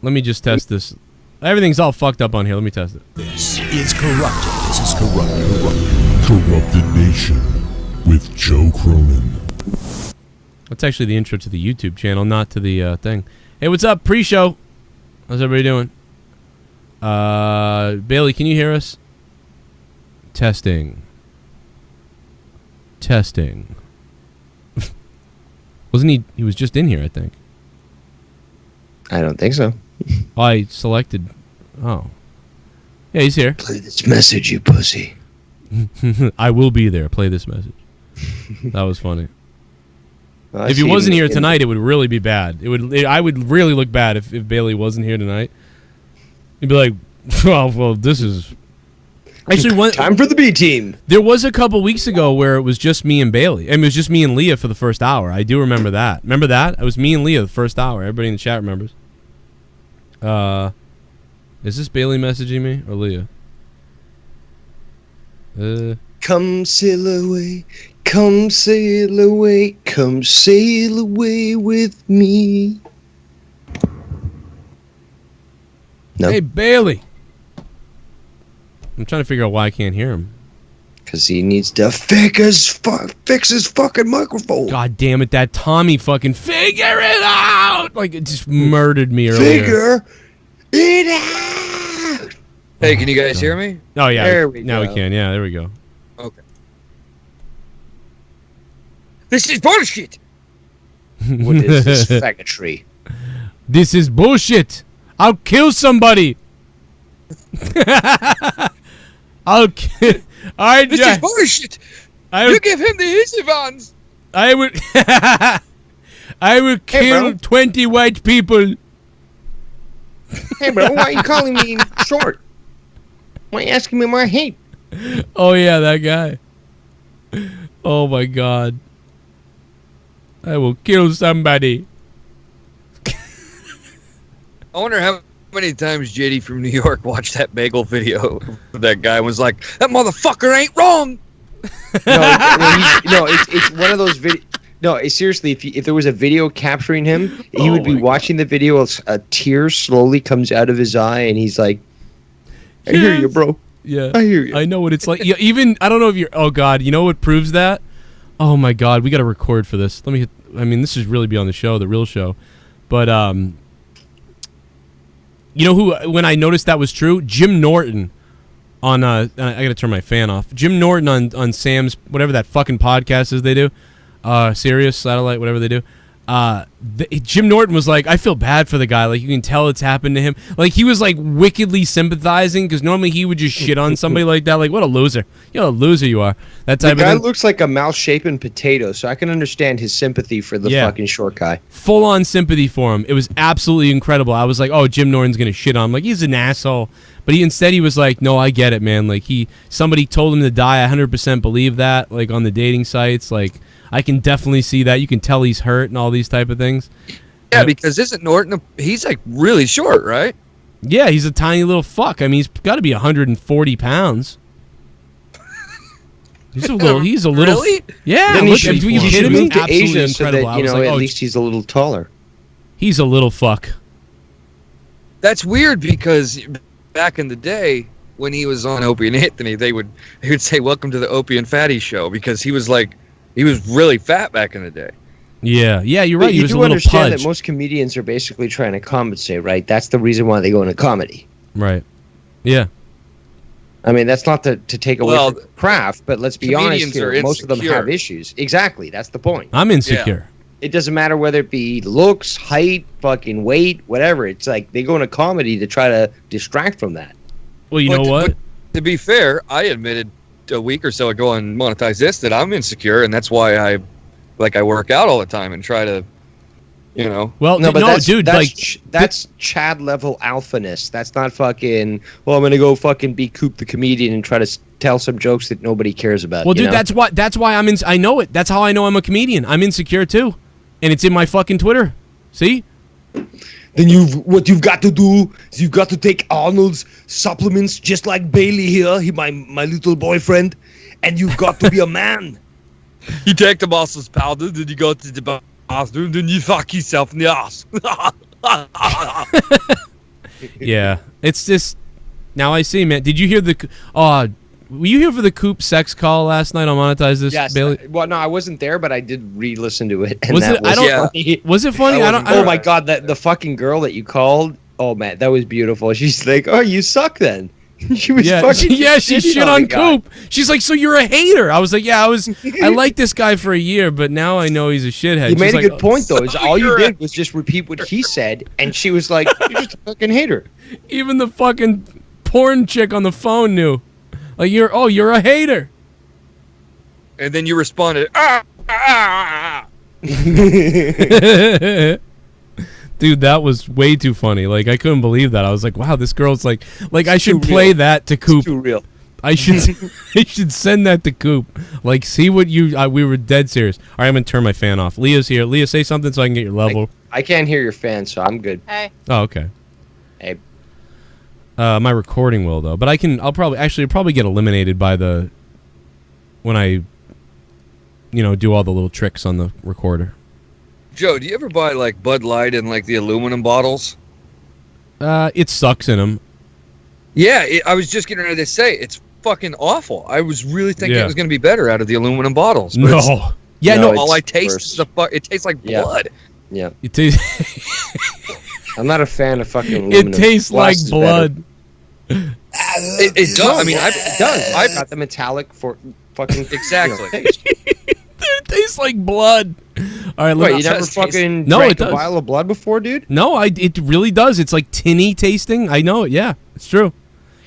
Let me just test this. Everything's all fucked up on here. Let me test it. This is Corrupted. This is Corrupted Nation with Joe Cronin. That's actually the intro to the YouTube channel, not to the thing. Hey, what's up? Pre-show. How's everybody doing? Bailey, can you hear us? Testing. Wasn't he? He was just in here, I think. I don't think so. Oh, I selected. Oh. Yeah, he's here. Play this message, you pussy. I will be there. Play this message. That was funny. Well, if he wasn't here tonight, it would really be bad. I would really look bad if Bailey wasn't here tonight. He'd be like, well, this is... Actually, time for the B team. There was a couple weeks ago where it was just me and Bailey. I mean, it was just me and Leah for the first hour. I do remember that. Remember that? It was me and Leah the first hour. Everybody in the chat remembers. Is this Bailey messaging me or Leah? Come sail away, come sail away, come sail away with me. No. Hey, Bailey. I'm trying to figure out why I can't hear him. Because he needs to fix his fucking microphone. God damn it, that Tommy fucking figure it out! Like, it just murdered me earlier. Figure it out! Hey, can you guys hear me? Oh, yeah. There we now go. we can. Yeah, there we go. Okay. This is bullshit! What is this faggotry? This is bullshit! I'll kill somebody! I'll kill... Alright, This is bullshit! You give him the easy ones! I would... I will kill 20 white people. Hey, bro, why are you calling me short? Why are you asking me my height? Oh, yeah, that guy. Oh, my God. I will kill somebody. I wonder how many times JD from New York watched that bagel video of that guy and was like, that motherfucker ain't wrong! No, it's one of those videos. No, seriously, if there was a video capturing him, he would be watching the video, a tear slowly comes out of his eye, and he's like, I hear you, bro. Yeah. I hear you. I know what it's like. Yeah, even, I don't know if you're, oh, God, you know what proves that? Oh, my God, we got to record for this. Let me hit, I mean, this is really beyond the show, the real show. But, you know who, when I noticed that was true? Jim Norton on, I got to turn my fan off. Jim Norton on Sam's, whatever that fucking podcast is they do. Sirius, Satellite, whatever they do. Jim Norton was like, I feel bad for the guy. Like, you can tell it's happened to him. Like, he was, like, wickedly sympathizing, because normally he would just shit on somebody like that. Like, what a loser. You know, what a loser you are. That type the guy of thing. looks like a mouse-shapen potato, so I can understand his sympathy for the fucking short guy. Full-on sympathy for him. It was absolutely incredible. I was like, oh, Jim Norton's going to shit on him. Like, he's an asshole. But instead he was like, no, I get it, man. Like, somebody told him to die. I 100% believe that, like, on the dating sites. Like, I can definitely see that. You can tell he's hurt and all these type of things. Yeah, because isn't Norton, he's like really short, right? Yeah, he's a tiny little fuck. I mean, he's got to be 140 pounds. He's a little. Really? Yeah. Then Look, he should you kidding me? move to Absolutely Asia so incredible. that, you know, at least he's a little taller. He's a little fuck. That's weird because back in the day when he was on Opie and Anthony, they would say, welcome to the Opie and Fatty show, because he was really fat back in the day. Yeah, you're right. But He was a do little understand pudge. that most comedians are basically trying to compensate, right? That's the reason why they go into comedy. Right. Yeah. I mean, that's not to take away from the craft, but let's be honest comedians are here. Most of them insecure. have issues. Exactly. That's the point. I'm insecure. It doesn't matter whether it be looks, height, fucking weight, whatever. It's like they go into comedy to try to distract from that. Well, you know what? But to be fair, I admitted a week or so ago on Monetize This that I'm insecure, and that's why I work out all the time and try to, you know. Well, No, but that's, dude, that's Chad level alphaness. That's not fucking. Well, I'm gonna go fucking be Coop the comedian and try to tell some jokes that nobody cares about. Well, you dude, know? that's why I'm in. I know it. That's how I know I'm a comedian. I'm insecure too, and it's in my fucking Twitter. See? Then what you've got to do is you've got to take Arnold's supplements, just like Bailey here, my little boyfriend, and you've got to be a man. You take the muscles powder, then you go to the bathroom, then you fuck yourself in the ass. Yeah, it's just now I see, man. Did you hear the? Were you here for the Coop sex call last night on Monetize This? Yes. Bailey? Well, no, I wasn't there, but I did re-listen to it. And Was that it? I don't. funny. Was it funny? I don't. Oh my god, the fucking girl that you called. Oh man, that was beautiful. She's like, "Oh, you suck then." She was Yeah, fucking she shitting shit the on guy. Coop. She's like, so you're a hater. I was like, yeah, I liked this guy for a year, but now I know he's a shithead. You She's made a like, good point though. Is all you you're did was just repeat what he said, and she was like, "You're just a fucking hater." Even the fucking porn chick on the phone knew. Like, you're a hater. And then you responded, ah, ah, ah, ah. Dude, that was way too funny. Like, I couldn't believe that. I was like, wow, this girl's like I should too play real. that to Coop. Too real. I should send that to Coop. Like, see what we were dead serious. All right, I'm gonna turn my fan off. Leah's here. Leah, say something so I can get your level. I can't hear your fan, so I'm good. Hey. Oh, okay. Hey, My recording will though, but I'll probably get eliminated by when I, do all the little tricks on the recorder. Joe, do you ever buy like Bud Light in like the aluminum bottles? It sucks in them. Yeah, I was just getting ready to say it's fucking awful. I was really thinking Yeah. it was going to be better out of the aluminum bottles. but it's- No. Yeah, No, no. all I it's taste worse. is it tastes like Yeah. blood. yeah, It tastes. I'm not a fan of fucking It aluminum. tastes Glass like is blood. It does. I mean, It does. I've got the metallic for fucking Exactly. taste. It tastes like blood. All right, Wait, let you never taste- fucking No, drank it does. a vial of blood before, dude? No, it really does. It's like tinny tasting. I know it. Yeah, it's true.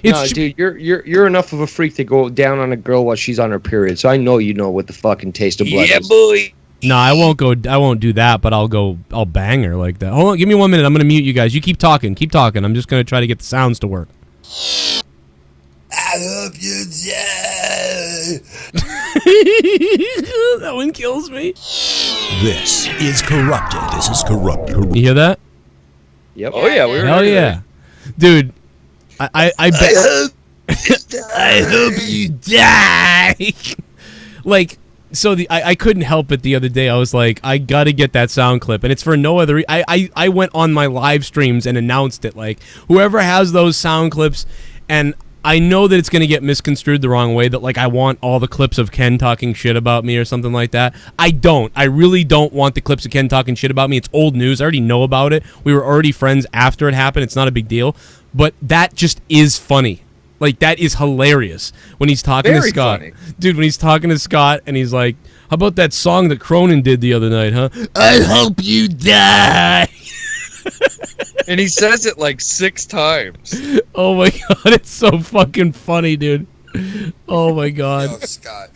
No, dude, you're enough of a freak to go down on a girl while she's on her period. So I know you know what the fucking taste of blood Yeah, is. boy. No, I won't do that, but I'll bang her like that. Hold on, give me 1 minute. I'm gonna mute you guys. You keep talking. I'm just gonna try to get the sounds to work. I hope you die. That one kills me. This is corrupted. This is corrupted. You hear that? Yep. Oh yeah, we were. Hell yeah, dude. I bet. I hope you die. Like, so I couldn't help it the other day. I was like, I gotta get that sound clip, and it's for no other. I went on my live streams and announced it. Like, whoever has those sound clips, and I know that it's gonna get misconstrued the wrong way. That like I want all the clips of Ken talking shit about me or something like that. I don't. I really don't want the clips of Ken talking shit about me. It's old news. I already know about it. We were already friends after it happened. It's not a big deal. But that just is funny. Like, that is hilarious when he's talking to Very Scott. funny. Dude, when he's talking to Scott and he's like, how about that song that Cronin did the other night, huh? I hope you die. And he says it like 6 times. Oh my God, it's so fucking funny, dude. Oh my Oh, God. Scott.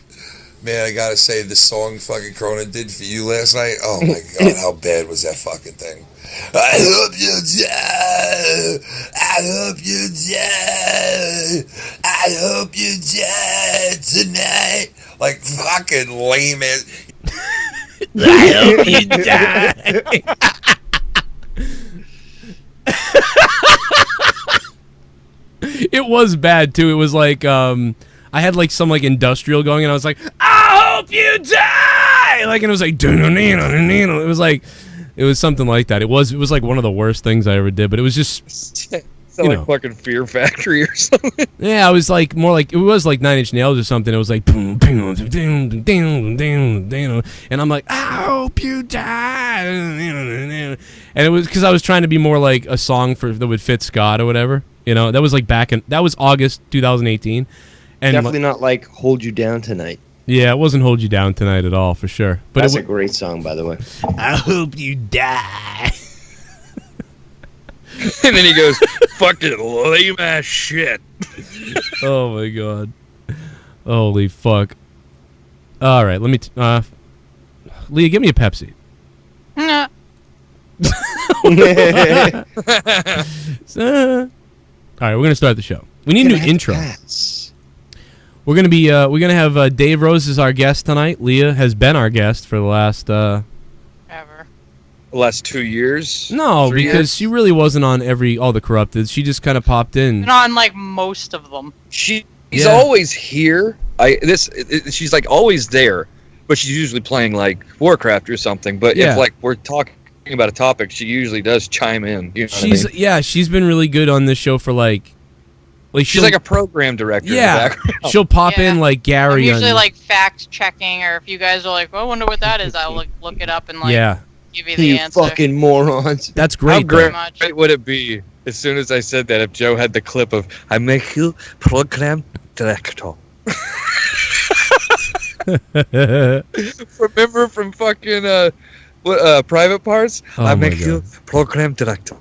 Man, I gotta say, the song fucking Cronin did for you last night, oh my god, how bad was that fucking thing? I hope you die! I hope you die! I hope you die tonight! Like, fucking lame ass. I hope you die. It was bad too. It was like I had like some like industrial going, and I was like, "I hope you die!" Like, and it was like, it was like, it was something like that. It was like one of the worst things I ever did, but it was just, Sound You like know. fucking Fear Factory or something. yeah, I was like more like it was like 9 Inch Nails or something. It was like, boom, boom, ding, ding, ding, ding, and I'm like, "I hope you die," and it was because I was trying to be more like a song that would fit Scott or whatever. You know, that was like that was August 2018. And Definitely not like "Hold You Down Tonight." yeah, it wasn't Hold You Down Tonight at all, for sure. But That's it a great song, by the way. I hope you die. And then he goes, fucking lame ass shit. Oh my God. Holy fuck. All right, let me Leah, give me a Pepsi. Nah. All right, we're going to start the show. We need a new intro. Yes. We're going to have Dave Rose as our guest tonight. Leah has been our guest for the last Ever. The last 2 years? No, 3 because years? she really wasn't on all the Corrupted. She just kind of popped in. Been on like most of them. She's Yeah. always here. She's like always there, but she's usually playing like Warcraft or something. But Yeah. if like we're talking about a topic, she usually does chime in. You know what I mean? She's been really good on this show for like She's she'll- like a program director. In the yeah. background. She'll pop in Yeah. like I'm Gary. usually on, like fact checking, or if you guys are like, "Oh, I wonder what that is," I'll look it up and like yeah, give you the You answer. fucking morons. that's How great. though. great much. would it be as soon as I said that if Joe had the clip of "I make you program director"? Remember from fucking Private Parts? Oh I my make you program director.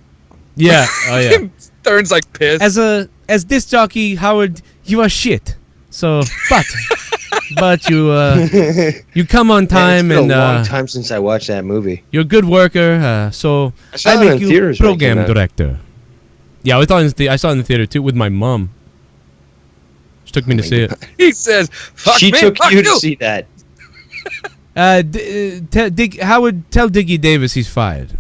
Yeah, oh yeah. Turns like piss. As disc jockey, Howard, you are shit. So, but you come on time it's been and a long time since I watched that movie. you're a good worker. So I saw I it make in you theaters when it program came out. director. Yeah, I saw it in the theater too with my mom. She took me to see it. He says, "Fuck She me, took fuck you to see that. Howard, tell Diggy Davis he's fired.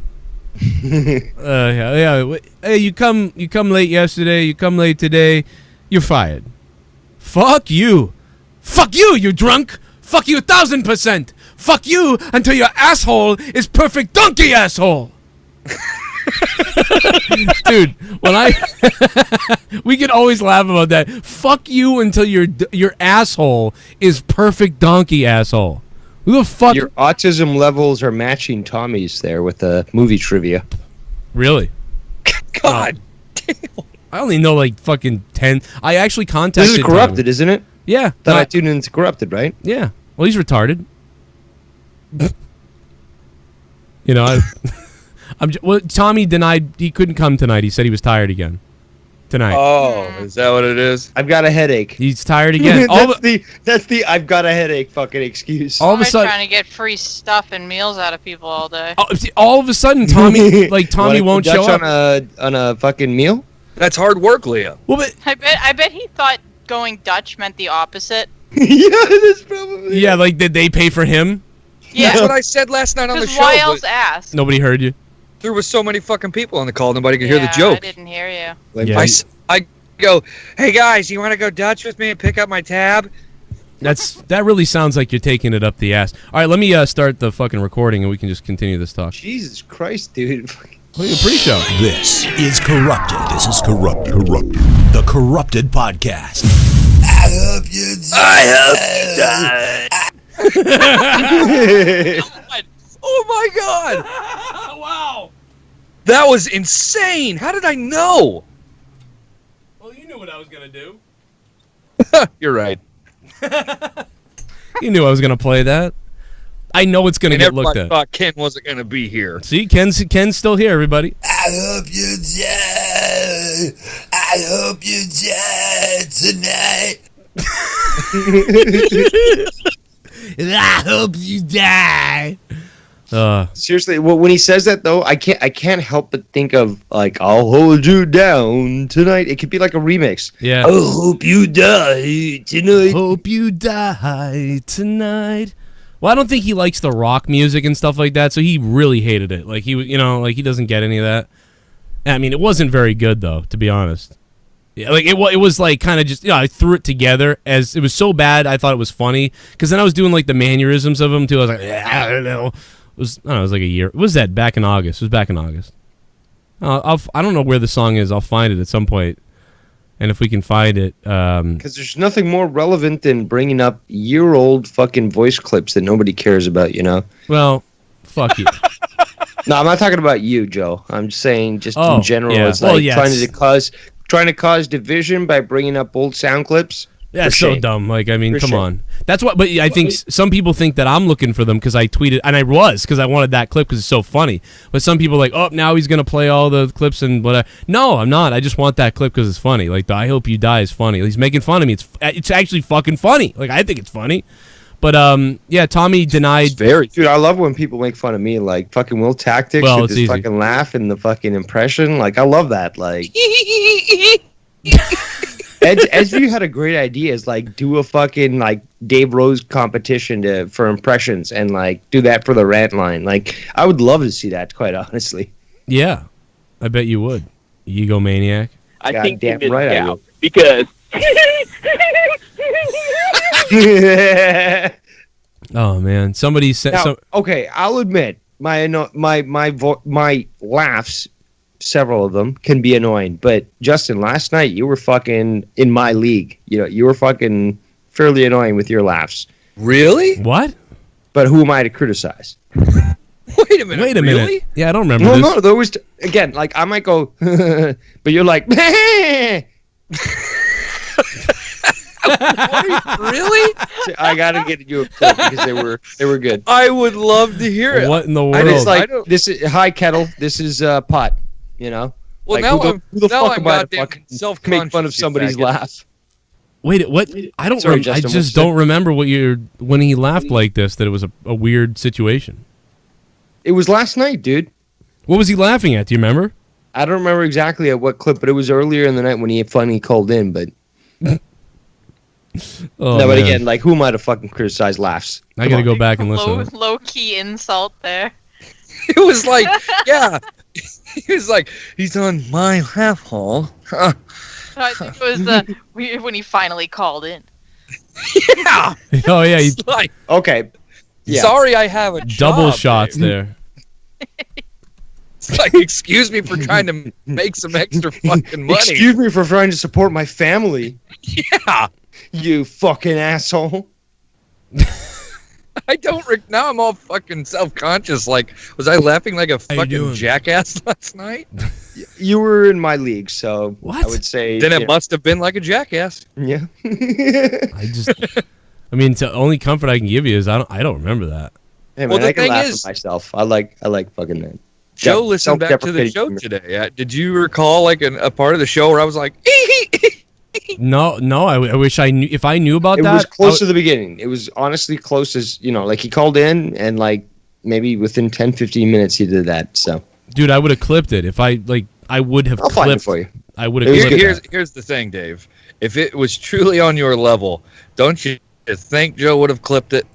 Yeah. Hey, you come late yesterday. You come late today. You're fired. Fuck you. Fuck you. You drunk. Fuck you 1,000%. Fuck you until your asshole is perfect donkey asshole. Dude, when we can always laugh about that. Fuck you until your asshole is perfect donkey asshole. Who the fuck? Your autism levels are matching Tommy's there with the movie trivia. Really? God." I only know like fucking 10. I actually contacted. This is Tommy. Corrupted, isn't it? Yeah. That no, I tuned into Corrupted, right? yeah. Well, he's retarded. You know, Tommy denied he couldn't come tonight. He said he was tired again. Tonight. Oh, is that what it is? I've got a headache. He's tired again. that's the I've got a headache fucking excuse. all of a I'm sudden, trying to get free stuff and meals out of people all day. all of a sudden, Tommy won't Dutch show up. on a fucking meal. That's hard work, Leah. Well, but I bet he thought going Dutch meant the opposite. Yeah, that's probably. yeah, like did they pay for him? That's Yeah, what I said last night on the because show. why but else ask? Nobody heard you. There was so many fucking people on the call, nobody could hear the I joke. didn't hear you. Like, Yeah. I go, "Hey guys, you want to go Dutch with me and pick up my tab?" That really sounds like you're taking it up the ass. All right, let me start the fucking recording and we can just continue this talk. Jesus Christ, dude. Look at the pre-show. This is Corrupted. This is Corrupted. The Corrupted Podcast. I hope you die. Oh my god! Wow. That was insane. How did I know? Well, you knew what I was gonna do. You're right. You knew I was gonna play that. I know it's gonna And get looked everybody at. thought Ken wasn't going to be here. See, Ken's still here, everybody. I hope you die. I hope you die tonight. I hope you die. Seriously, when he says that though, I can't help but think of like "I'll hold you down tonight." It could be like a remix. Yeah. I hope you die tonight. Hope you die tonight. Well, I don't think he likes the rock music and stuff like that, so he really hated it. Like he doesn't get any of that. I mean, it wasn't very good though, to be honest. Yeah, like it was like kind of just I threw it together as it was so bad I thought it was funny because then I was doing like the mannerisms of him too. I was like, I don't know. It was like a year. It was that back in August. It was back in August. I don't know where the song is. I'll find it at some point. And if we can find it, Because there's nothing more relevant than bringing up year-old fucking voice clips that nobody cares about, you know? well, fuck you. No, I'm not talking about you, Joe. I'm just saying just Oh, in general. yeah. It's Well, like yes. trying to cause division by bringing up old sound clips. That's For so shame. dumb. Like, I mean, For come shame. on. That's what. But I think some people think that I'm looking for them because I tweeted, and I was because I wanted that clip because it's so funny. But some people are like, oh, now he's gonna play all the clips and whatever. No, I'm not. I just want that clip because it's funny. Like, the "I hope you die" is funny. He's making fun of me. It's actually fucking funny. Like, I think it's funny. But yeah, Tommy denied. Dude, I love when people make fun of me, like fucking Will Tactics Well, with it's his easy. fucking laugh and the fucking impression. Like, I love that. Like, Edgeview had a great idea. Is like do a fucking like Dave Rose competition for impressions and like do that for the rant line. Like, I would love to see that. Quite honestly. Yeah, I bet you would. You egomaniac. I God think damn you missed right I out will. because Oh man, somebody said. Now, okay, I'll admit my laughs, several of them can be annoying. But Justin, last night you were fucking in my league. You know, you were fucking fairly annoying with your laughs. Really? What? But who am I to criticize? Wait a minute. Wait a really? minute. Yeah, I don't remember Well, this. no, there was again. Like I might go, but you're like, Really? I gotta get you a clip because they were good. I would love to hear it. What in the And it's world? like I don't- this is hi kettle. This is pot. You know. Well, Like, now who the now fuck I'm am I to goddamn fucking self-conscious. make fun of you somebody's faggot. laugh? Wait, what? I don't. Sorry, I Justin, just what'd you don't remember when he laughed like this. That it was a weird situation. It was last night, dude. What was he laughing at? Do you remember? I don't remember exactly at what clip, but it was earlier in the night when he finally called in. But Oh, no, but man. again, like who am I to fucking criticize laughs? I gotta go back and Low, listen. low key insult there. It was like, yeah. He was like, he's on my half hole. I think it was when he finally called in. Yeah. Oh yeah, he It's like, Okay. Yeah. sorry, I have a double job, shots Dave. there. It's like, excuse me for trying to make some extra fucking money. Excuse me for trying to support my family. Yeah. You fucking asshole. I don't. Now I'm all fucking self-conscious. Like, was I laughing like a you fucking doing? jackass last night? You were in my league, so What? I would say. Then yeah. it must have been like a jackass. Yeah. I just. I mean, the only comfort I can give you is I don't remember that. Hey man, Well, the I can thing laugh is- at myself. I like fucking that. Joe Yeah, listened back to the show self-deprecating today. Did you recall like a part of the show where I was like, No, I wish I knew. If I knew about It that, was close to the beginning. It was honestly close as, like he called in and like maybe within 10, 15 minutes he did that. So dude, I would have clipped it if I would have I'll find it clipped. for you. I would have It was clipped good. it. here's the thing, Dave. If it was truly on your level, don't you think Joe would have clipped it?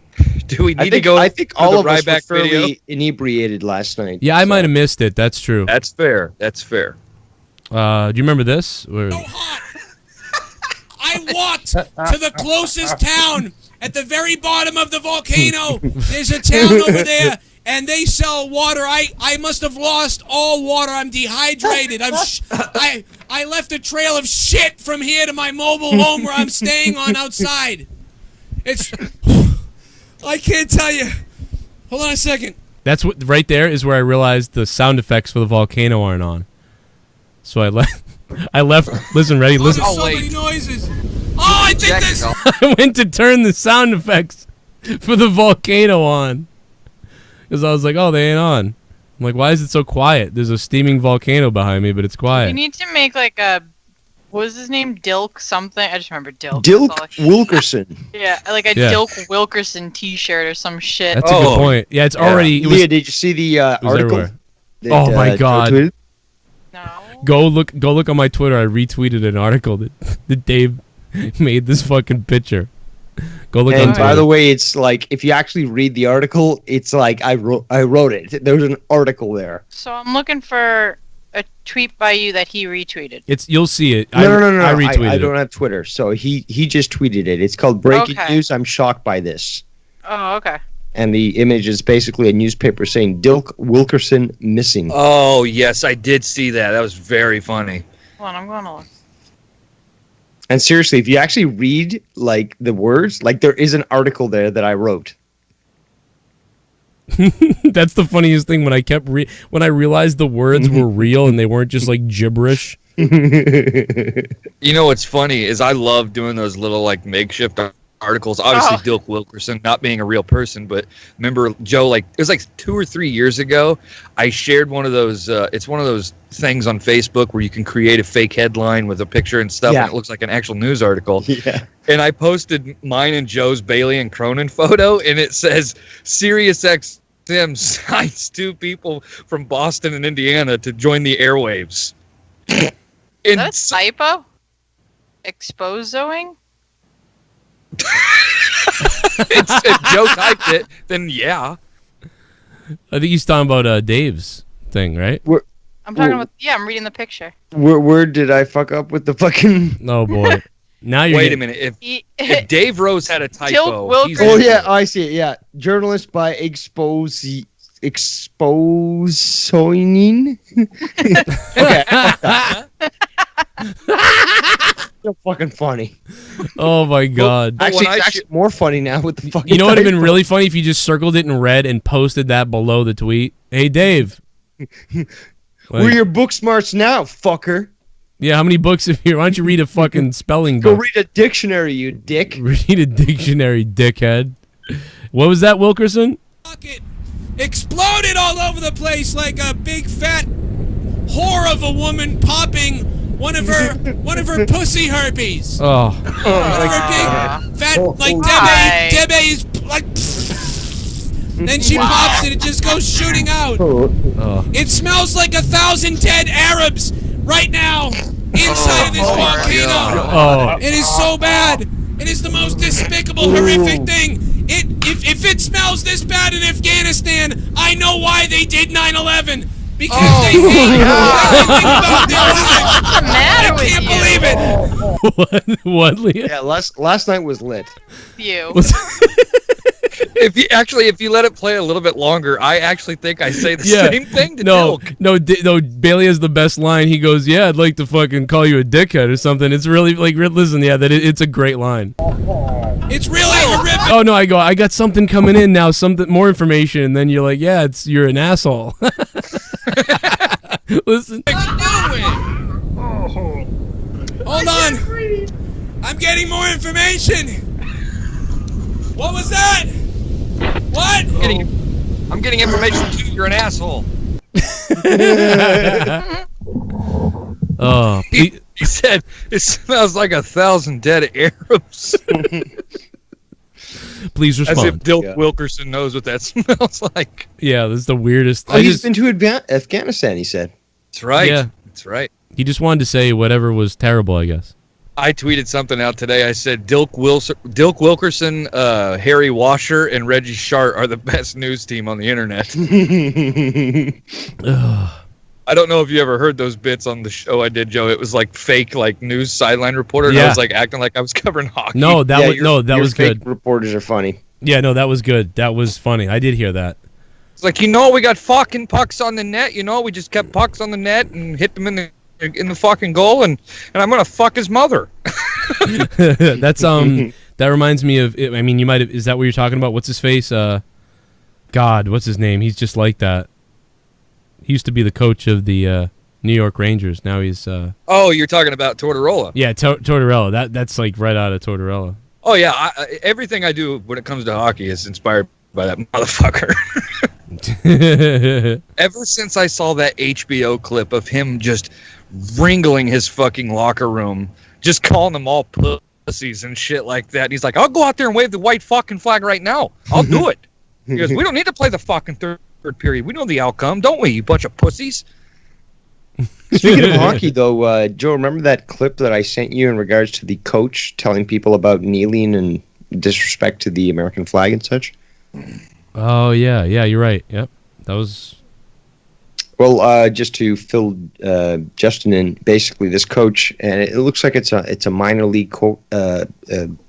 Do we need to go? I think to all the of us were Ryback fairly video? inebriated last night. Yeah, I so. might have missed it. That's true. That's fair. That's fair. Do you remember this? I walked to the closest town at the very bottom of the volcano. There's a town over there, and they sell water. I must have lost all water. I'm dehydrated. I left a trail of shit from here to my mobile home where I'm staying on outside. It's I can't tell you. Hold on a second. That's what right there is where I realized the sound effects for the volcano aren't on. So I left. I left. Listen, ready? Listen. There's so wait. many noises. Oh, I think this. I went to turn the sound effects for the volcano on because I was like, "Oh, they ain't on." I'm like, "Why is it so quiet?" There's a steaming volcano behind me, but it's You quiet. need to make like a. What was his name? Dilk something? I just remember Dilk. Dilk That's all Wilkerson. Yeah, like a Yeah. Dilk Wilkerson T-shirt or some shit. That's a Oh. good point. Yeah, it's already. It was, Leah, did you see the was article? everywhere. that, Oh my Joe God. tweeted? No. Go look on my Twitter. I retweeted an article that Dave made this fucking picture. Go look on And Twitter. by the way, it's like if you actually read the article, it's like I wrote it. There was an article there. So I'm looking for a tweet by you that he retweeted. You'll see it. No. I retweeted I don't it. have Twitter, so he just tweeted it. It's called Breaking Okay. News. I'm shocked by this. Oh, okay. And the image is basically a newspaper saying Dilk Wilkerson missing. Oh yes, I did see that. That was very funny. Hold on, I'm going to look. And seriously, if you actually read like the words, like there is an article there that I wrote. That's the funniest thing when I realized the words were real and they weren't just like gibberish. You know what's funny is I love doing those little like makeshift articles. Obviously, Dilk Wilkerson not being a real person, but remember Joe? Like it was like 2 or 3 years ago. I shared one of those. It's one of those things on Facebook where you can create a fake headline with a picture and stuff, Yeah. and it looks like an actual news article. Yeah. And I posted mine and Joe's Bailey and Cronin photo, and it says SiriusXM signs 2 people from Boston and Indiana to join the airwaves. Is that a typo? Exposoing? If Joe typed it, then yeah. I think he's talking about Dave's thing, right? I'm talking Ooh. about. Yeah, I'm reading the picture. Where did I fuck up with the fucking? Oh boy. Now you're Wait a getting- minute. If He, Dave Rose had a typo, Wilkerson. he's Oh yeah, I see it. Yeah, journalist by Expose exposing. Okay. So fucking funny. Oh my god. Actually, when it's I actually more funny now with the fucking. You know what would have been typo. really funny if you just circled it in red and posted that below the tweet? Hey Dave. We're Like, your book smarts now, fucker. yeah, how many books have you? Why don't you read a fucking spelling Go book? read a dictionary, you dick. Read a dictionary, dickhead. What was that, Wilkerson? It exploded all over the place like a big fat whore of a woman popping one of her pussy herpes. Oh, One of her big fat like Why? Debbie's like. Then she pops it. It just goes shooting out. oh. It smells like 1,000 dead Arabs right now inside of this volcano. Oh, It is so bad. It is the most despicable, horrific thing. If it smells this bad in Afghanistan, I know why they did 9/11. Because they hate everything about their lives. What's the matter I with can't you? believe it. what, Leah? Yeah, last night was lit. You. If you let it play a little bit longer, I actually think I say the Yeah. same thing to No, Dilk. no, Bailey has the best line. He goes, "Yeah, I'd like to fucking call you a dickhead or something." It's really like, listen, yeah, it's a great line. It's really horrific. Oh no, I got something coming in now, something more information, and then you're like, yeah, you're an asshole. Listen, Hold on. I'm getting more information. What was that? What? I'm getting information too. You're an asshole. oh, He said it smells like 1,000 dead Arabs. please As respond. if Dilk Yeah. Wilkerson knows what that smells like. Yeah, this is the weirdest. Oh, he's been to Afghanistan, he said. That's right. Yeah. That's right. He just wanted to say whatever was terrible, I guess. I tweeted something out today. I said Dilk Wilkerson, Harry Washer, and Reggie Shart are the best news team on the internet. I don't know if you ever heard those bits on the show I did, Joe. It was like fake, like news sideline reporter. And I Yeah. was like acting like I was covering hockey. No, that was your was fake good. Reporters are funny. Yeah, no, that was good. That was funny. I did hear that. It's like, we got fucking pucks on the net. We just kept pucks on the net and hit them in the fucking goal, and I'm gonna fuck his mother. That's that reminds me of. I mean, you might have. Is that what you're talking about? What's his face? God, what's his name? He's just like that. He used to be the coach of the New York Rangers. Now he's. Oh, you're talking about Tortorella. Yeah, Tortorella. That's like right out of Tortorella. Oh yeah, everything I do when it comes to hockey is inspired by that motherfucker. Ever since I saw that HBO clip of him just wrangling his fucking locker room, just calling them all pussies and shit like that, and he's like, I'll go out there and wave the white fucking flag right now. I'll do it. He goes, we don't need to play the fucking third period. We know the outcome, don't we, you bunch of pussies? Speaking of hockey, though, Joe, remember that clip that I sent you in regards to the coach telling people about kneeling and disrespect to the American flag and such? Oh yeah, you're right. Yep, that was. Well, just to fill Justin in, basically this coach, and it looks like it's a minor league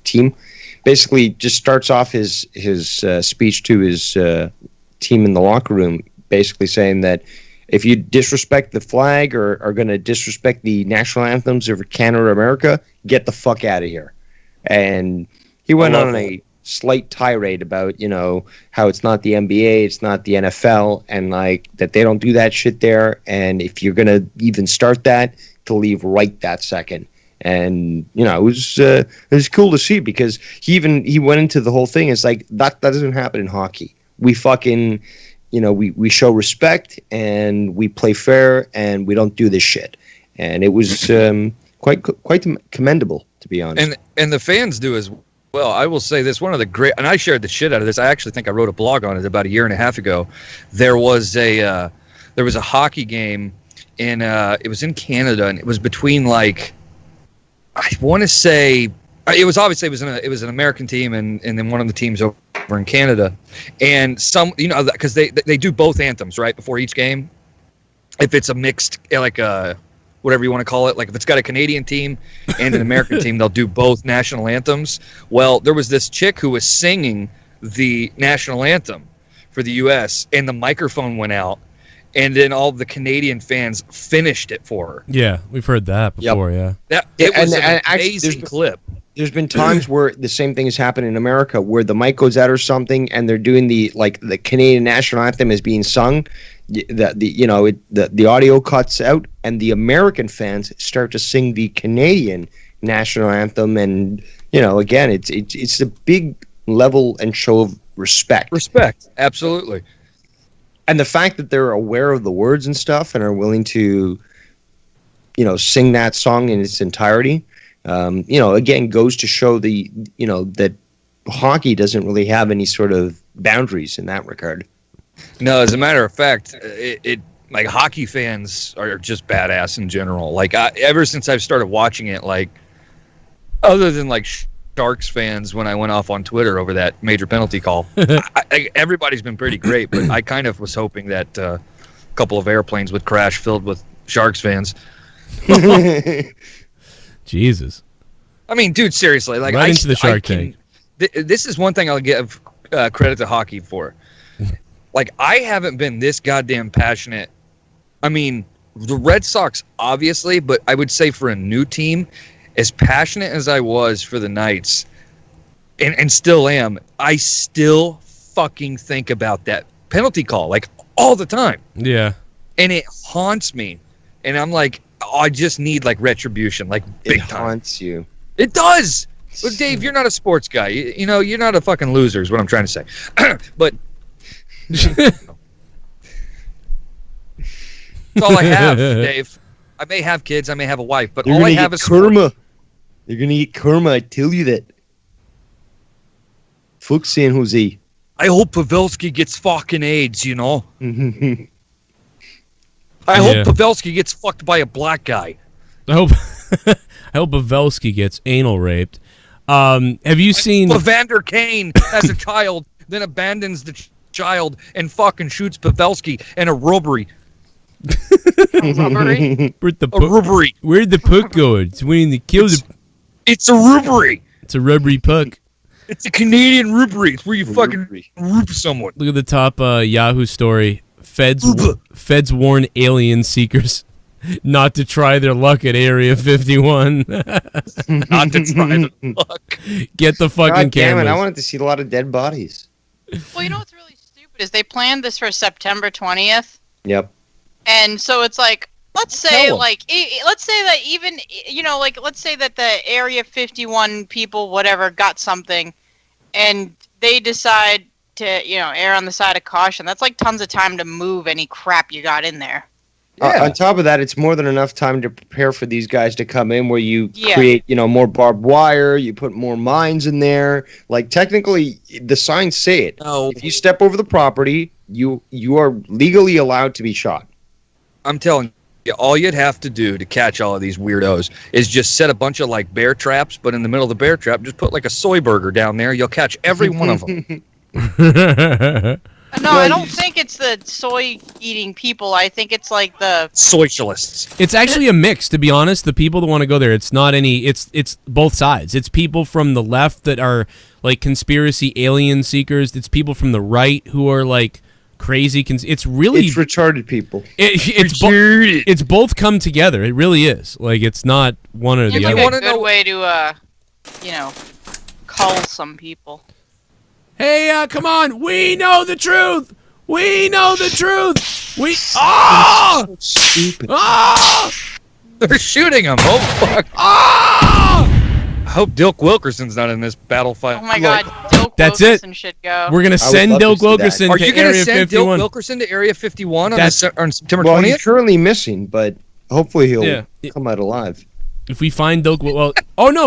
team. Basically, just starts off his speech to his team in the locker room, basically saying that if you disrespect the flag or are going to disrespect the national anthems of Canada or America, get the fuck out of here. And he went on a slight tirade about, how it's not the NBA, it's not the NFL, and like that they don't do that shit there. And if you're gonna even start that, to leave right that second. And it was cool to see because he went into the whole thing. It's like that doesn't happen in hockey. We fucking we show respect and we play fair and we don't do this shit. And it was quite commendable, to be honest. And the fans do as well. I will say this, one of the great, and I shared the shit out of this. I actually think I wrote a blog on it about a year and a half ago. There was a hockey game it was in Canada, and it was between like, I want to say it was an American team and then one of the teams over in Canada, and some because they do both anthems right before each game. If it's a mixed whatever you want to call it, like if it's got a Canadian team and an American team, they'll do both national anthems. Well, there was this chick who was singing the national anthem, for the U.S. and the microphone went out, and then all the Canadian fans finished it for her. Yeah, we've heard that before. Yeah. That it was and an actually, amazing clip. There's been times where the same thing has happened in America, where the mic goes out or something, and they're doing the Canadian national anthem is being sung. The audio cuts out, and the American fans start to sing the Canadian national anthem, and again, it's a big level and show of respect. Respect, absolutely. And the fact that they're aware of the words and stuff and are willing to, sing that song in its entirety, again, goes to show that hockey doesn't really have any sort of boundaries in that regard. No, as a matter of fact, it like hockey fans are just badass in general. Like ever since I've started watching it, like other than like Sharks fans when I went off on Twitter over that major penalty call, everybody's been pretty great. But I kind of was hoping that a couple of airplanes would crash filled with Sharks fans. Jesus. I mean, dude, seriously, like right into the Shark Tank. This is one thing I'll give credit to hockey for. Like, I haven't been this goddamn passionate. I mean, the Red Sox, obviously, but I would say for a new team, as passionate as I was for the Knights, and still am, I still fucking think about that penalty call, like, all the time. Yeah. And it haunts me. And I'm like, I just need, like, retribution, like, big time. It haunts you. It does! But, Dave, you're not a sports guy. You're not a fucking loser is what I'm trying to say. But... That's all I have, Dave. I may have kids, I may have a wife, but all I have is karma. You're gonna get karma. I tell you that. Fuck San Jose. I hope Pavelski gets fucking AIDS. I hope Pavelski gets fucked by a black guy. I hope Pavelski gets anal raped. Have you seen Evander Kane as a child, then abandons the child and fucking shoots Pavelski in a robbery. Robbery? Where'd the robbery? Where'd the puck go? It's winning the kill. It's a robbery. It's a rubbery puck. It's a Canadian robbery. It's where you fucking roop someone. Look at the top Yahoo story. Feds warn alien seekers not to try their luck at Area 51. Not to try their luck. Get the fucking God damn cameras. it! I wanted to see a lot of dead bodies. Well, you know what's really stupid is they planned this for September 20th. Yep. And so it's like, let's say that even, let's say that the Area 51 people, whatever, got something, and they decide to, err on the side of caution. That's like tons of time to move any crap you got in there. Yeah. On top of that, it's more than enough time to prepare for these guys to come in, where you create, more barbed wire, you put more mines in there. Like, technically, the signs say it. No. If you step over the property, you are legally allowed to be shot. I'm telling you, all you'd have to do to catch all of these weirdos is just set a bunch of, like, bear traps, but in the middle of the bear trap, just put, like, a soy burger down there. You'll catch every one of them. No, I don't think it's the soy-eating people. I think it's like the socialists. It's actually a mix, to be honest. The people that want to go there, it's not any. It's both sides. It's people from the left that are like conspiracy alien seekers. It's people from the right who are like crazy. It's really It's retarded people. It's both come together. It really is. Like, it's not one or the It's other. like a good way to, cull some people. Hey, come on! We know the truth. We know the truth. We so stupid. They're shooting him. Oh fuck! I hope Dilk Wilkerson's not in this battle fight. Oh my God, Dilk Wilkerson should go. We're gonna send Dilk Wilkerson to Area 51. Are you gonna send Dilk Wilkerson to Area 51 on September 20th? Well, he's currently missing, but hopefully he'll come out alive. If we find Dilk,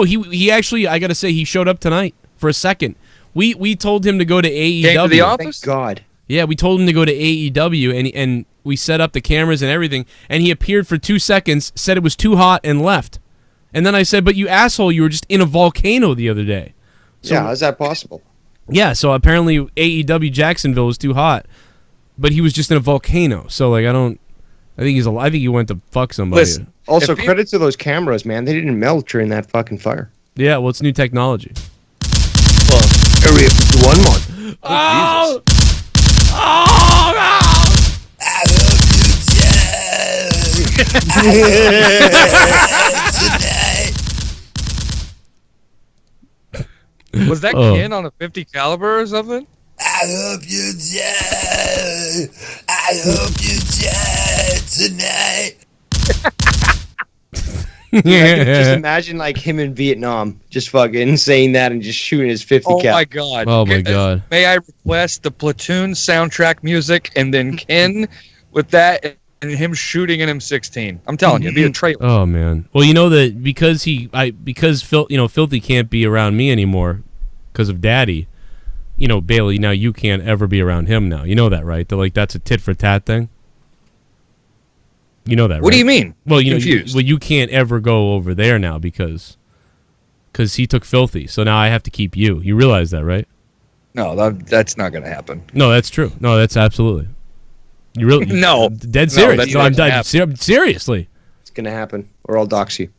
he actually, I gotta say, he showed up tonight for a second. We told him to go to AEW. Came to the office? Thank God. Yeah, we told him to go to AEW, and we set up the cameras and everything, and he appeared for 2 seconds, said it was too hot, and left. And then I said, but you asshole, you were just in a volcano the other day. So, how's that possible? Yeah, so apparently AEW Jacksonville was too hot, but he was just in a volcano. So, like, I think he went to fuck somebody. Listen, also, credit to those cameras, man. They didn't melt during that fucking fire. Yeah, well, it's new technology. Area 51 mod. Oh! I hope you tonight. Was that Oh. Ken on a 50 caliber or something? I hope you die. I hope you die tonight. Just imagine like him in Vietnam, just fucking saying that and just shooting his 50 Oh cal. my god. Oh my God. May I request the Platoon soundtrack music and then Ken with that and him shooting an M16? I'm telling you, it'd be a trailer. Oh man. Well, you know that because Filthy can't be around me anymore because of Daddy. You know, Bailey. Now you can't ever be around him. Now you know that, right? That's a tit for tat thing. You know that, right? What do you mean? Well, Confused. you can't ever go over there now because he took Filthy. So now I have to keep you. You realize that, right? No, that's not going to happen. No, that's true. No, that's absolutely. You really No. dead No, serious. that's No, not I'm gonna dead seriously. It's gonna happen, or I'll dox you.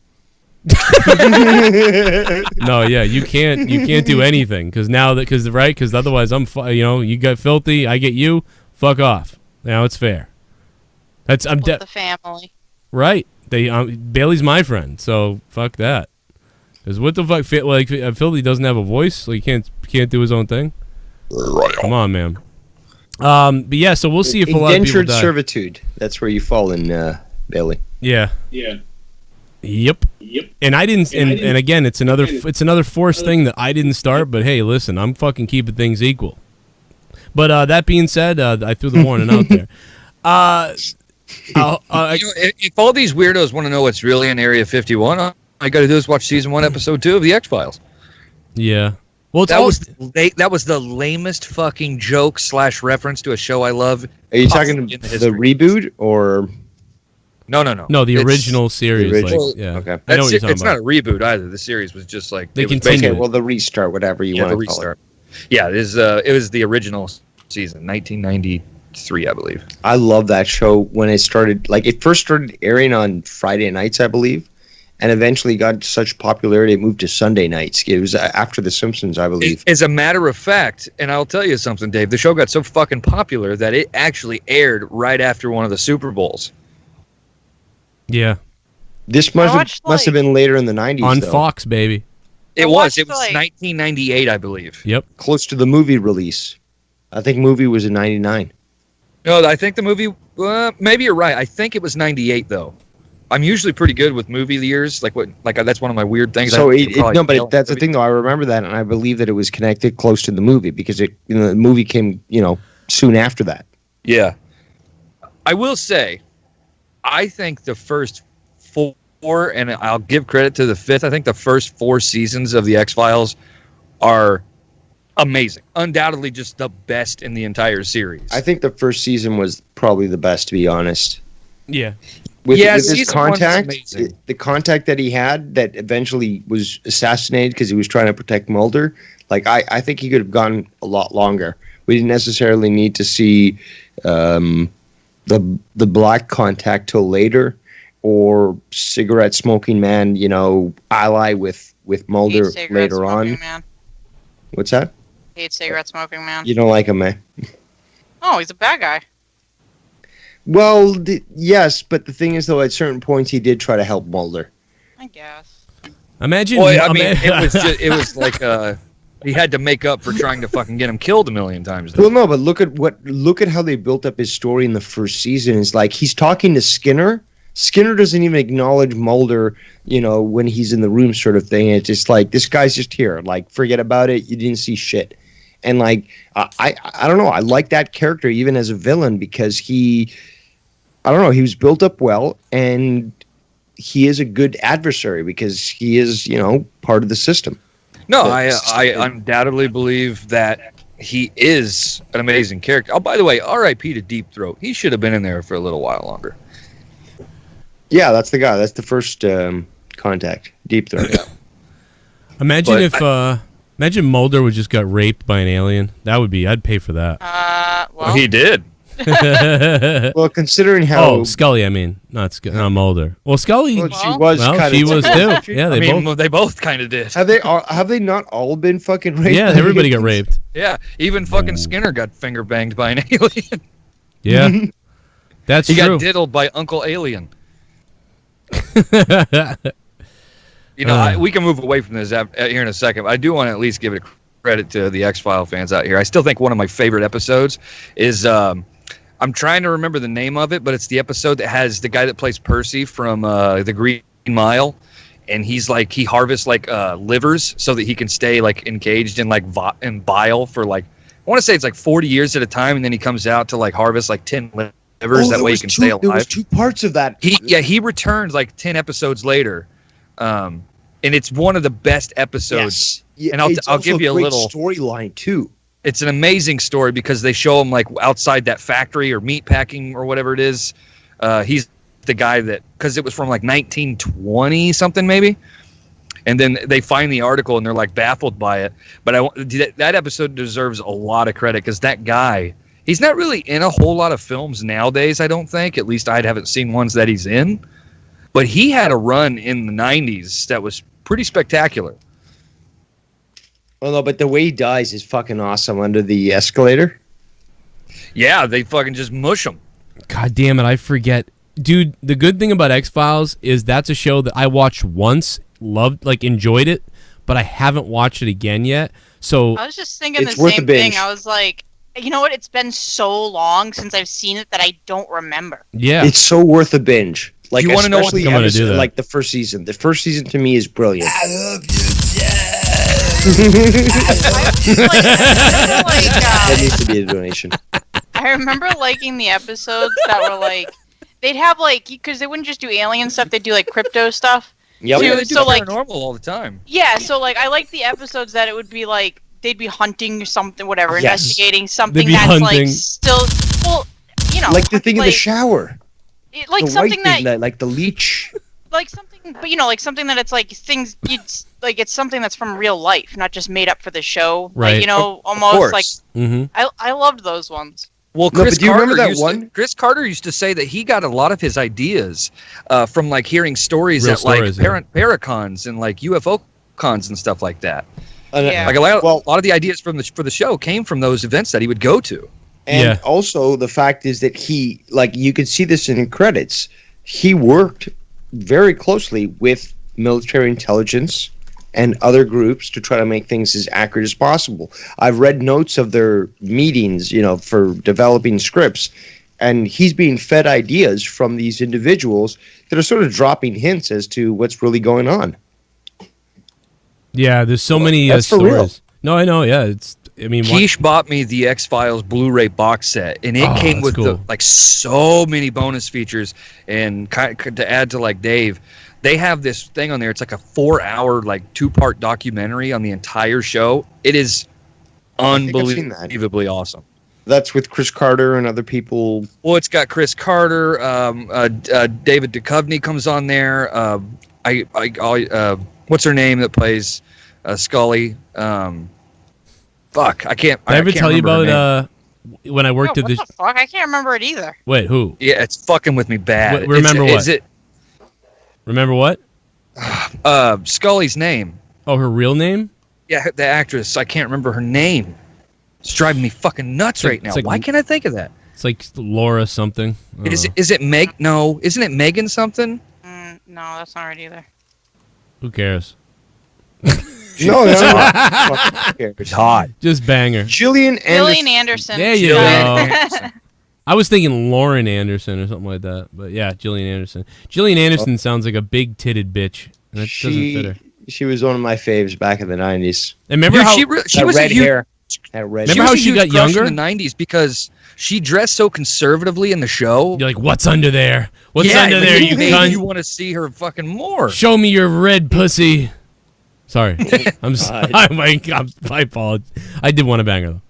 No, yeah, you can't do anything because otherwise you got Filthy, I get you. Fuck off. Now it's fair. I'm With the family. right. Bailey's my friend, so fuck that. Because what the fuck? Filthy doesn't have a voice. Like he can't do his own thing. Come on, man. But yeah, so we'll see if a lot of people Indentured die. servitude. That's where you fall in, Bailey. Yeah. Yep. And I didn't. And again, it's another forced thing that I didn't start. But hey, listen, I'm fucking keeping things equal. But that being said, I threw the warning out there. If all these weirdos want to know what's really in Area 51, all I got to do is watch season 1, episode 2 of the X-Files. Yeah. Well, it's That was the lamest fucking joke / reference to a show I love. Are you possibly talking in the history. reboot or? No. no, the It's- original series. the original- Like, yeah. okay. I know what you're talking It's about. not a reboot either. The series was just like They it was continue. Okay, Anyway. well, the restart, whatever you Yeah, want the to call it. restart. Yeah, it was the original season, 1993, I believe. I love that show when it started. Like it first started airing on Friday nights, I believe, and eventually got such popularity it moved to Sunday nights. It was after The Simpsons, I believe. As a matter of fact, and I'll tell you something, Dave, the show got so fucking popular that it actually aired right after one of the Super Bowls. Yeah. This must watched, have been later in the 90s, On though. Fox, baby. It watched, was 1998, I believe. Yep. Close to the movie release. I think movie was in 99. No, I think the movie, maybe you're right. I think it was 98, though. I'm usually pretty good with movie years. That's one of my weird things. So I that's the thing, though. I remember that, and I believe that it was connected close to the movie because the movie came, soon after that. Yeah. I will say, I think the first 4, and I'll give credit to the 5th, I think the first 4 seasons of the X-Files are amazing. Undoubtedly just the best in the entire series. I think the first season was probably the best, to be honest. Yeah. With his season 1 was contact, amazing. the contact that he had that eventually was assassinated because he was trying to protect Mulder, I think he could have gone a lot longer. We didn't necessarily need to see the black contact till later, or cigarette smoking man, ally with Mulder Hate cigarette later smoking on. Man. What's that? Hate cigarette smoking man. You don't like him, eh? Oh, he's a bad guy. Well, yes, but the thing is, though, at certain points he did try to help Mulder. I guess. Imagine. Boy, I mean, it was like he had to make up for trying to fucking get him killed a million times. Though. Well, no, but look at how they built up his story in the first season. It's like he's talking to Skinner. Skinner doesn't even acknowledge Mulder, when he's in the room, sort of thing. It's just like, this guy's just here. Like, forget about it. You didn't see shit. And I don't know. I like that character even as a villain because he was built up well, and he is a good adversary because he is, part of the system. No, I undoubtedly believe that he is an amazing character. Oh, by the way, R.I.P. to Deep Throat. He should have been in there for a little while longer. Yeah, that's the guy. That's the first contact. Deep Throat. Imagine imagine Mulder would just got raped by an alien. That would be. I'd pay for that. Well, He did. Well, considering how Oh, Scully. I mean, not Scully. I'm older. Well, Scully. well, she was Well, kind she of was too. Yeah, I they mean, both. they both kind of did. Have they not all been fucking raped? Yeah, everybody got raped. Yeah, even fucking Skinner got finger banged by an alien. Yeah, that's He true. got diddled by Uncle Alien. You know, we can move away from this here in a second. But I do want to at least give it credit to the X-File fans out here. I still think one of my favorite episodes is I'm trying to remember the name of it, but it's the episode that has the guy that plays Percy from the Green Mile, and he's like he harvests like livers so that he can stay like engaged in like in bile for like I want to say it's like 40 years at a time, and then he comes out to like harvest like 10 livers. That way he can stay alive. There was 2 parts of that. He returns like 10 episodes later. And it's one of the best episodes. Yes. And I'll give you a little storyline too. It's an amazing story because they show him like outside that factory or meat packing or whatever it is. He's the guy that because it was from like 1920 something maybe. And then they find the article and they're like baffled by it. But that episode deserves a lot of credit because that guy, he's not really in a whole lot of films nowadays, I don't think. At least I haven't seen ones that he's in. But he had a run in the 90s that was pretty spectacular. Oh no, but the way he dies is fucking awesome under the escalator. Yeah, they fucking just mush him. God damn it, I forget. Dude, the good thing about X-Files is that's a show that I watched once, loved, like enjoyed it, but I haven't watched it again yet. So I was just thinking It's the worth a same thing. binge. I was like, you know what? It's been so long since I've seen it that I don't remember. yeah. It's so worth a binge. Like You wanna know what- especially I'm gonna do that. like the first season. The first season to me is brilliant. I love you, Jack. That needs to be a donation. I remember liking the episodes that were like, they'd have like, because they wouldn't just do alien stuff, they'd do like crypto stuff. Yep. Yeah, Dude, they do so, like- paranormal all the time. Yeah, so like I like the episodes that it would be like they'd be hunting something, whatever, Yes. investigating something be that's hunting. like still, well, you know, Like the thing in the shower. like The something white thing, that, like the leech. like something, but you know, like something that it's like things you'd like it's something that's from real life, not just made up for the show. Right. Like, you know, Of almost course. like Mm-hmm. I loved those ones. Well, No, Chris but do you Carter remember that used one? To, Chris Carter used to say that he got a lot of his ideas from like hearing stories Real at stories, like Paracons and like UFO cons and stuff like that. Yeah. Like a lot Well- of the ideas for the show came from those events that he would go to. And Yeah. also the fact is that he, like, you could see this in the credits. He worked very closely with military intelligence and other groups to try to make things as accurate as possible. I've read notes of their meetings, you know, for developing scripts, and he's being fed ideas from these individuals that are sort of dropping hints as to what's really going on. Yeah, there's so many that's for stories. real. No, I know. Yeah, it's. I mean, what- Keish bought me the X-Files Blu-ray box set, and it Oh, came that's with cool. like so many bonus features. And to add to like Dave, they have this thing on there. It's like a 4-hour, like 2-part documentary on the entire show. It is think I've seen that. unbelievably awesome. That's with Chris Carter and other people. Well, it's got Chris Carter, David Duchovny comes on there. What's her name that plays Scully? Fuck, I can't. Did I ever can't tell you remember her about name. when I worked Oh, at what this? the fuck? I can't remember it either. Wait, who? Yeah, it's fucking with me bad. Wait, remember It's- what? Is it Remember what? Scully's name? Oh, her real name? Yeah, the actress. I can't remember her name. It's driving me fucking nuts like- right now. it's like- Why can't I think of that? It's like Laura something. I don't know. Is it Meg? No, isn't it Megan something? No, that's not right either. Who cares? No, It's hot. Just banger. Gillian Gillian Anderson. Anderson. There you Gillian go. Anderson. I was thinking Lauren Anderson or something like that, but yeah, Gillian Anderson. Gillian Anderson sounds like a big-titted bitch, and that doesn't fit her. She was one of my faves back in the 90s. And remember Dude, how? she That was red a huge, hair. That red Remember hair. how was a she huge got crush younger? in the 90s because she dressed so conservatively in the show. You're like, what's under there? What's Yeah, under but there, it you made cunt? You want to see her fucking more. Show me your red pussy. Sorry, I'm God. sorry. I apologize. I did want to bang her though.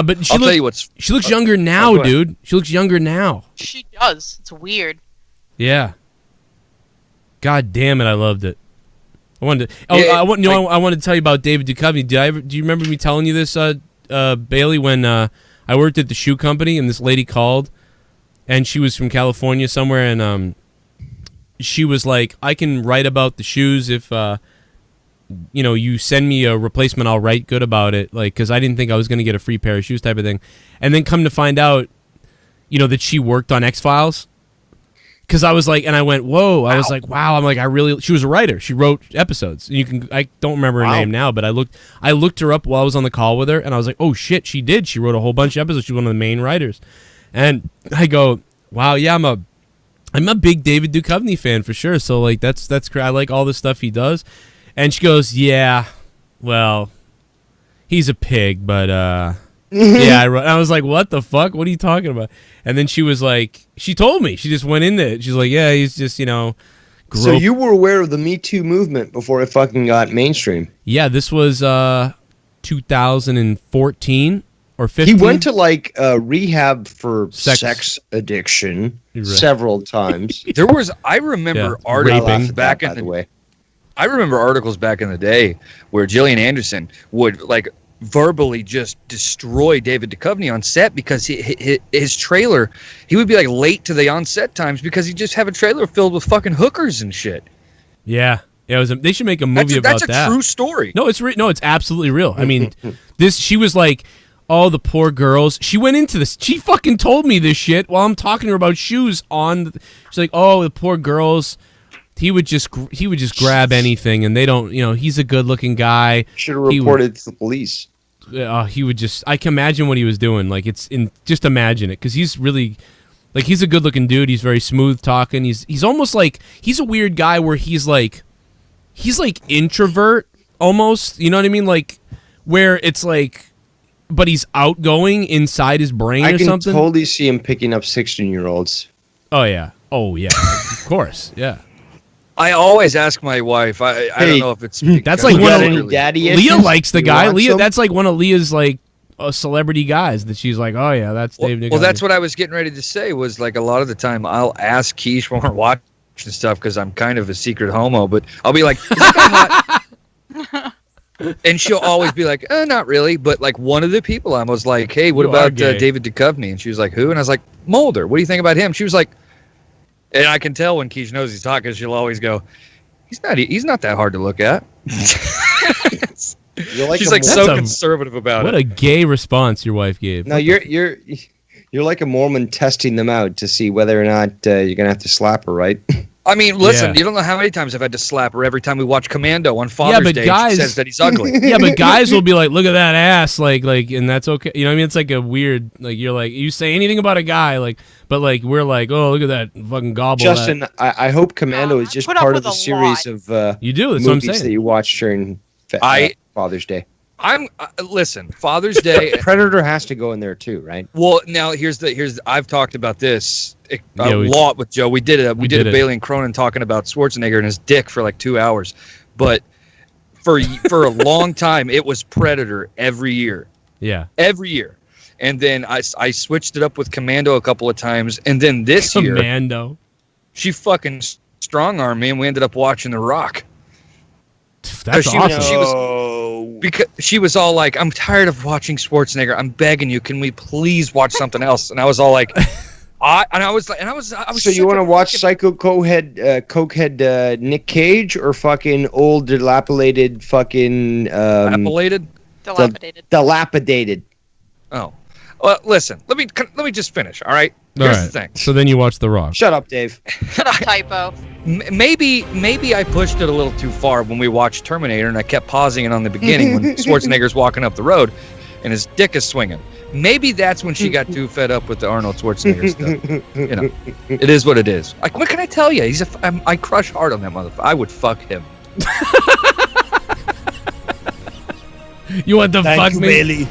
But I'll tell you what's. she looks younger now, go ahead. dude. She looks younger now. She does. It's weird. Yeah. God damn it, I loved it. I wanted to. Oh, Yeah, I wanted to tell you about David Duchovny. Do you remember me telling you this, Bailey? When I I worked at the shoe company, and this lady called, and she was from California somewhere, and she was like, I can write about the shoes if you send me a replacement, I'll write good about it, like, because I didn't think I was going to get a free pair of shoes type of thing. And then come to find out, that she worked on X-Files. Because I was like, and I went, whoa. I was like, wow. I'm like, she was a writer. She wrote episodes. I don't remember her name now, but I looked her up while I was on the call with her, and I was like, oh shit, she did. She wrote a whole bunch of episodes. She was one of the main writers. And I go, wow, yeah, I'm a big David Duchovny fan for sure. So like, that's I like all the stuff he does. And she goes, yeah, well, he's a pig, but yeah, I was like, what the fuck? What are you talking about? And then she was like, she told me. She just went into it. She's like, yeah, he's just, So you were aware of the Me Too movement before it fucking got mainstream? Yeah, this was 2014 or 15. He went to like rehab for sex addiction several times. I remember articles back in the way. I remember articles back in the day where Gillian Anderson would like verbally just destroy David Duchovny on set because his trailer, he would be like late to the on-set times because he'd just have a trailer filled with fucking hookers and shit. Yeah, they should make a movie about that. That's a true story. No, it's absolutely real. I mean, she was like, oh, the poor girls. She went into this. She fucking told me this shit while I'm talking to her about shoes. She's like, oh, the poor girls. He would just grab anything, and they don't. He's a good-looking guy. Should have reported to the police. He would just. I can imagine what he was doing. Like just imagine it, because he's really, like, he's a good-looking dude. He's very smooth talking. He's almost like, he's a weird guy where he's like introvert almost. You know what I mean? Like, where it's like, but he's outgoing inside his brain or something. I can totally see him picking up 16-year-olds. Oh yeah, of course, yeah. I always ask my wife. I don't know if it's that's like one of daddy Leah likes the guy. Leah, that's like one of Leah's like celebrity guys that she's like, oh yeah, that's Dave Duchovny. Well, that's what I was getting ready to say. Was like a lot of the time I'll ask Keish when we're watching stuff because I'm kind of a secret homo, but I'll be like, is that guy hot? And she'll always be like, not really. But like one of the people, I was like, hey, what about David Duchovny? And she was like, who? And I was like, Mulder. What do you think about him? She was like. And I can tell when Keish knows he's hot because she'll always go, he's not that hard to look at. She's like so conservative about it. What a gay response your wife gave. No, you're like a Mormon testing them out to see whether or not you're gonna have to slap her, right? I mean, listen, you don't know how many times I've had to slap her every time we watch Commando on Father's Day. She says that he's ugly. Yeah, but guys will be like, look at that ass, like, and that's okay. You know what I mean? It's like a weird, like, you're like, you say anything about a guy, like, but like, we're like, oh, look at that fucking gobble. Justin, I hope Commando is just part of the series of you do, that's movies what I'm saying. that you watch during Father's Day. Listen, Father's Day. Predator has to go in there too, right? Well, now here's I've talked about this a lot with Joe. We did a Bailey and Cronin talking about Schwarzenegger and his dick for like 2 hours, but for a long time it was Predator every year. Yeah, every year, and then I switched it up with Commando a couple of times, and then this year Commando, she fucking strong-armed me, and we ended up watching The Rock. That's awesome. Because she was all like, I'm tired of watching Schwarzenegger. I'm begging you, can we please watch something else? And I was all like, I was. So you want to watch Psycho cokehead Nick Cage or fucking old dilapidated fucking dilapidated? Oh, well, listen. Let me just finish. All right. Here's the thing. So then you watch The Rock. Shut up, Dave. Typo. Maybe I pushed it a little too far when we watched Terminator, and I kept pausing it on the beginning when Schwarzenegger's walking up the road, and his dick is swinging. Maybe that's when she got too fed up with the Arnold Schwarzenegger stuff. You know, it is what it is. Like, what can I tell you? I crush hard on that motherfucker. I would fuck him. You want to fuck me, Bailey?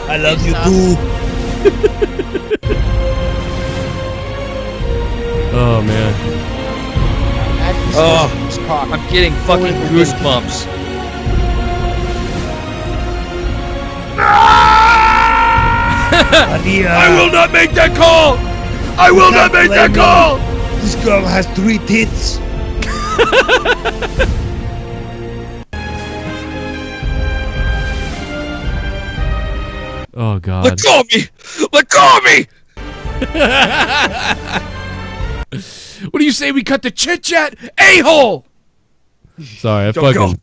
I love you too. Oh man. Oh, I'm getting fucking goosebumps. I will not make that call. I will not make that call. This girl has 3 tits. Oh God. Let go of me! Let go of me! What do you say we cut the chit chat, a-hole? Sorry, I Don't fucking. go!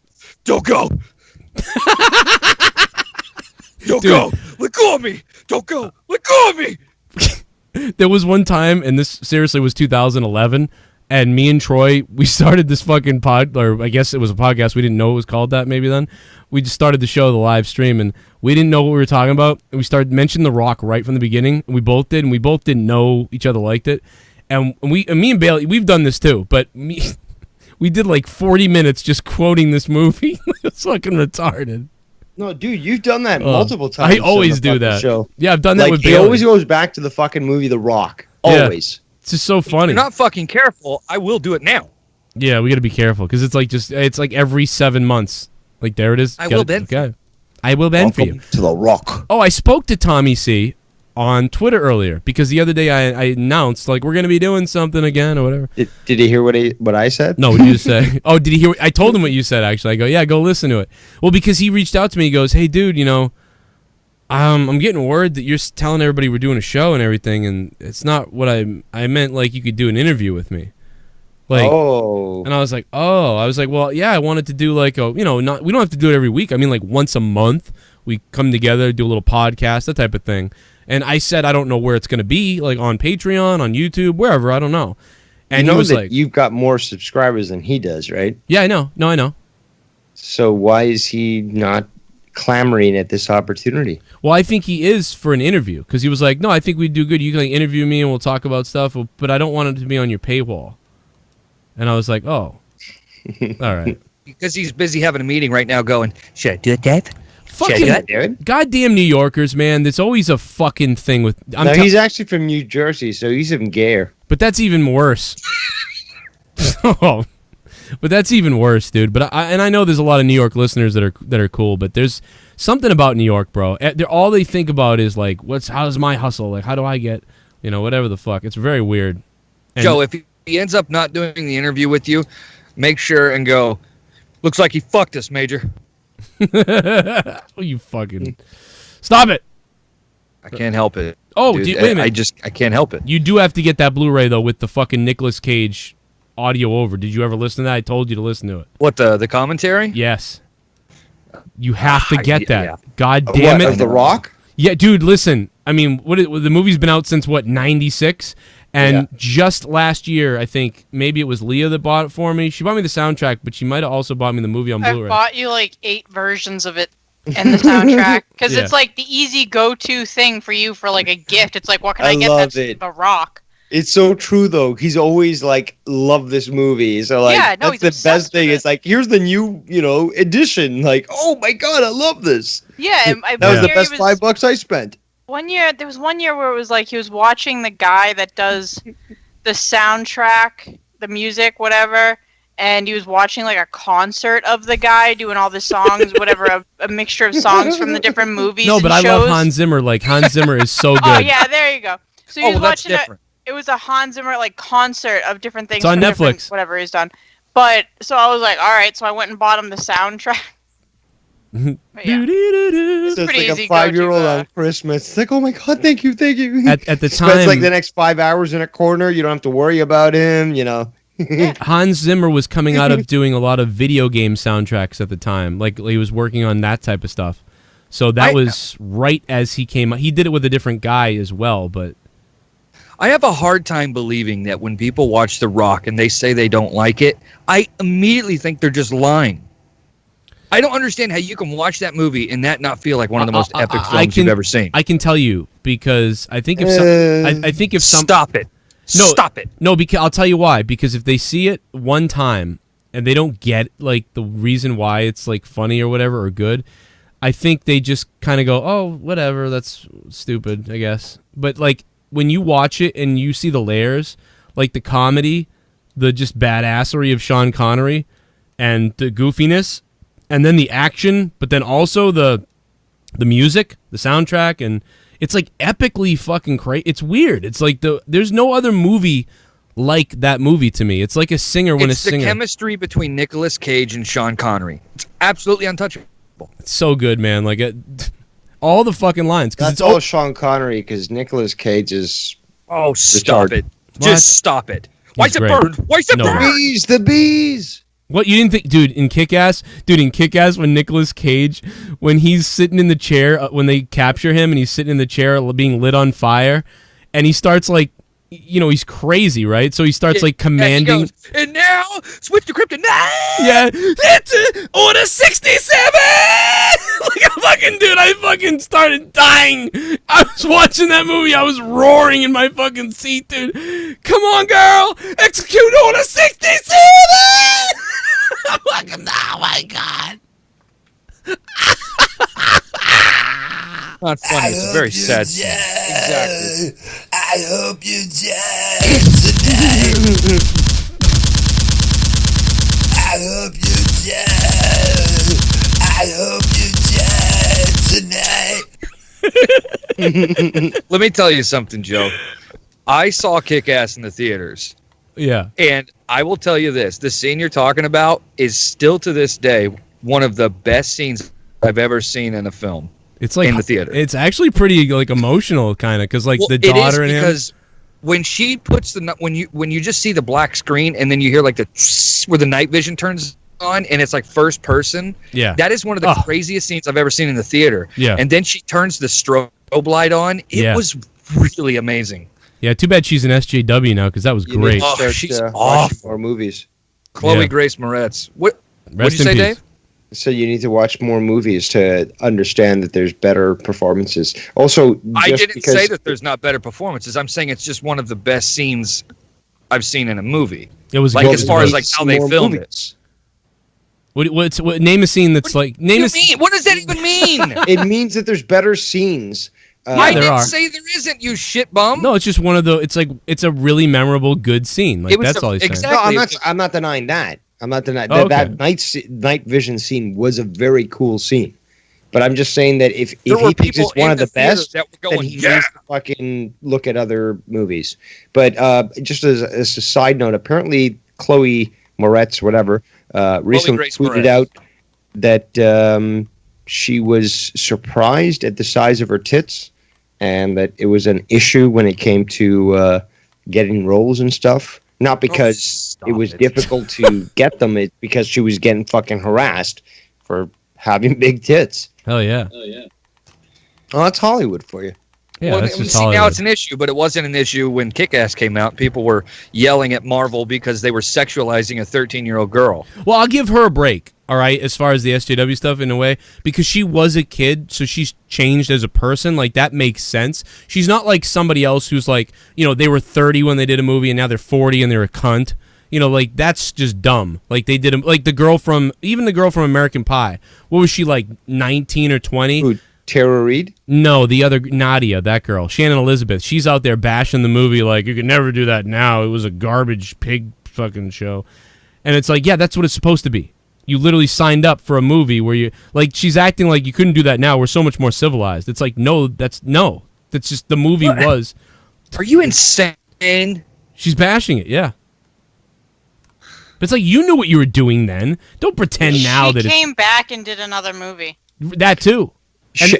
Don't go! Don't Dude. go! Let go of me! Don't go! Let go of me! There was one time, and this seriously was 2011, and me and Troy, we started this fucking pod, or I guess it was a podcast. We didn't know it was called that maybe then. We just started the show, the live stream, and we didn't know what we were talking about. And we started mentioning The Rock right from the beginning. And we both did, and we both didn't know each other liked it. And me and Bailey, we've done this too, but we did like 40 minutes just quoting this movie. It's fucking retarded. No, dude, you've done that multiple times. I always do that. Show. Yeah, I've done that Like, with he Bailey. always goes back to the fucking movie The Rock. Yeah. Always. It's just so funny. If you're not fucking careful, I will do it now. Yeah, we got to be careful because it's like every 7 months. Like there it is. I will bend. Okay. I will bend for you. Welcome to The Rock. Oh, I spoke to Tommy C on Twitter earlier because the other day I announced like we're gonna be doing something again or whatever. Did he hear what I said? No, what did you just say? Oh, did he hear? I told him what you said. Actually, I go, yeah, go listen to it. Well, because he reached out to me. He goes, hey, dude, you know, I'm getting word that you're telling everybody we're doing a show and everything, and it's not what I meant. Like you could do an interview with me. Like, oh. and I was like, well, yeah, I wanted to do like we don't have to do it every week. I mean, like once a month, we come together, do a little podcast, that type of thing. And I said, I don't know where it's going to be, like on Patreon, on YouTube, wherever, I don't know. And you know he was that like, you've got more subscribers than he does, right? yeah, I know. No, I know. So why is he not clamoring at this opportunity? Well, I think he is for an interview because he was like, no, I think we'd do good. You can like, interview me and we'll talk about stuff, but I don't want it to be on your paywall. And I was like, oh, all right. Because he's busy having a meeting right now going, should I do it, Dave? Fucking goddamn New Yorkers, man. There's always a fucking thing with. He's actually from New Jersey, so he's even gayer. But that's even worse. Oh, but that's even worse, dude. But I know there's a lot of New York listeners that are cool. But there's something about New York, bro. All they think about is like, how's my hustle? Like, how do I get, whatever the fuck. It's very weird. And Joe, if he ends up not doing the interview with you, make sure and go, looks like he fucked us, Major. Oh, you fucking stop it. I can't help it. Oh, dude. wait a minute. I can't help it. You do have to get that Blu-ray though with the fucking Nicolas Cage audio over. Did you ever listen to that? I told you to listen to it. What, the commentary? Yes. You have to get that. yeah. God damn it. Of The Rock? Yeah, dude, listen. I mean, the movie's been out since what, 96? And just last year, I think maybe it was Leah that bought it for me. She bought me the soundtrack, but she might have also bought me the movie on I Blu-ray. bought you like 8 versions of it and the soundtrack because Yeah. it's like the easy go-to thing for you for like a gift. It's like, what can I get? love That's it. The Rock. It's so true, though. He's always like, love this movie. So, like, Yeah, no, that's he's the obsessed best thing. with It's like, here's the new, edition. Like, oh my God, I love this. Yeah, and That was one the year best he was- $5 I spent. There was one year where it was like he was watching the guy that does the soundtrack, the music, whatever, and he was watching like a concert of the guy doing all the songs, whatever, a mixture of songs from the different movies. No, but and I love shows. Hans Zimmer. Like, Hans Zimmer is so good. Oh yeah, there you go. So he was well, that's watching different. it was a Hans Zimmer like concert of different things. It's on from different- Netflix. Whatever he's done. But so I was like, all right. So I went and bought him the soundtrack. But yeah. Doo-doo-doo-doo. So it's pretty like easy a 5-year-old go-to, on Christmas. It's like, oh my God, thank you. At the Spends time, like the next 5 hours in a corner. You don't have to worry about him, Hans Zimmer was coming out of doing a lot of video game soundtracks at the time. Like, he was working on that type of stuff. So that was right as he came out. He did it with a different guy as well, but I have a hard time believing that when people watch The Rock and they say they don't like it, I immediately think they're just lying. I don't understand how you can watch that movie and that not feel like one of the most epic films you've ever seen. I can tell you because I think if Stop it. No, Stop it. No, because I'll tell you why. Because if they see it one time and they don't get like the reason why it's like funny or whatever or good, I think they just kind of go, "Oh, whatever, that's stupid, I guess." But like when you watch it and you see the layers, like the comedy, the just badassery of Sean Connery, and the goofiness, and then the action, but then also the music, the soundtrack, and it's like epically fucking crazy. It's weird. It's like there's no other movie like that movie to me. It's like a singer when It's a singer. the chemistry between Nicolas Cage and Sean Connery. It's absolutely untouchable. It's so good, man. Like all the fucking lines. That's it's all Sean Connery because Nicolas Cage is. Oh, stop Retarded. it! What? Just stop it. Why is it great. burned? Why is it No. burned? The bees. What, you didn't think, dude? In Kick-Ass, when Nicolas Cage, when he's sitting in the chair, when they capture him and he's sitting in the chair being lit on fire, and he starts like, he's crazy, right? So he starts like commanding. And, he goes, and now switch to kryptonite. Yeah, it's Order 67. Like a fucking dude, I fucking started dying. I was watching that movie. I was roaring in my fucking seat, dude. Come on, girl, execute Order 67. I'm fucking, oh my god. Not funny. It's a very sad scene. Exactly. I hope you die tonight. I hope you die. I hope you die tonight. Let me tell you something, Joe. I saw Kick-Ass in the theaters, Yeah. and I will tell you this: the scene you're talking about is still to this day one of the best scenes I've ever seen in a film. It's like in the theater. It's actually pretty like emotional, kind of, because like the daughter and him. Because when she puts when you just see the black screen and then you hear like the where the night vision turns on and it's like first person. Yeah. That is one of the craziest scenes I've ever seen in the theater. Yeah. And then she turns the strobe light on. It was really amazing. Yeah. Too bad she's an SJW now, because that was great. She's watching awful. more movies. Chloe Yeah. Grace Moretz. What did Rest you in say, peace. Dave? So you need to watch more movies to understand that there's better performances. Also, I just didn't because say that there's not better performances. I'm saying it's just one of the best scenes I've seen in a movie. It was Like good. as far as like Some how they more filmed movies. What name a scene that's like name What do you mean? What does that even mean? It means that there's better scenes. I there didn't are. say there isn't, you shit bum. No, it's just one of the. It's like it's a really memorable, good scene. Like It was that's the- all he's saying. exactly. No, I'm not denying that. I'm not denying Oh, that. okay. That night vision scene was a very cool scene. But I'm just saying that if There were he thinks people it's one in of the theater best, that were then going, he "Yeah!" needs to fucking look at other movies. But just as a side note, apparently Chloe Moretz, whatever, recently Grace tweeted Moretz. out that she was surprised at the size of her tits, and that it was an issue when it came to getting roles and stuff. Not because stop it was it. difficult to get them, it's because she was getting fucking harassed for having big tits. Hell yeah. Oh, that's Hollywood for you. Yeah, that's just see, now Hollywood. it's an issue, but it wasn't an issue when Kick-Ass came out. People were yelling at Marvel because they were sexualizing a 13-year-old girl. Well, I'll give her a break, all right, as far as the SJW stuff in a way, because she was a kid, so she's changed as a person. Like, that makes sense. She's not like somebody else who's like, they were 30 when they did a movie and now they're 40 and they're a cunt. Like, that's just dumb. Like, they did, like, the girl from American Pie. What was she, like, 19 or 20? Who, Tara Reid? No, the other Nadia, that girl, Shannon Elizabeth. She's out there bashing the movie like, you could never do that now. It was a garbage pig fucking show. And it's like, yeah, that's what it's supposed to be. You literally signed up for a movie where you, like, she's acting like you couldn't do that now. We're so much more civilized. It's like, no. That's just the movie was. Are you insane? She's bashing it, yeah. But it's like, you knew what you were doing then. Don't pretend now she that came back and did another movie. that too.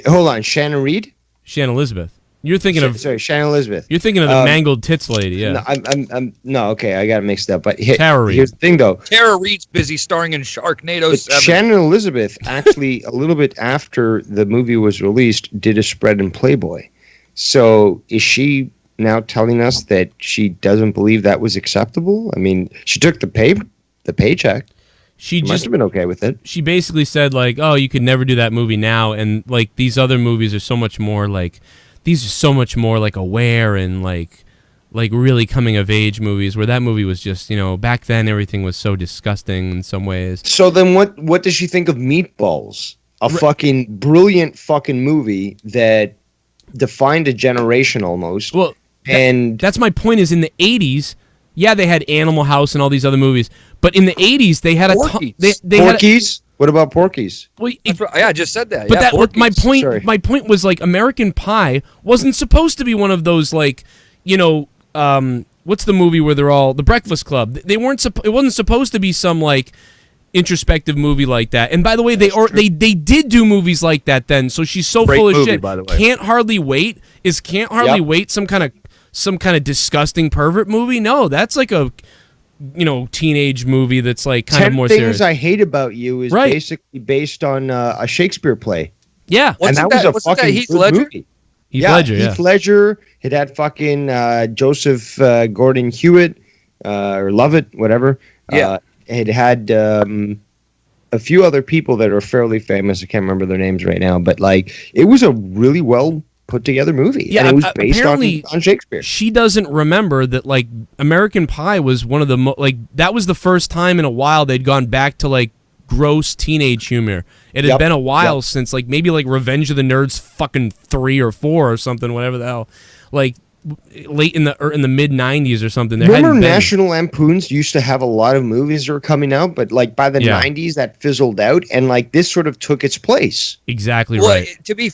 Hold on, Shannon Reed? Shannon Elizabeth. You're thinking of Sorry, Shannon Elizabeth. You're thinking of the mangled tits lady, yeah. No, I'm no, okay, I got it mixed up. But Tara Reid. here's the thing, though. Tara Reid's busy starring in Sharknado But 7. Shannon Elizabeth actually, a little bit after the movie was released, did a spread in Playboy. So is she now telling us that she doesn't believe that was acceptable? I mean, she took the paycheck. She She must just have been okay with it. she basically said like, "Oh, you could never do that movie now," and like these other movies are so much more like, these are so much more like aware and like really coming of age movies. Where that movie was just, back then everything was so disgusting in some ways. So then, what does she think of Meatballs? A fucking brilliant fucking movie that defined a generation almost. Well, and that's my point. Is in the '80s, yeah, they had Animal House and all these other movies, but in the '80s they had a ton. Porky's. They had Porky's. What about Porky's? well, That's right. Yeah, I just said that. But yeah, that my Porky's. point. Sorry. My point was like American Pie wasn't supposed to be one of those like what's the movie where they're all The Breakfast Club? They weren't. It wasn't supposed to be some like introspective movie like that. And by the way, they did do movies like that then. So she's so Great full of movie, shit. by the way. Can't Hardly Wait some kind of disgusting pervert movie? No, that's like a teenage movie that's like kind of 10 more Things serious. I Hate About You is basically based on a Shakespeare play. Yeah. And that was a Wasn't that fucking Heath good Ledger? movie. Heath Ledger, Heath Ledger. It had fucking Joseph Gordon-Levitt or Lovett, whatever. Yeah. It had a few other people that are fairly famous. I can't remember their names right now, but like it was a really well put together movie. Yeah, and it was based apparently on Shakespeare. She doesn't remember that like American Pie was one of the that was the first time in a while they'd gone back to like gross teenage humor. It had been a while since like maybe like Revenge of the Nerds fucking 3 or 4 or something, whatever the hell. Like late in the mid 90s or something. Remember National Lampoons used to have a lot of movies that were coming out, but like by the 90s that fizzled out, and like this sort of took its place. Exactly Well, right. to be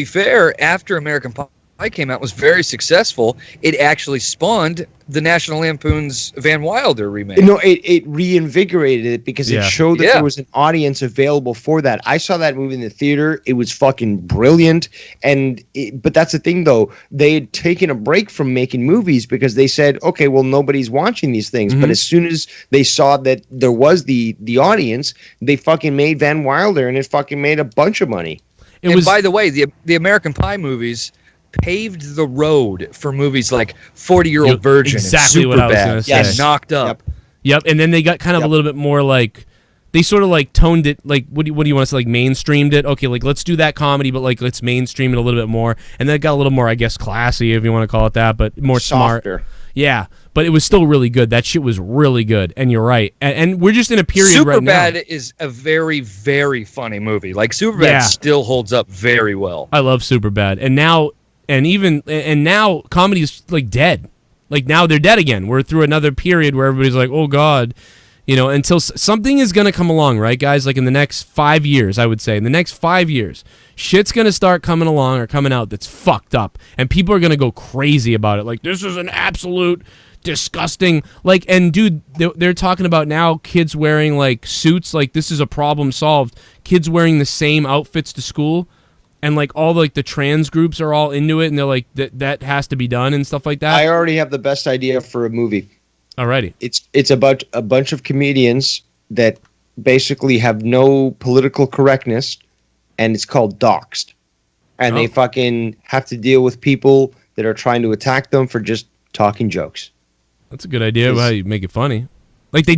fair, after American Pie came out, was very successful. It actually spawned the National Lampoon's Van Wilder remake. No, it reinvigorated it because it showed that Yeah. there was an audience available for that. I saw that movie in the theater. It was fucking brilliant. But that's the thing, though. They had taken a break from making movies because they said, okay, well, nobody's watching these things. But as soon as they saw that there was the audience, they fucking made Van Wilder, and it fucking made a bunch of money. By the way, the American Pie movies paved the road for movies like 40-Year-Old Virgin, exactly and what I was Superbad, gonna say. and Knocked Up. Yep, and then they got kind of a little bit more like they sort of like toned it like what do you want to say, like mainstreamed it. Okay, like let's do that comedy, but like let's mainstream it a little bit more, and then it got a little more, I guess, classy if you want to call it that, but more Softer. smart. Yeah, but it was still really good. That shit was really good, and you're right. And we're just in a period right now. Superbad is a very, very funny movie. Like Superbad still holds up very well. I love Superbad, and now comedy is like dead. Like now they're dead again. We're through another period where everybody's like, oh God, until something is gonna come along, right, guys? Like in the next 5 years, I would say in the next 5 years, shit's gonna start coming along or coming out that's fucked up, and people are gonna go crazy about it. Like this is an absolute disgusting. Like, and dude, they're talking about now kids wearing like suits. Like this is a problem solved. Kids wearing the same outfits to school. And like all like the trans groups are all into it, and they're like that has to be done and stuff like that. I already have the best idea for a movie. Alrighty. It's about a bunch of comedians that basically have no political correctness, and it's called Doxed. And they fucking have to deal with people that are trying to attack them for just talking jokes. That's a good idea of how you make it funny. Like they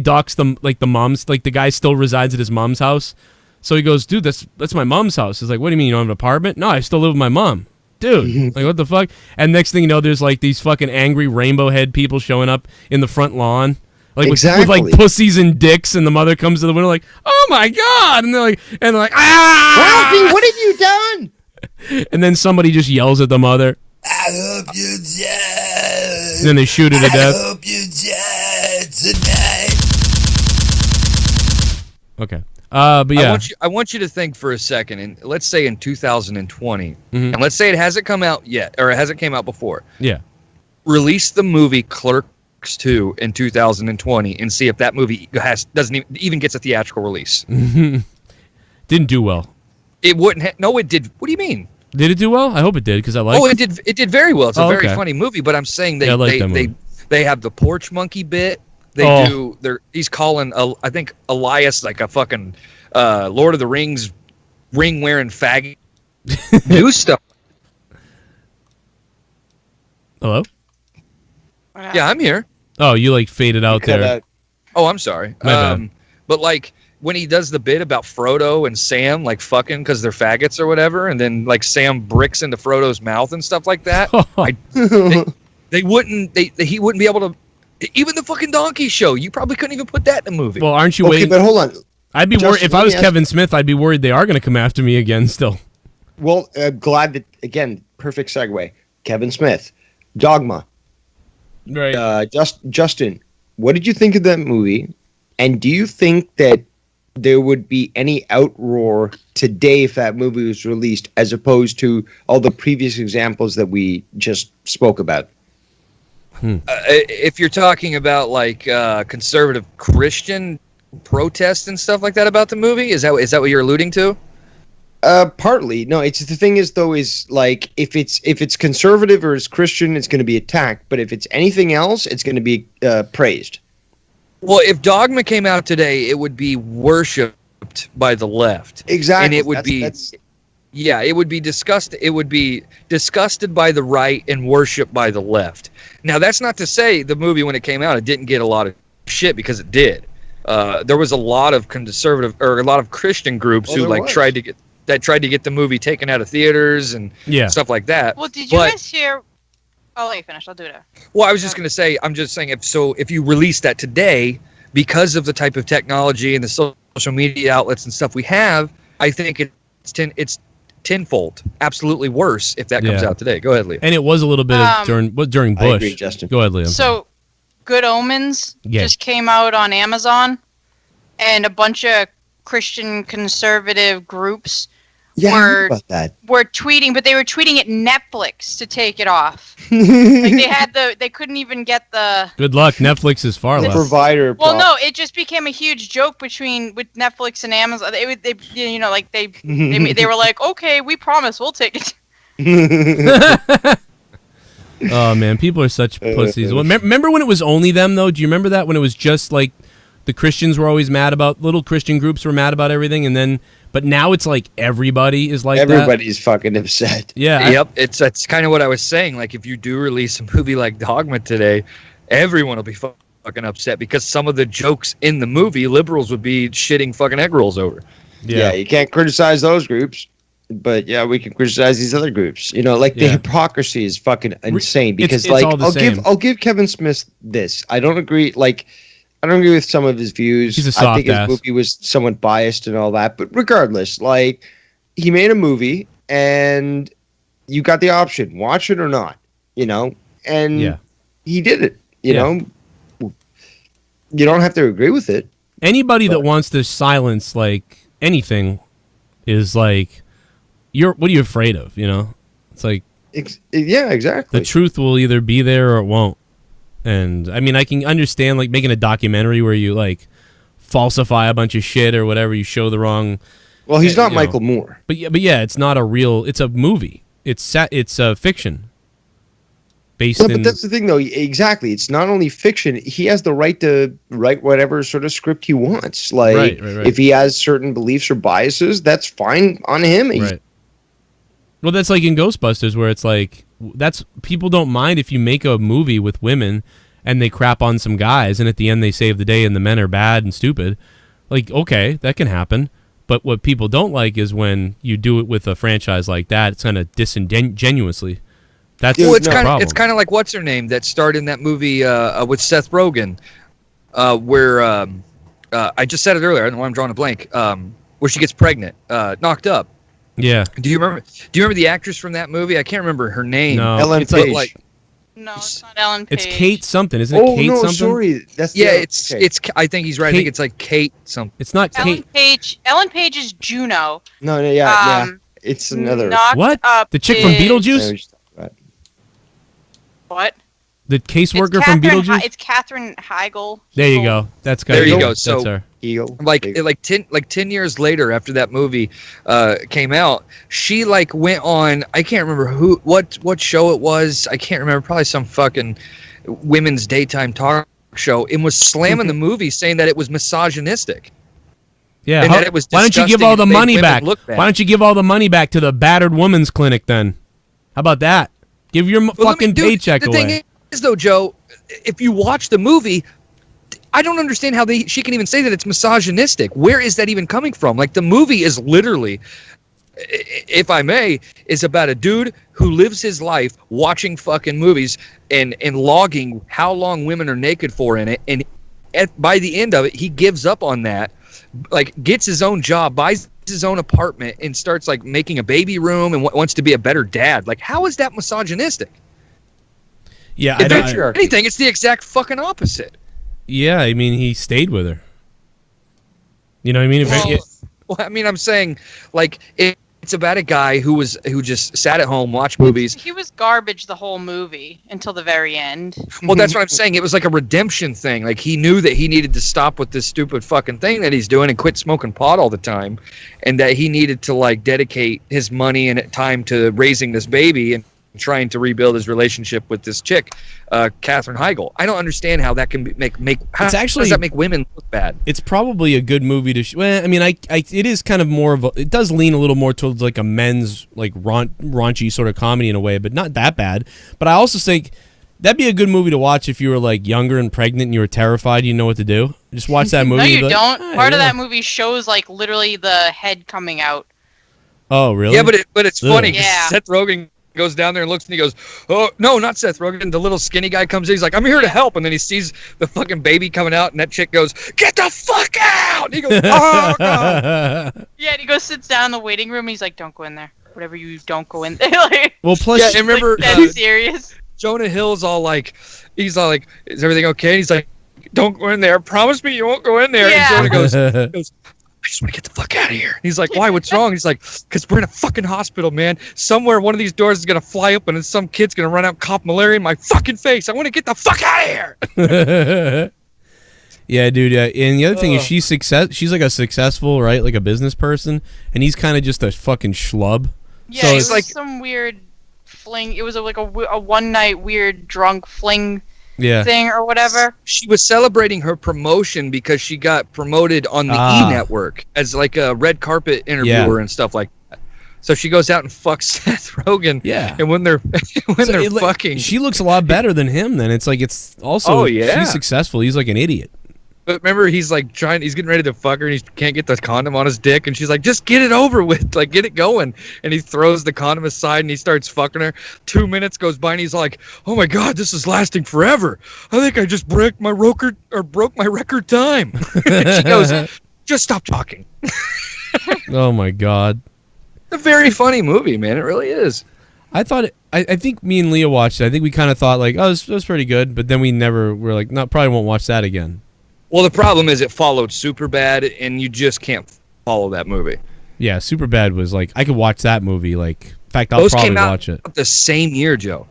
dox them, like the mom's, like the guy still resides at his mom's house. So he goes, dude, that's my mom's house. He's like, what do you mean you don't have an apartment? No, I still live with my mom. Dude, like what the fuck? And next thing you know, there's like these fucking angry rainbow head people showing up in the front lawn. Like with like pussies and dicks, and the mother comes to the window like, oh my God. And they're like, ah! Ralphie, what have you done? And then somebody just yells at the mother. I hope you're dead. And then they shoot her to death. I hope you're dead tonight. Okay. But yeah. I want you to think for a second, and let's say in 2020, and let's say it hasn't come out yet, or it hasn't came out before. Yeah. Release the movie Clerks 2 in 2020 and see if that movie doesn't even gets a theatrical release. Didn't do well. It wouldn't. No, it did. What do you mean? Did it do well? I hope it did because I like. Oh, it did. It did very well. It's a very okay. funny movie, but I'm saying Yeah, I like that movie. they have the porch monkey bit. They do. He's calling. I think Elias like a fucking Lord of the Rings ring wearing faggot. New stuff. Hello? Yeah, I'm here. Oh, you like faded out there. Oh, I'm sorry. My bad. But like when he does the bit about Frodo and Sam like fucking because they're faggots or whatever, and then like Sam bricks into Frodo's mouth and stuff like that. He wouldn't be able to. Even the fucking Donkey Show, you probably couldn't even put that in a movie. Well, aren't you Okay, waiting? but hold on. I'd be worried if I was Kevin Smith. I'd be worried they are going to come after me again. Still. Well, I'm glad that again. Perfect segue. Kevin Smith, Dogma. Right. Justin, what did you think of that movie? And do you think that there would be any outroar today if that movie was released, as opposed to all the previous examples that we just spoke about? If you're talking about like conservative Christian protest and stuff like that about the movie? Is that what you're alluding to? Partly. No, it's the thing is though is like if it's conservative or it's Christian, it's going to be attacked. But if it's anything else, it's going to be praised. Well, if Dogma came out today, it would be worshipped by the left. Exactly, and it would it would be disgusted. It would be disgusted by the right and worshipped by the left. Now, that's not to say the movie when it came out, it didn't get a lot of shit, because it did. There was a lot of conservative or a lot of Christian groups who tried to get the movie taken out of theaters and stuff like that. Well, did you guys hear? I'll let you finish. I'll do it. Well, I was just going to say, I'm just saying, if you release that today, because of the type of technology and the social media outlets and stuff we have, I think it's tenfold, absolutely worse if that comes out today. Go ahead, Leah. And it was a little bit of during Bush. I agree, Justin. Go ahead, Leah. So, Good Omens just came out on Amazon, and a bunch of Christian conservative groups were tweeting, but they were tweeting at Netflix to take it off. Like they couldn't even get the. Good luck. Netflix is far less. Provider. Well, no, it just became a huge joke with Netflix and Amazon. They were like, okay, we promise, we'll take it. Oh man, people are such pussies. Well, remember when it was only them though? Do you remember that when it was just like the Christians were always mad about little Christian groups were mad about everything, and then but now it's like everybody is like everybody's fucking upset. Yeah. Yep. It's kind of what I was saying. Like if you do release a movie like Dogma today, everyone will be fucking upset because some of the jokes in the movie liberals would be shitting fucking egg rolls over. Yeah, you can't criticize those groups. But yeah, we can criticize these other groups. You know, like the hypocrisy is fucking insane. Because it's all the I'll give Kevin Smith this. I don't agree. I don't agree with some of his views. He's a soft I think his movie was somewhat biased and all that. But regardless, like he made a movie and you got the option, watch it or not. You know, and he did it. You know, you don't have to agree with it. Anybody that wants to silence like anything is like. What are you afraid of? You know, it's like yeah, exactly. The truth will either be there or it won't. And I mean, I can understand like making a documentary where you like falsify a bunch of shit or whatever. You show the wrong. Well, he's not Michael Moore. But yeah, it's not a real. It's a movie. It's a fiction. But that's the thing, though. Exactly, it's not only fiction. He has the right to write whatever sort of script he wants. Like, right. If he has certain beliefs or biases, that's fine on him. Right. Well, that's like in Ghostbusters, where it's like people don't mind if you make a movie with women and they crap on some guys, and at the end they save the day and the men are bad and stupid. Like, okay, that can happen. But what people don't like is when you do it with a franchise like that. It's kind of disingenuously. That's it's kind of like what's her name that starred in that movie with Seth Rogen, where I just said it earlier. I don't know why I'm drawing a blank. Where she gets pregnant, Knocked Up. Yeah. Do you remember the actress from that movie? I can't remember her name. No. Ellen Page. No, it's not Ellen Page. It's Kate something, isn't it? Kate something? Sorry. That's it's. I think he's right. I think it's like Kate something. It's not Kate. Ellen Page is Juno. No, yeah. It's another. What? The chick from Beetlejuice? What? The caseworker from Beetlejuice? It's Katherine Heigl. There you go. That's good. There you go. So, that's her. Like 10 years later after that movie came out, she like went on, I can't remember what show it was. I can't remember, probably some fucking women's daytime talk show, and was slamming the movie, saying that it was misogynistic. Yeah. And that it was why don't you give all the money back? Why don't you give all the money back to the battered women's clinic then? How about that? Give your fucking paycheck away. The thing is, though, Joe, if you watch the movie, I don't understand how she can even say that it's misogynistic. Where is that even coming from? Like, the movie is literally, if I may, is about a dude who lives his life watching fucking movies and logging how long women are naked for in it. And by the end of it, he gives up on that, like, gets his own job, buys his own apartment, and starts, like, making a baby room and wants to be a better dad. Like, how is that misogynistic? Yeah, if anything, it's the exact fucking opposite. Yeah, I mean, he stayed with her. You know what I mean? Well, I mean, I'm saying, like, it's it's about a guy who just sat at home, watched movies. He was garbage the whole movie until the very end. Well, that's what I'm saying. It was like a redemption thing. Like he knew that he needed to stop with this stupid fucking thing that he's doing and quit smoking pot all the time, and that he needed to like dedicate his money and time to raising this baby and trying to rebuild his relationship with this chick, Katherine Heigl. I don't understand how that can how does that make women look bad? It's probably a good movie to. Well, I mean, it is kind of more of a. It does lean a little more towards like a men's like raunchy sort of comedy in a way, but not that bad. But I also think that'd be a good movie to watch if you were like younger and pregnant and you were terrified. You know what to do. Just watch that movie. No, you and be don't. Like, Part of that movie shows like literally the head coming out. Oh, really? Yeah, but it's funny. Yeah. Seth Rogen goes down there and looks and he goes, oh no, not Seth Rogen, the little skinny guy comes in, he's like, I'm here to help, and then he sees the fucking baby coming out and that chick goes, get the fuck out, and he goes, oh god. Yeah, and he goes sits down in the waiting room and he's like, don't go in there, whatever, you don't go in there. Like, well, plus yeah, and remember like, dead serious. Jonah Hill's all like, he's all like, is everything okay? And he's like, don't go in there, promise me you won't go in there. Yeah. And Jonah goes I just want to get the fuck out of here. And he's like, why? What's wrong? He's like, because we're in a fucking hospital, man. Somewhere one of these doors is going to fly open and some kid's going to run out and cop malaria in my fucking face. I want to get the fuck out of here. Yeah, dude. Yeah, and the other thing is she's like a successful, right? Like a business person, and he's kind of just a fucking schlub. Yeah, so it it's was like some weird fling. It was like a one night weird drunk fling thing or whatever. She was celebrating her promotion because she got promoted on the E! Network as like a red carpet interviewer and stuff like that. So she goes out and fucks Seth Rogen. Yeah. And when they're fucking, she looks a lot better than him. Then it's like it's also she's successful. He's like an idiot. But remember, he's like he's getting ready to fuck her, and he can't get the condom on his dick, and she's like, just get it over with, like, get it going. And he throws the condom aside, and he starts fucking her. 2 minutes goes by, and he's like, oh my god, this is lasting forever. I think I just broke my record time. And she goes, just stop talking. Oh my god. It's a very funny movie, man. It really is. I thought I think me and Leah watched it. I think we kind of thought like, oh, it was pretty good, but then we're like, no, probably won't watch that again. Well, the problem is it followed Superbad, and you just can't follow that movie. Yeah, Superbad was like, I could watch that movie. Like, in fact, I'll probably watch it. The same year, Joe.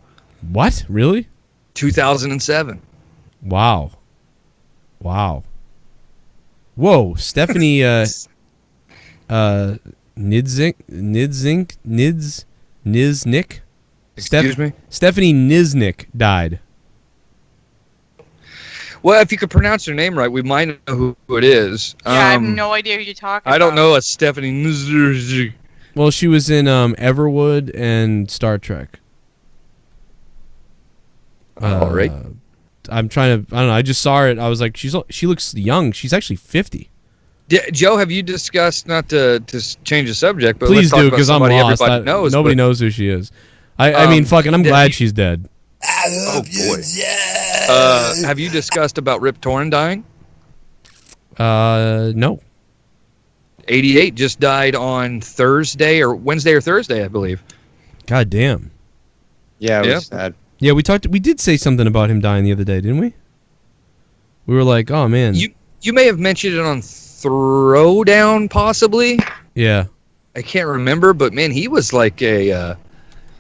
What? Really? 2007. Wow. Whoa, Stephanie Niznik. Excuse me? Stephanie Niznik died. Well, if you could pronounce her name right, we might know who it is. Yeah, I have no idea who you're talking about. I don't know a Stephanie Niznik. Well, she was in Everwood and Star Trek. All right. I'm trying to. I don't know. I just saw it. I was like, she looks young. She's actually 50. Joe, have you discussed, not to change the subject, but please let's talk do, about because I'm somebody lost. Nobody knows who she is. I mean, fucking, I'm glad she's dead. Oh boy. Have you discussed about Rip Torn dying? No. 88 just died on Thursday or Wednesday or Thursday, I believe. God damn. Yeah, it was sad. Yeah, we did say something about him dying the other day, didn't we? We were like, oh man. You may have mentioned it on Throwdown, possibly. Yeah. I can't remember, but man, he was like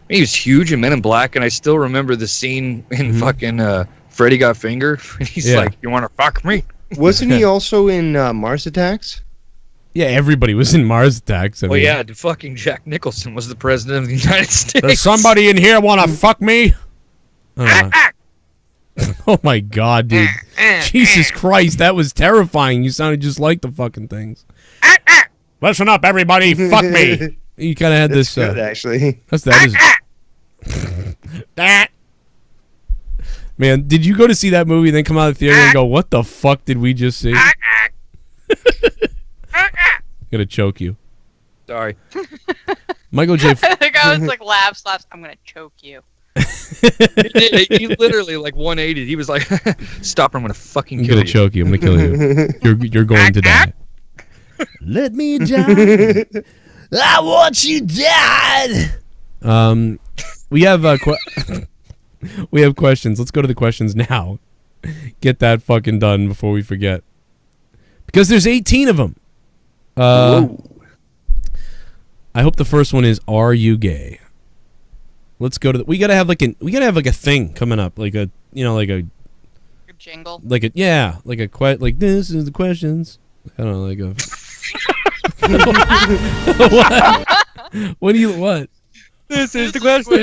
he was huge in Men in Black, and I still remember the scene in fucking Freddy Got Fingered. He's like, you want to fuck me? Wasn't he also in Mars Attacks? Yeah, everybody was in Mars Attacks. Well, yeah, fucking Jack Nicholson was the president of the United States. Does somebody in here want to fuck me? Oh my god, dude. Jesus Christ, that was terrifying. You sounded just like the fucking things. Listen up, everybody. Fuck me. You kind of had this. Good, actually. That man, did you go to see that movie and then come out of the theater and go, what the fuck did we just see? I'm gonna choke you. Sorry. Michael J. The guy was like, laughs. I'm gonna choke you. He literally like 180. He was like, stop, I'm gonna fucking kill you. I'm gonna choke you. I'm gonna kill you. You're going to die. Let me die. I want you dead. We have we have questions. Let's go to the questions now. Get that fucking done before we forget. Because there's 18 of them. I hope the first one is "Are you gay?" Let's go to. We gotta have like a thing coming up, like a like a jingle. Like a like this is the questions. I don't know, like a. What? This is the question.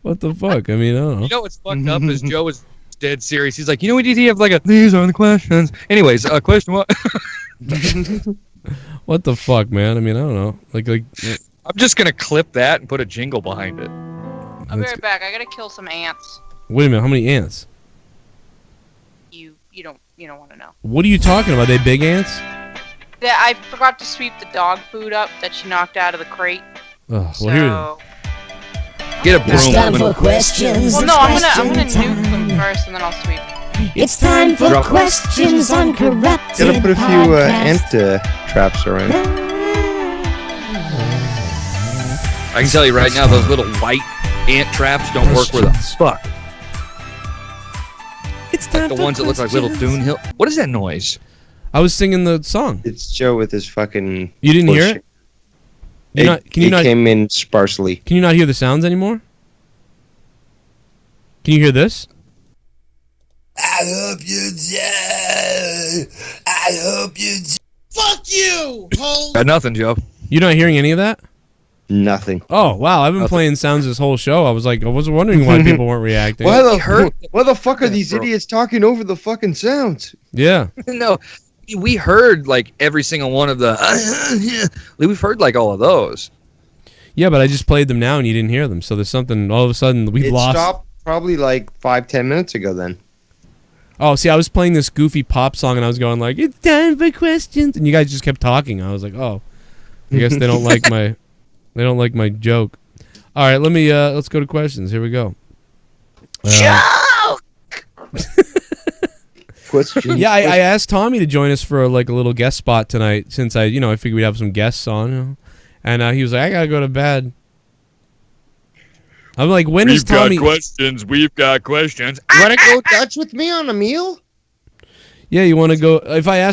What the fuck? I mean, I don't know. You know what's fucked up is Joe was dead serious. He's like, we need to have like a these are the questions. Anyways, question what? What the fuck, man? I mean, I don't know. Like. I'm just gonna clip that and put a jingle behind it. I'll be right back. I gotta kill some ants. Wait a minute. How many ants? You don't want to know. What are you talking about? Are they big ants? Yeah, I forgot to sweep the dog food up that she knocked out of the crate. Oh, So, well, Get a broom. It's time for questions. well, no, I'm gonna nuke them first and then I'll sweep. It's time for questions on Corrupted Gotta put a few Podcast. ant traps around. I can tell you right now, those little white ant traps don't work with a fuck. It's time The ones that look like little dune hill. What is that noise? I was singing the song. It's Joe with his fucking. You didn't hear bullshit. it? It came in sparsely. Can you not hear the sounds anymore? Can you hear this? I hope you die. I hope you die. Fuck you, hole. Got nothing, Joe. You're not hearing any of that? Nothing. Oh wow! I've been playing sounds this whole show. I was wondering why people weren't reacting. Why the fuck are Yeah, these bro. idiots talking over the fucking sounds? Yeah. No, we heard like every single one of the. We've heard like all of those. Yeah, but I just played them now and you didn't hear them. So there's something. All of a sudden we've It lost. stopped probably like 5-10 minutes ago. Then. Oh, see, I was playing this goofy pop song and I was going like, "It's time for questions," and you guys just kept talking. I was like, "Oh, I guess they don't like my." They don't like my joke. All right, let's go to questions. Here we go. Question. Yeah, I asked Tommy to join us for like a little guest spot tonight since I figured we'd have some guests on, and he was like, I gotta go to bed. I'm like, when is Tommy? questions. We've got questions. You want to go Dutch with me on a meal? Yeah, you want to go? If I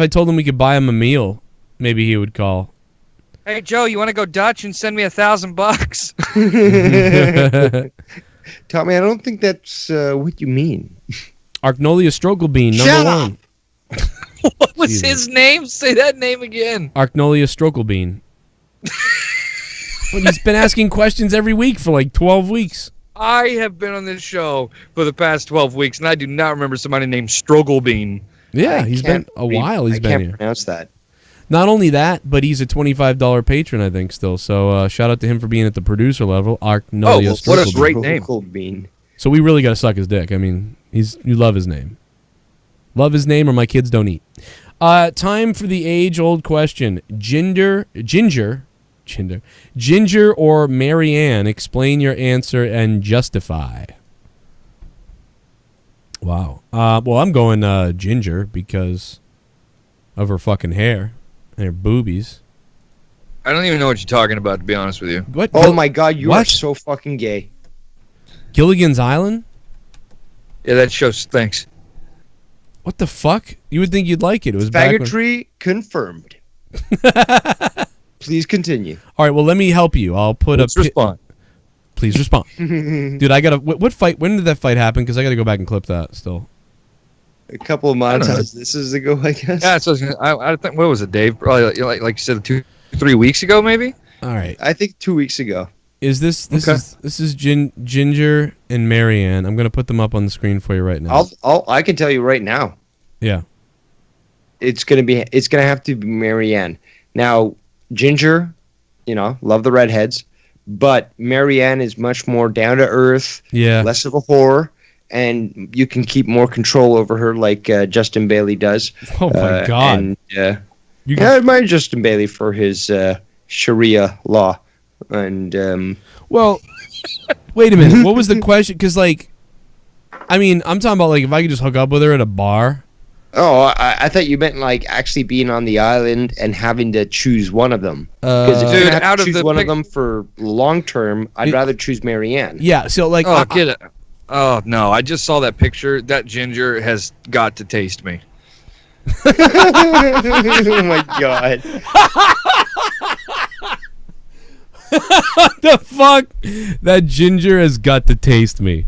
told him we could buy him a meal, maybe he would call. Hey Joe, you want to go Dutch and send me $1,000? Tommy, I don't think that's what you mean. Arcnolia Strokelbean, Shut number up! one. What was Jesus. his name? Say that name again. Arcnolia Strokelbean. Well, he's been asking questions every week for like 12 weeks. I have been on this show for the past 12 weeks, and I do not remember somebody named Strogelbean. Yeah, he's been a while. He's I been can't here. pronounce that. Not only that, but he's a $25 patron, I think, still. So shout out to him for being at the producer level. Arcnolia what a Strokelbean. great name. Bean. So we really got to suck his dick. I mean, you love his name. Love his name or my kids don't eat. Time for the age-old question. Ginger or Marianne? Explain your answer and justify. Wow. Well, I'm going Ginger because of her fucking hair and her boobies. I don't even know what you're talking about, to be honest with you. What? Oh my god, you are What? so fucking gay. Gilligan's Island? Yeah, that shows. Thanks. What the fuck? You would think you'd like it. It was back when... Faggotry confirmed. Please continue. All right, well, let me help you. I'll put Let's respond. Please respond. Dude, I got to... What fight? When did that fight happen? Because I got to go back and clip that still. A couple of montages. This is ago, I guess. Yeah, so I think, what was it, Dave? Probably like you said, 2-3 weeks ago, maybe? All right. I think 2 weeks ago. Is this Okay. is Ginger and Marianne. I'm going to put them up on the screen for you right now. I can tell you right now. Yeah. It's gonna have to be Marianne. Now, Ginger, love the redheads, but Marianne is much more down to earth, Yeah. less of a whore, and you can keep more control over her like Justin Bailey does. Oh my god. And, You I admire Justin Bailey for his Sharia law, and Well, wait a minute. What was the question? Because I'm talking about like if I could just hook up with her at a bar. oh, I thought you meant like actually being on the island and having to choose one of them. Because if Uh, you're Dude, gonna have out to of choose the one pic- of them for long term, I'd It- rather choose Marianne. Yeah. So like, Oh, get it. Oh, no. I just saw that picture. That Ginger has got to taste me. Oh my god. What the fuck? That ginger has got to taste me.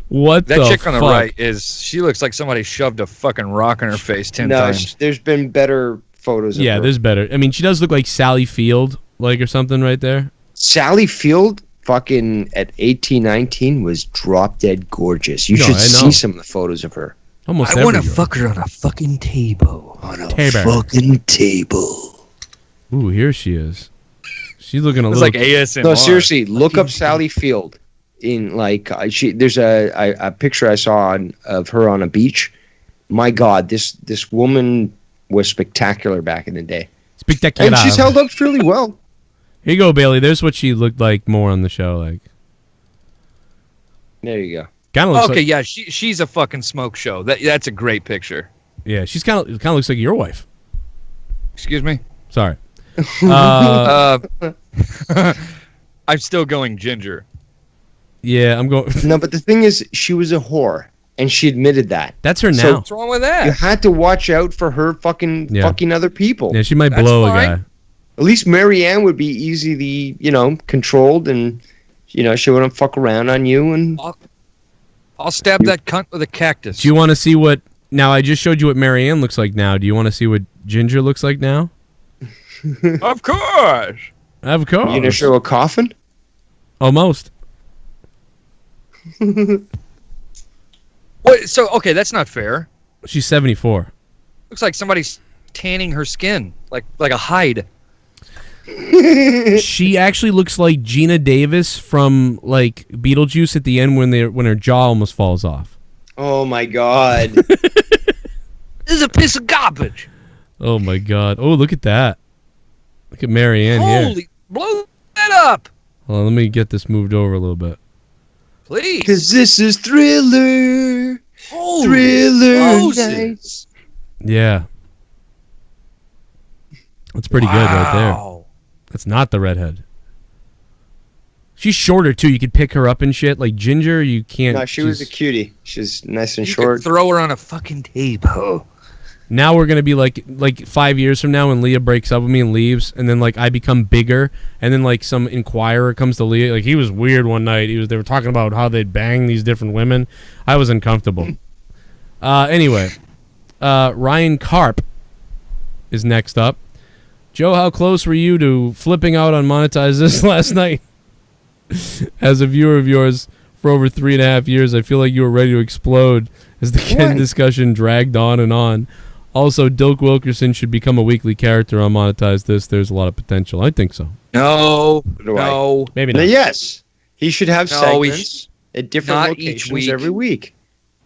What That the chick on the fuck? right she looks like somebody shoved a fucking rock in her face 10 times. there's been better photos of Yeah, her. there's better. I mean, she does look like Sally Field, like, or something right there. Sally Field fucking at 18, 19 was drop dead gorgeous. You No, should I know. see some of the photos of her. Almost I want to every girl. fuck her on a fucking table. On a Tabor. fucking table. Ooh, here she is. She's looking a It's little. like ASMR. No, seriously, look up Sally Field. In like, there's a picture I saw of her on a beach. My God, this woman was spectacular back in the day, Spectacular. and she's held up fairly well. Here you go, Bailey. There's what she looked like more on the show. Like, There you go. kind of looks Okay, like. yeah, she's a fucking smoke show. That's a great picture. Yeah, she's kind of looks like your wife. Excuse me? Sorry. I'm still going ginger. Yeah, I'm going. No, but the thing is, she was a whore, and she admitted that. That's her So- now. What's wrong with You that? had to watch out for her fucking Yeah. fucking other people. Yeah, she might That's blow fine. a guy. At least Marianne would be easily, controlled, and she wouldn't fuck around on you. And I'll stab that cunt with a cactus. Do you want to see what? Now I just showed you what Marianne looks like now. Do you want to see what Ginger looks like now? Of course. Of course. you gonna show a coffin? Almost. What? So okay, that's not fair. She's 74. Looks like somebody's tanning her skin, like a hide. She actually looks like Gina Davis from like Beetlejuice at the end when her jaw almost falls off. Oh my God! This is a piece of garbage. Oh my God! Oh, look at that! Look at Marianne here. Holy, blow that up, Hold on, let me get this moved over a little bit. please. Because this is Thriller. Holy Thriller Moses. nights. Yeah, that's pretty good right there. Wow. That's not the redhead. She's shorter too. You could pick her up and shit. Like Ginger, you can't. No, she was a she's- cutie. She's nice and You short. could throw her on a fucking table. Now we're gonna be like 5 years from now when Leah breaks up with me and leaves, and then like I become bigger, and then like some inquirer comes to Leah. Like he was weird one night. They were talking about how they'd bang these different women. I was uncomfortable. Anyway, Ryan Karp is next up. Joe, how close were you to flipping out on Monetize This last night? As a viewer of yours for over 3.5 years, I feel like you were ready to explode as the Ken discussion dragged on and on. Also, Dilk Wilkerson should become a weekly character on Monetize This. There's a lot of potential. I think so. No, do I? no. Maybe No, not. yes, he should have No, he segments at different not each locations week. every week.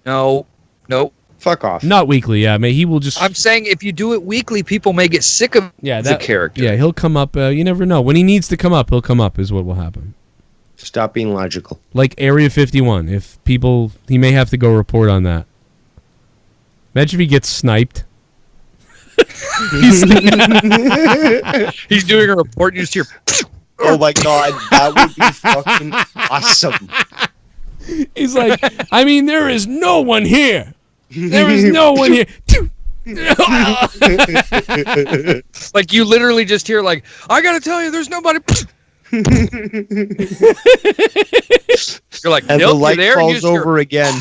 No, no. Fuck off. Not weekly, yeah. He will just... I'm saying if you do it weekly, people may get sick of yeah, the character. Yeah, he'll come up. You never know. When he needs to come up, he'll come up is what will happen. Stop being logical. Like Area 51. If people... He may have to go report on that. Imagine if he gets sniped. He's doing a report and you just hear Oh my God, that would be fucking awesome. He's like, I mean, there is no one here. There is no one here. like you literally just hear like, I gotta tell you, there's nobody. You're like, And nope, the light you're there. and you falls just hear, over again.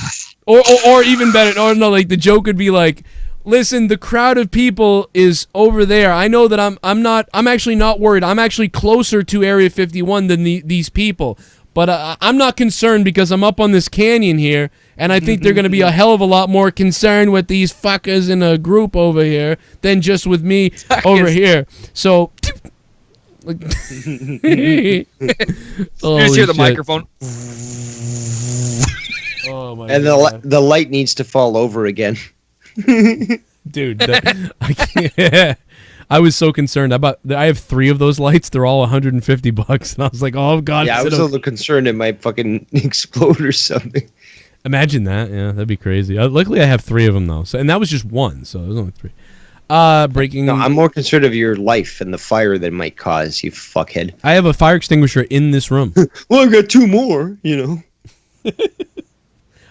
Or even better, or no, like the joke would be like, listen, the crowd of people is over there. I know that I'm actually not worried. I'm actually closer to Area 51 than these people. But I'm not concerned because I'm up on this canyon here, and I think they're going to be a hell of a lot more concerned with these fuckers in a group over here than just with me over here. So, like, you just hear the microphone. Oh my And God. the light needs to fall over again. Dude, I can't. I was so concerned about. I have 3 of those lights. They're all $150, and I was like, "Oh God!" Yeah, I was a little concerned it might fucking explode or something. Imagine that. Yeah, that'd be crazy. Luckily, I have 3 of them though. So, and that was just one. So it was only 3. Breaking. No, I'm more concerned of your life and the fire that it might cause, you fuckhead. I have a fire extinguisher in this room. Well, I've got 2 more, you know.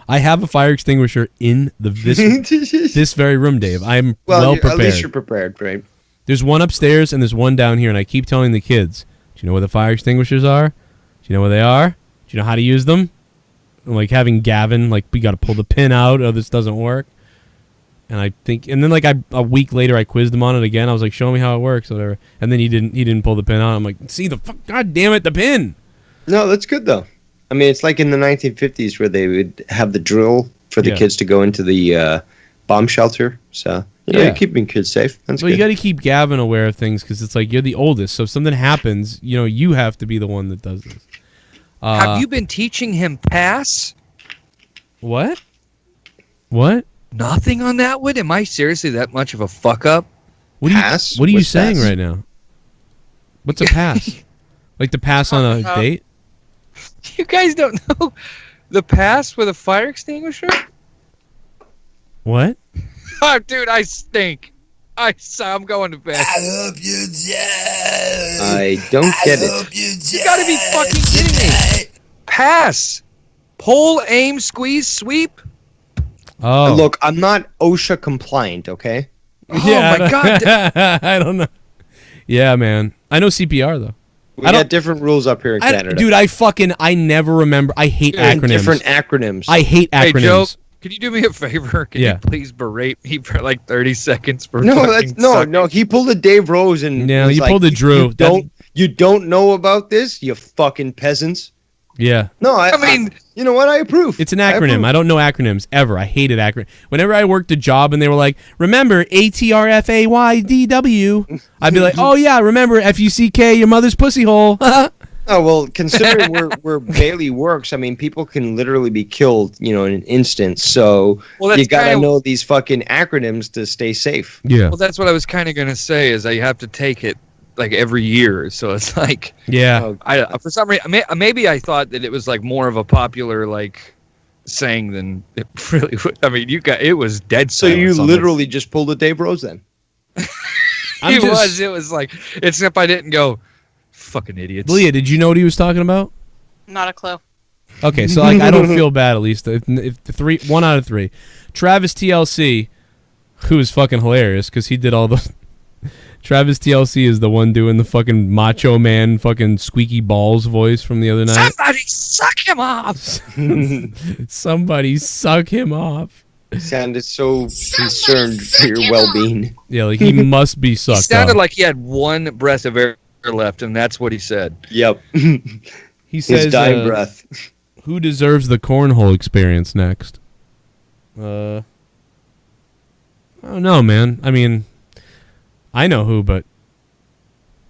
I have a fire extinguisher in this very room, Dave. I'm well At prepared. least you're prepared, right? There's one upstairs and there's one down here, and I keep telling the kids, you know where the fire extinguishers are? Do you know where they are? Do you know how to use them? And, like having Gavin, like we got to pull the pin out, or this doesn't work. And I think, and then like a week later, I quizzed him on it again. I was like, show me how it works, or whatever. And then he didn't pull the pin out. I'm like, see the fuck, god damn it, the pin. No, that's good though. I mean, it's like in the 1950s where they would have the drill for the kids to go into the bomb shelter. So you're keeping kids safe. That's well, good. you got to keep Gavin aware of things because it's like you're the oldest. So if something happens, you have to be the one that does this. Have you been teaching him pass? What? What? Nothing on that one? Am I seriously that much of a fuck up? What are you saying right now? What's a pass? Like the pass on a date? You guys don't know the pass with a fire extinguisher? What? Oh, dude, I stink. I'm going to bed. I hope you die. I don't get it. You gotta be fucking kidding me. Pass. Pull, aim, squeeze, sweep. Oh. Look, I'm not OSHA compliant, okay? Yeah, Oh my god. I don't know. Yeah, man. I know CPR though. We got different rules up here in Canada. Dude, I never remember. I hate acronyms. Different acronyms. I hate acronyms. Hey, Joe, can you do me a favor? Can Yeah. you please berate me for like 30 seconds for No, fucking that's sucking? no. He pulled a Dave Rose and Yeah, was you like, pulled a Drew. You don't know about this, you fucking peasants. Yeah. No, I mean, you know what? I approve. It's an acronym. I don't know acronyms ever. I hated acronyms. Whenever I worked a job and they were like, remember ATRFAYDW, I'd be like, oh yeah, remember FUCK, your mother's pussy hole. Oh well, considering where Bailey works, I mean, people can literally be killed, in an instant. So Well, you gotta know these fucking acronyms to stay safe. Yeah. Well, that's what I was kind of gonna say. Is I have to take it like every year, so it's like Yeah. I for some reason maybe I thought that it was like more of a popular like saying than it really would. I mean, it was dead. So you silence on literally just pulled a Dave Rose then? It was like, except I didn't go, fucking idiots. Leah, did you know what he was talking about? Not a clue. Okay, so like I don't feel bad at least. If the 1 out of 3. Travis TLC, who is fucking hilarious because he did all the. Travis TLC is the one doing the fucking Macho Man fucking squeaky balls voice from the other night. Somebody suck him off. Somebody suck him off. He sounded so concerned for your well-being. Yeah, like he must be He sucked sounded off. like he had one breath of air left, and that's what he said. Yep. He says, His dying breath. Who deserves the cornhole experience next? I don't know, man. I mean, I know who, but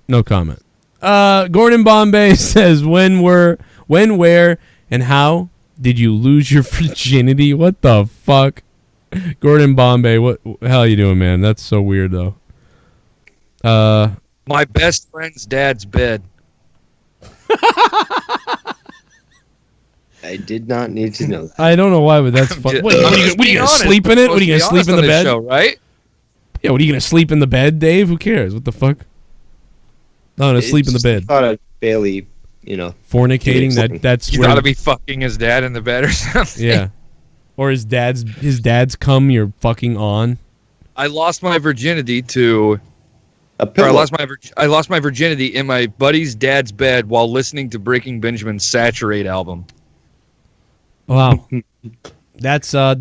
no comment. Gordon Bombay says, when, where, and how did you lose your virginity? What the fuck? Gordon Bombay, what hell you doing, man? That's so weird, though. My best friend's dad's bed. I did not need to know that. I don't know why, but that's fun. What are you gonna sleep in it? What are you gonna sleep in the bed? Show, right? Yeah, what are you gonna sleep in the bed, Dave? Who cares? What the fuck? No, sleep in the bed. I thought of Bailey, Fornicating. That's You where- gotta be fucking his dad in the bed or something. Yeah. Or his dad's cum you're fucking on. I lost my virginity to. A Or pillow. I lost my virginity in my buddy's dad's bed while listening to Breaking Benjamin's Saturate album. Wow. That's so Oh, you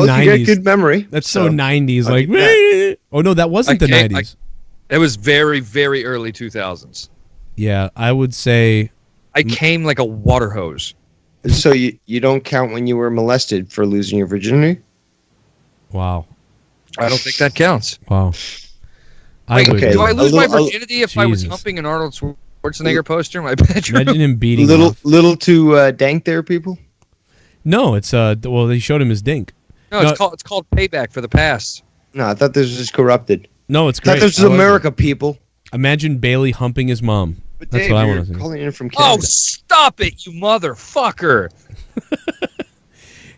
got 90s. good memory. That's so 90s. I'll Like, give that. oh no, that wasn't the 90s. It was very, very early 2000s. Yeah, I would say. I came like a water hose. So you don't count when you were molested for losing your virginity? Wow. I don't think that counts. Wow. Like, Okay, do I lose my a little- virginity if I was Jesus. humping an Arnold Schwarzenegger poster in my bedroom? Imagine him beating off. Little too dank there, people. No, it's well, they showed him his dink. No, it's called payback for the past. No, I thought this was just corrupted. No, it's I thought great. this was I like America, it. people. Imagine Bailey humping his mom. But That's Dave, what I you're want to see. calling in from Canada. Oh, stop it, you motherfucker!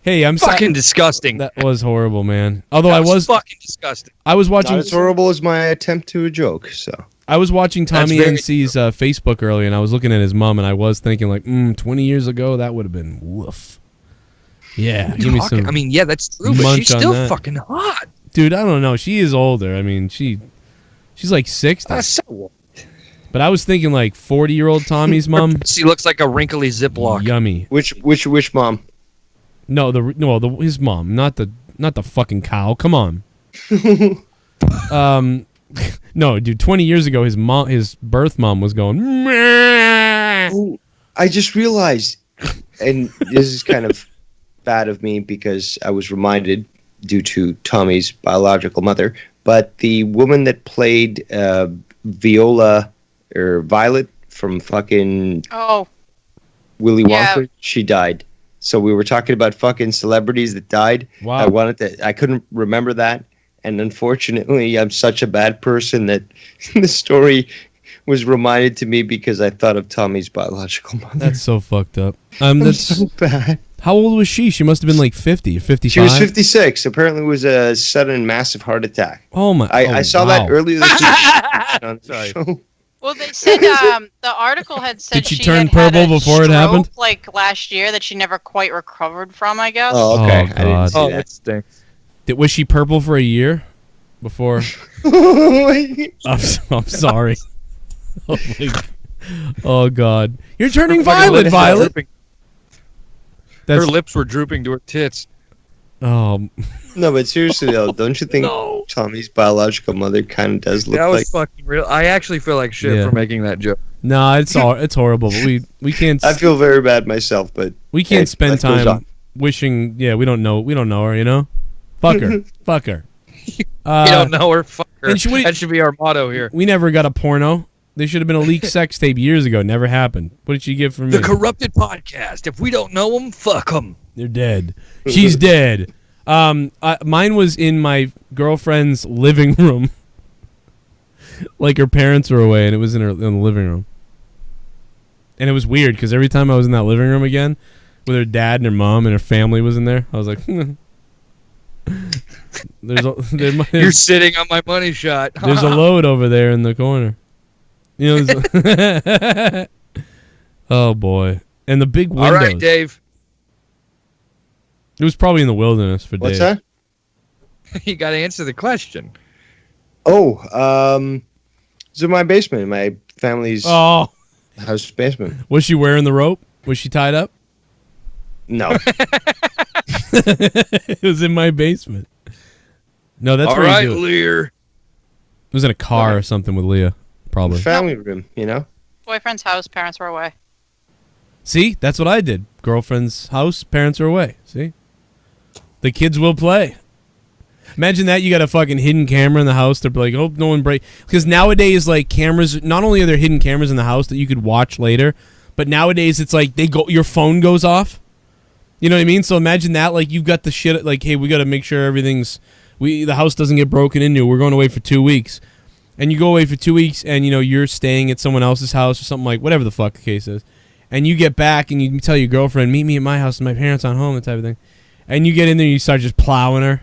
Hey, I'm sorry. Fucking disgusting. That was horrible, man. Although That I was fucking disgusting. I was watching Not as horrible as my attempt to a joke. So I was watching Tommy That's very NC's Facebook earlier, and I was looking at his mom, and I was thinking like, 20 years ago, that would have been woof. Yeah, give me some. I mean, yeah, that's true, but munch she's on still that. fucking hot. Dude, I don't know. She is older. I mean, she's like 60. So what? But I was thinking like 40-year-old Tommy's mom. She looks like a wrinkly Ziploc. Yummy. Which mom? No, his mom, not the fucking cow. Come on. No, dude. 20 years ago, his birth mom was going. Meh. Oh, I just realized, and this is kind of bad of me because I was reminded due to Tommy's biological mother, but the woman that played Viola or Violet from fucking Willy Wonka, she died. So we were talking about fucking celebrities that died. Wow. I couldn't remember that. And unfortunately, I'm such a bad person that the story was reminded to me because I thought of Tommy's biological mother. That's so fucked up. That's so bad. How old was she? She must have been like 50 or 55. She was 56. Apparently, it was a sudden, massive heart attack. Oh my! I saw that earlier this week on the show. Well, they said the article had said Did she she turn had had purple a before it happened? stroke, like last year, that she never quite recovered from. I guess. Oh, okay. Oh, I didn't God. see That stinks. Was she purple for a year before? that. I'm sorry. Oh, oh God! You're turning Her fucking violet, lips were Violet. drooping. That's Her lips were drooping to her tits. oh. No, but seriously though, don't you think No. Tommy's biological mother kind of does look That was like? fucking real. I actually feel like shit Yeah. for making that joke. No, it's horrible. But we can't. I feel very bad myself, but We can't hey, spend life goes on. time wishing. Yeah, we don't know her. You know, fuck her, fuck her. You don't know her. Fuck her. and That should be our motto here. We never got a porno. There should have been a leaked sex tape years ago. Never happened. What did she get from me? The Corrupted Podcast. If we don't know them, fuck them. They're dead. She's dead. Mine was in my girlfriend's living room. Like her parents were away, and it was in the living room. And it was weird because every time I was in that living room again, with her dad and her mom and her family was in there, I was like, You're sitting on my money shot. there's a load over there in the corner. You know. Oh boy, and the big windows. All right, Dave. It was probably in the wilderness for What's Dave. that? You got to answer the question. Oh, it's in my basement, in my family's Oh, house basement. was she wearing the rope? Was she tied up? No, It was in my basement. No, that's All where right, you do it. Lear. It was in a car or something with Leah, probably. family room, you know. Boyfriend's house. Parents were away. See, that's what I did. Girlfriend's house, parents are away. See, the kids will play. Imagine that you got a fucking hidden camera in the house. They're like, oh, no one break. Because nowadays, like cameras, not only are there hidden cameras in the house that you could watch later, but nowadays it's like your phone goes off. You know what I mean? So imagine that, like you've got the shit, like, hey, we got to make sure the house doesn't get broken into. We're going away for 2 weeks, and you go away for 2 weeks, and you're staying at someone else's house or something, like whatever the fuck the case is, and you get back and you tell your girlfriend, meet me at my house, and my parents aren't home, that type of thing, and you get in there and you start just plowing her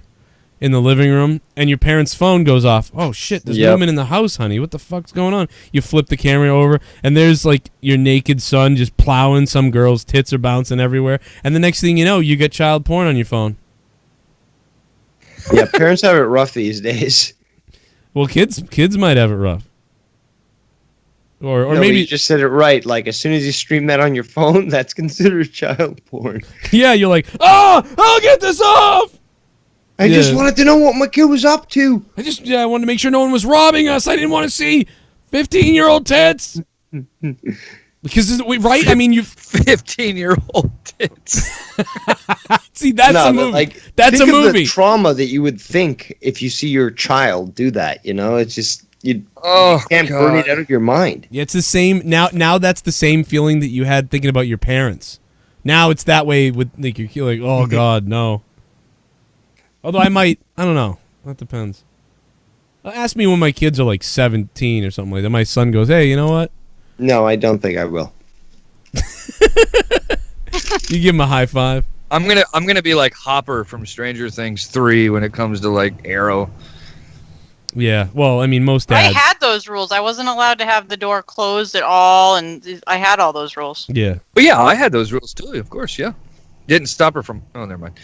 in the living room, and your parents' phone goes off. Oh shit, there's Yep. movement in the house, honey. What the fuck's going on? You flip the camera over, and there's like your naked son just plowing some girl's tits are bouncing everywhere, and the next thing you know, you get child porn on your phone. Yeah, parents have it rough these days. Well, kids might have it rough, or No, maybe you just said it right. Like as soon as you stream that on your phone, that's considered child porn. yeah, you're like, oh, I'll get this off. I just Yeah. wanted to know what my kid was up to. I wanted to make sure no one was robbing us. I didn't want to see 15-year-old tits. Because right, I mean, you 15-year-old tits. see that's No, a but, movie. like, That's a think of movie. the trauma that you would think if you see your child do that. You know, it's just you Oh, can't burn it God. out of your mind. Yeah, it's the same now. Now that's the same feeling that you had thinking about your parents. Now it's that way with like you're like, oh God, no. Although I don't know. That depends. Ask me when my kids are like 17 or something like that. My son goes, hey, you know what? No, I don't think I will. You give him a high five. I'm gonna be like Hopper from Stranger Things 3 when it comes to like Arrow. Yeah. Well, I mean, most I dads. had those rules. I wasn't allowed to have the door closed at all, and I had all those rules. Yeah. But yeah, I had those rules too. Of course, yeah. Didn't stop her from. Oh, never mind.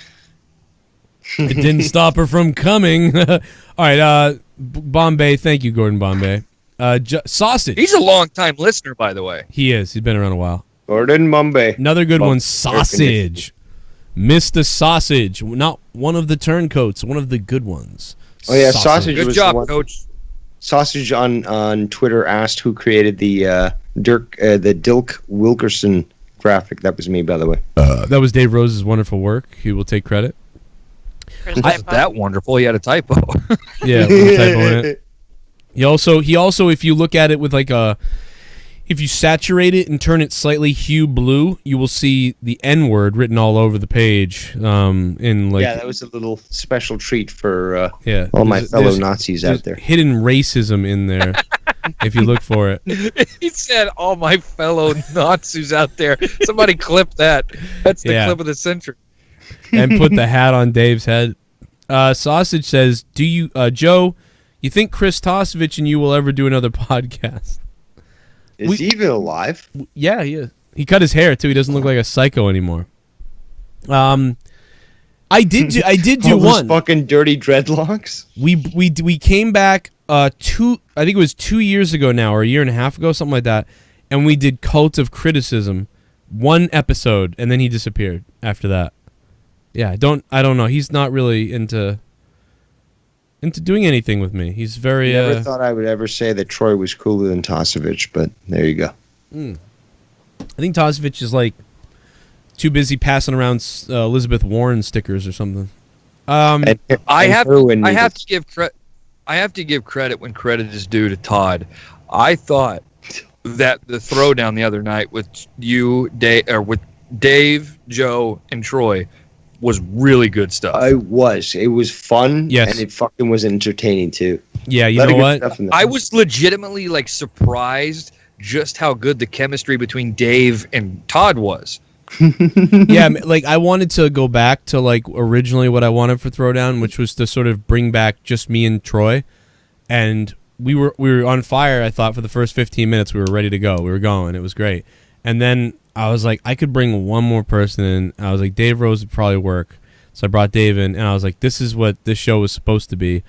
It didn't stop her from coming. All right, Bombay. Thank you, Gordon Bombay. Sausage. He's a long-time listener, by the way. He is. He's been around a while. Gordon Bombay. Another good one, Sausage. Mr. Sausage. Not one of the turncoats, one of the good ones. Oh yeah, Sausage Good was job, the one. Coach. Sausage on Twitter asked who created the Dilk Wilkerson graphic. That was me, by the way. That was Dave Rose's wonderful work. He will take credit. Chris Wasn't typo. that wonderful? He had a typo. Yeah, little typo in it. He also, if you look at it with if you saturate it and turn it slightly hue blue, you will see the N word written all over the page. Yeah, that was a little special treat for yeah, all my fellow there's Nazis out there. hidden racism in there. If you look for it. He said, all my fellow Nazis out there. Somebody clip that. That's the Yeah. clip of the century. And put the hat on Dave's head. Sausage says, "Do you, Joe? You think Chris Tosevich and you will ever do another podcast?" Is he even alive? Yeah, he is. He cut his hair too. He doesn't look like a psycho anymore. I did do All those one. fucking dirty dreadlocks. We came back I think it was 2 years ago now, or a year and a half ago, something like that, and we did Cult of Criticism, one episode, and then he disappeared after that. Yeah, I don't know. He's not really into doing anything with me. He's very Never thought I would ever say that Troy was cooler than Tosevich, but there you go. I think Tosevich is like too busy passing around Elizabeth Warren stickers or something. And I have heroin to needles. give credit. I have to give credit when credit is due to Todd. I thought that the throwdown the other night with you, with Dave, Joe, and Troy was really good stuff. It was fun. Yes. And it fucking was entertaining too. Yeah, you Lot of know good what? stuff in there. I was legitimately like surprised just how good the chemistry between Dave and Todd was. Yeah, like I wanted to go back to like originally what I wanted for Throwdown, which was to sort of bring back just me and Troy, and we were on fire. I thought for the first 15 minutes we were ready to go. We were going. It was great. And then I was like, I could bring one more person in. I was like, Dave Rose would probably work. So I brought Dave in, and I was like, this is what this show was supposed to be.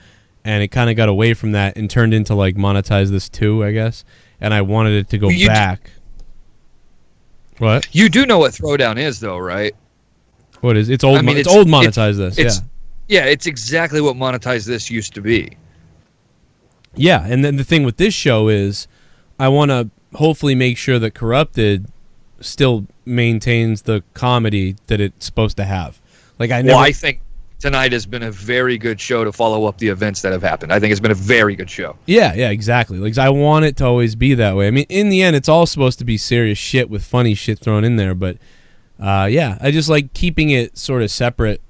And it kind of got away from that and turned into like monetize this too, I guess. And I wanted it to go back. What? You do know what Throwdown is, though, right? What is? It's old. I mean, it's old. Monetize this. Yeah, it's exactly what Monetize This used to be. Yeah, and then the thing with this show is I want to hopefully make sure that Corrupted still maintains the comedy that it's supposed to have. Like I think tonight has been a very good show to follow up the events that have happened. I think it's been a very good show. Yeah, exactly. Like I want it to always be that way. I mean, in the end, it's all supposed to be serious shit with funny shit thrown in there. But yeah, I just like keeping it sort of separate.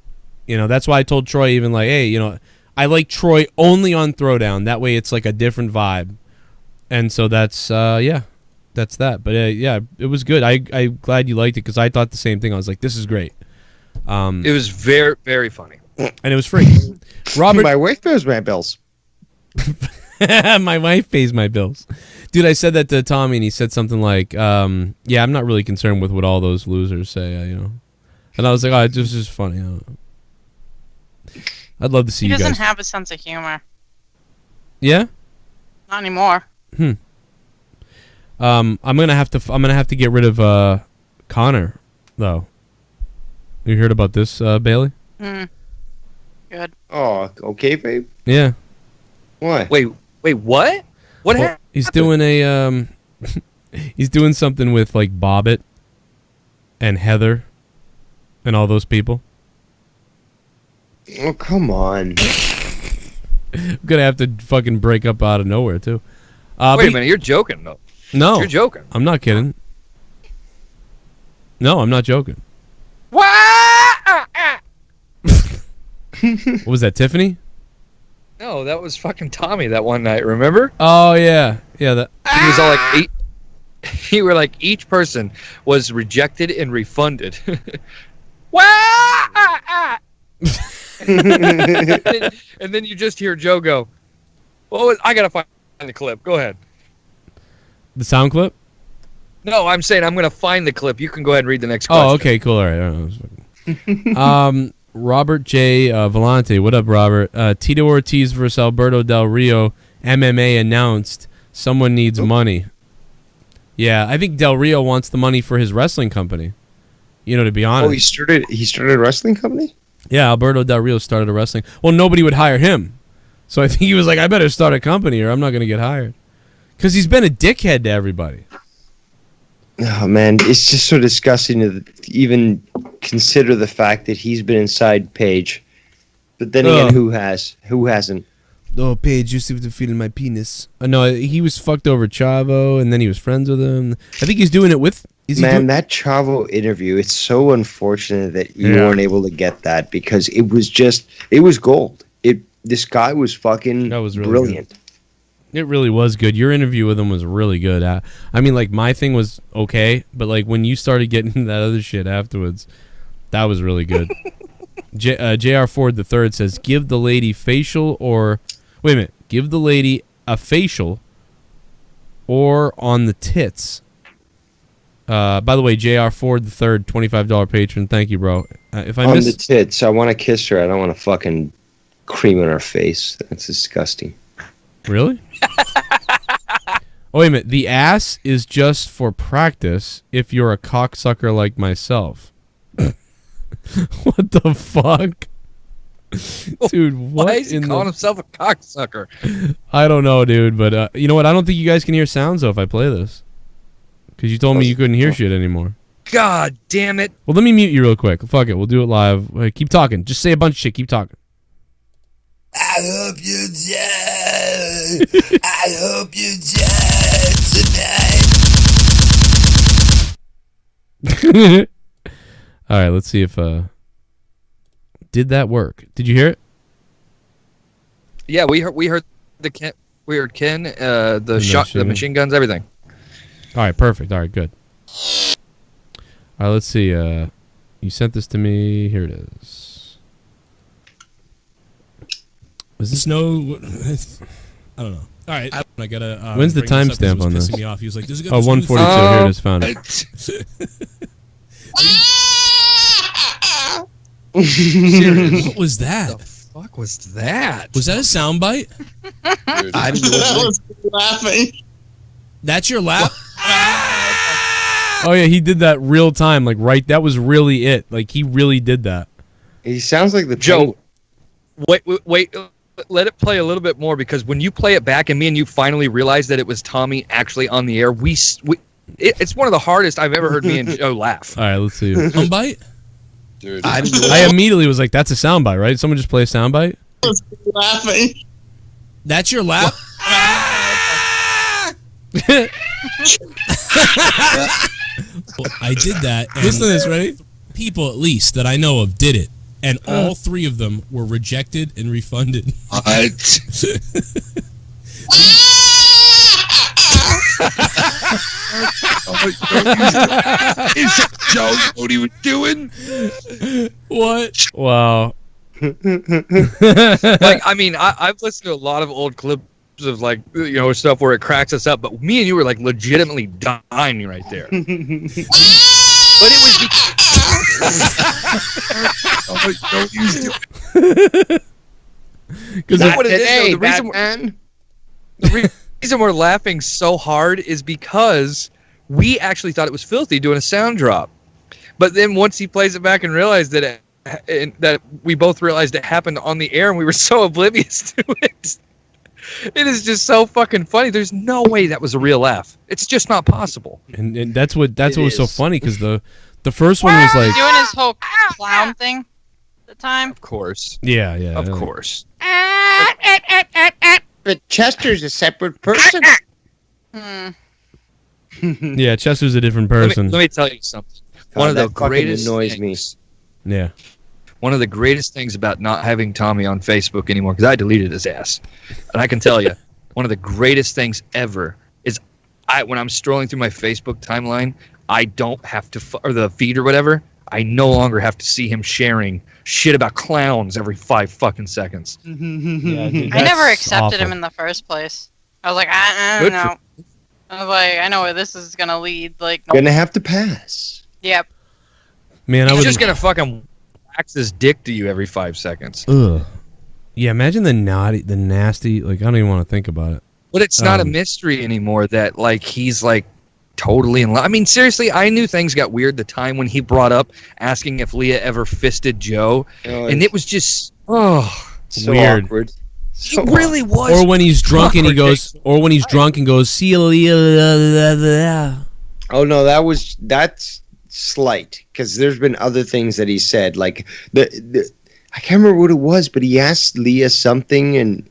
You know, that's why I told Troy even like, hey, you know, I like Troy only on Throwdown. That way, it's like a different vibe. And so that's that's that. But yeah, it was good. I'm glad you liked it because I thought the same thing. I was like, this is great. It was very, very funny. And it was free. Robert, my wife pays my bills. my wife pays my bills. Dude, I said that to Tommy, and he said something like, yeah, I'm not really concerned with what all those losers say, you know. And I was like, oh, it's just funny. I don't know. I'd love to see He you doesn't guys. have a sense of humor. Yeah? Not anymore. I'm gonna have to get rid of Connor, though. You heard about this, Bailey? Good. Oh, okay, babe. Yeah. What? Wait, what? What happened? He's doing a he's doing something with like Bobbit and Heather and all those people. Oh, come on. I'm gonna have to fucking break up out of nowhere too. Wait a minute, you're joking though. No, You're joking. I'm not kidding. No, I'm not joking. What was that, Tiffany? No, that was fucking Tommy that one night, remember? Oh yeah, that. He was all like he were like each person was rejected and refunded. And then you just hear Joe go, I gotta find the clip. Go ahead. The sound clip. No, I'm saying I'm gonna find the clip. You can go ahead and read the next question. Oh, okay, cool. All right. Robert J. Vellante. What up, Robert? Tito Ortiz versus Alberto Del Rio MMA announced. Someone needs money. Yeah, I think Del Rio wants the money for his wrestling company. You know, to be honest. Oh, he started a wrestling company? Yeah, Alberto Del Rio started a wrestling. Well, nobody would hire him. So I think he was like, I better start a company or I'm not going to get hired. Because he's been a dickhead to everybody. Oh, man. It's just so disgusting to even consider the fact that he's been inside Paige. But then again, who has? Who hasn't? Oh, Paige, you seem to feel my penis. No, he was fucked over Chavo, and then he was friends with him. I think he's doing it with... That Chavo interview, it's so unfortunate that you weren't able to get that because it was gold. This guy was fucking really brilliant. Good. It really was good. Your interview with him was really good. I mean, like, my thing was okay, but, like, when you started getting into that other shit afterwards, that was really good. J.R. Ford III says, give the lady facial or... Wait a minute. Give the lady a facial or on the tits. By the way, J.R. Ford III, $25 patron. Thank you, bro. If I on the tits, I want to kiss her. I don't want to fucking cream in her face. That's disgusting. Really? Oh, wait a minute. The ass is just for practice if you're a cocksucker like myself. What the fuck? Dude, what? Why is he calling himself a cocksucker? I don't know, dude, but you know what? I don't think you guys can hear sounds, though, if I play this. Because you told me you couldn't hear shit anymore. God damn it. Well, let me mute you real quick. Fuck it. We'll do it live. Keep talking. Just say a bunch of shit. Keep talking. I hope you die. I hope you die tonight. All right, let's see if did that work? Did you hear it? Yeah, we heard Ken, the shot, the machine guns, everything. All right, perfect. All right, good. All right, let's see. You sent this to me. Here it is. Was this no? I don't know. All right, I gotta. When's the timestamp on this? Me off. He was like, "There's a 142. Here it is. Found it. What was that? What the fuck was that? Was that a soundbite? I was laughing. That's your laugh? Oh yeah, he did that real time. Like right, that was really it. Like he really did that. He sounds like the Joe. Wait. Let it play a little bit more because when you play it back and me and you finally realized that it was Tommy actually on the air, it's one of the hardest I've ever heard me and Joe laugh. All right, let's see. Soundbite? Dude, I immediately was like, "That's a soundbite, right? Someone just play a soundbite." I was laughing. That's your laugh? Well, I did that. Listen to this, ready? People, at least, that I know of did it. And all three of them were rejected and refunded. What? Joe, what are you doing? What? Wow. Like, I mean, I've listened to a lot of old clips of like, you know, stuff where it cracks us up, but me and you were like legitimately dying right there. But it was because that's what it is. The reason we're laughing so hard is because we actually thought it was Filthy doing a sound drop, but then once he plays it back and realized that that we both realized it happened on the air, and we were so oblivious to it. It is just so fucking funny. There's no way that was a real laugh. It's just not possible. And that's what was so funny because the first one was like doing his whole clown thing at the time. Of course. Yeah. Of course. But Chester's a separate person. Yeah, Chester's a different person. Let me tell you something. God, One of the fucking greatest annoys things, Yeah. One of the greatest things about not having Tommy on Facebook anymore, because I deleted his ass, and I can tell you, one of the greatest things ever is when I'm strolling through my Facebook timeline, I don't have to, or the feed or whatever, I no longer have to see him sharing shit about clowns every 5 fucking seconds. Yeah, dude, I never that's accepted awful. him in the first place. I was like, I don't know. I was like, I know where this is gonna lead. Like, nope. Gonna have to pass. Yep. Man, He's just gonna fucking wax his dick to you every 5 seconds. Ugh. Yeah, imagine the nasty. Like I don't even want to think about it. But it's not a mystery anymore that like he's like totally in love. I mean, seriously, I knew things got weird the time when he brought up asking if Leah ever fisted Joe, and it was just so weird. awkward. It really was. Or when he's drunk and he goes, see you Leah. Oh no, that's slight because there's been other things that he said. Like I can't remember what it was, but he asked Leah something, and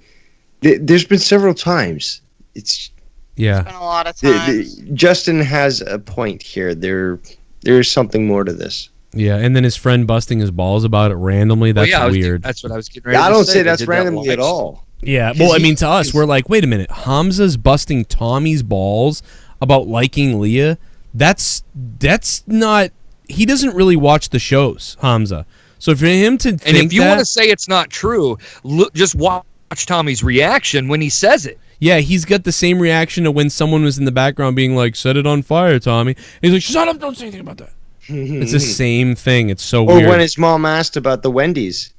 there's been several times. It's yeah. Been a lot of times. Justin has a point here. There is something more to this. Yeah, and then his friend busting his balls about it randomly. That's weird. That's what I was getting ready I to don't say. say that's randomly at all. Yeah, well, I mean, to us, we're like, wait a minute, Hamza's busting Tommy's balls about liking Leah. That's not. He doesn't really watch the shows, Hamza. So for him to think and if you want to say it's not true, look, just watch Tommy's reaction when he says it. Yeah, he's got the same reaction to when someone was in the background being like, "Set it on fire, Tommy." He's like, "Shut up! Don't say anything about that." It's the same thing. It's so weird. Or when his mom asked about the Wendy's.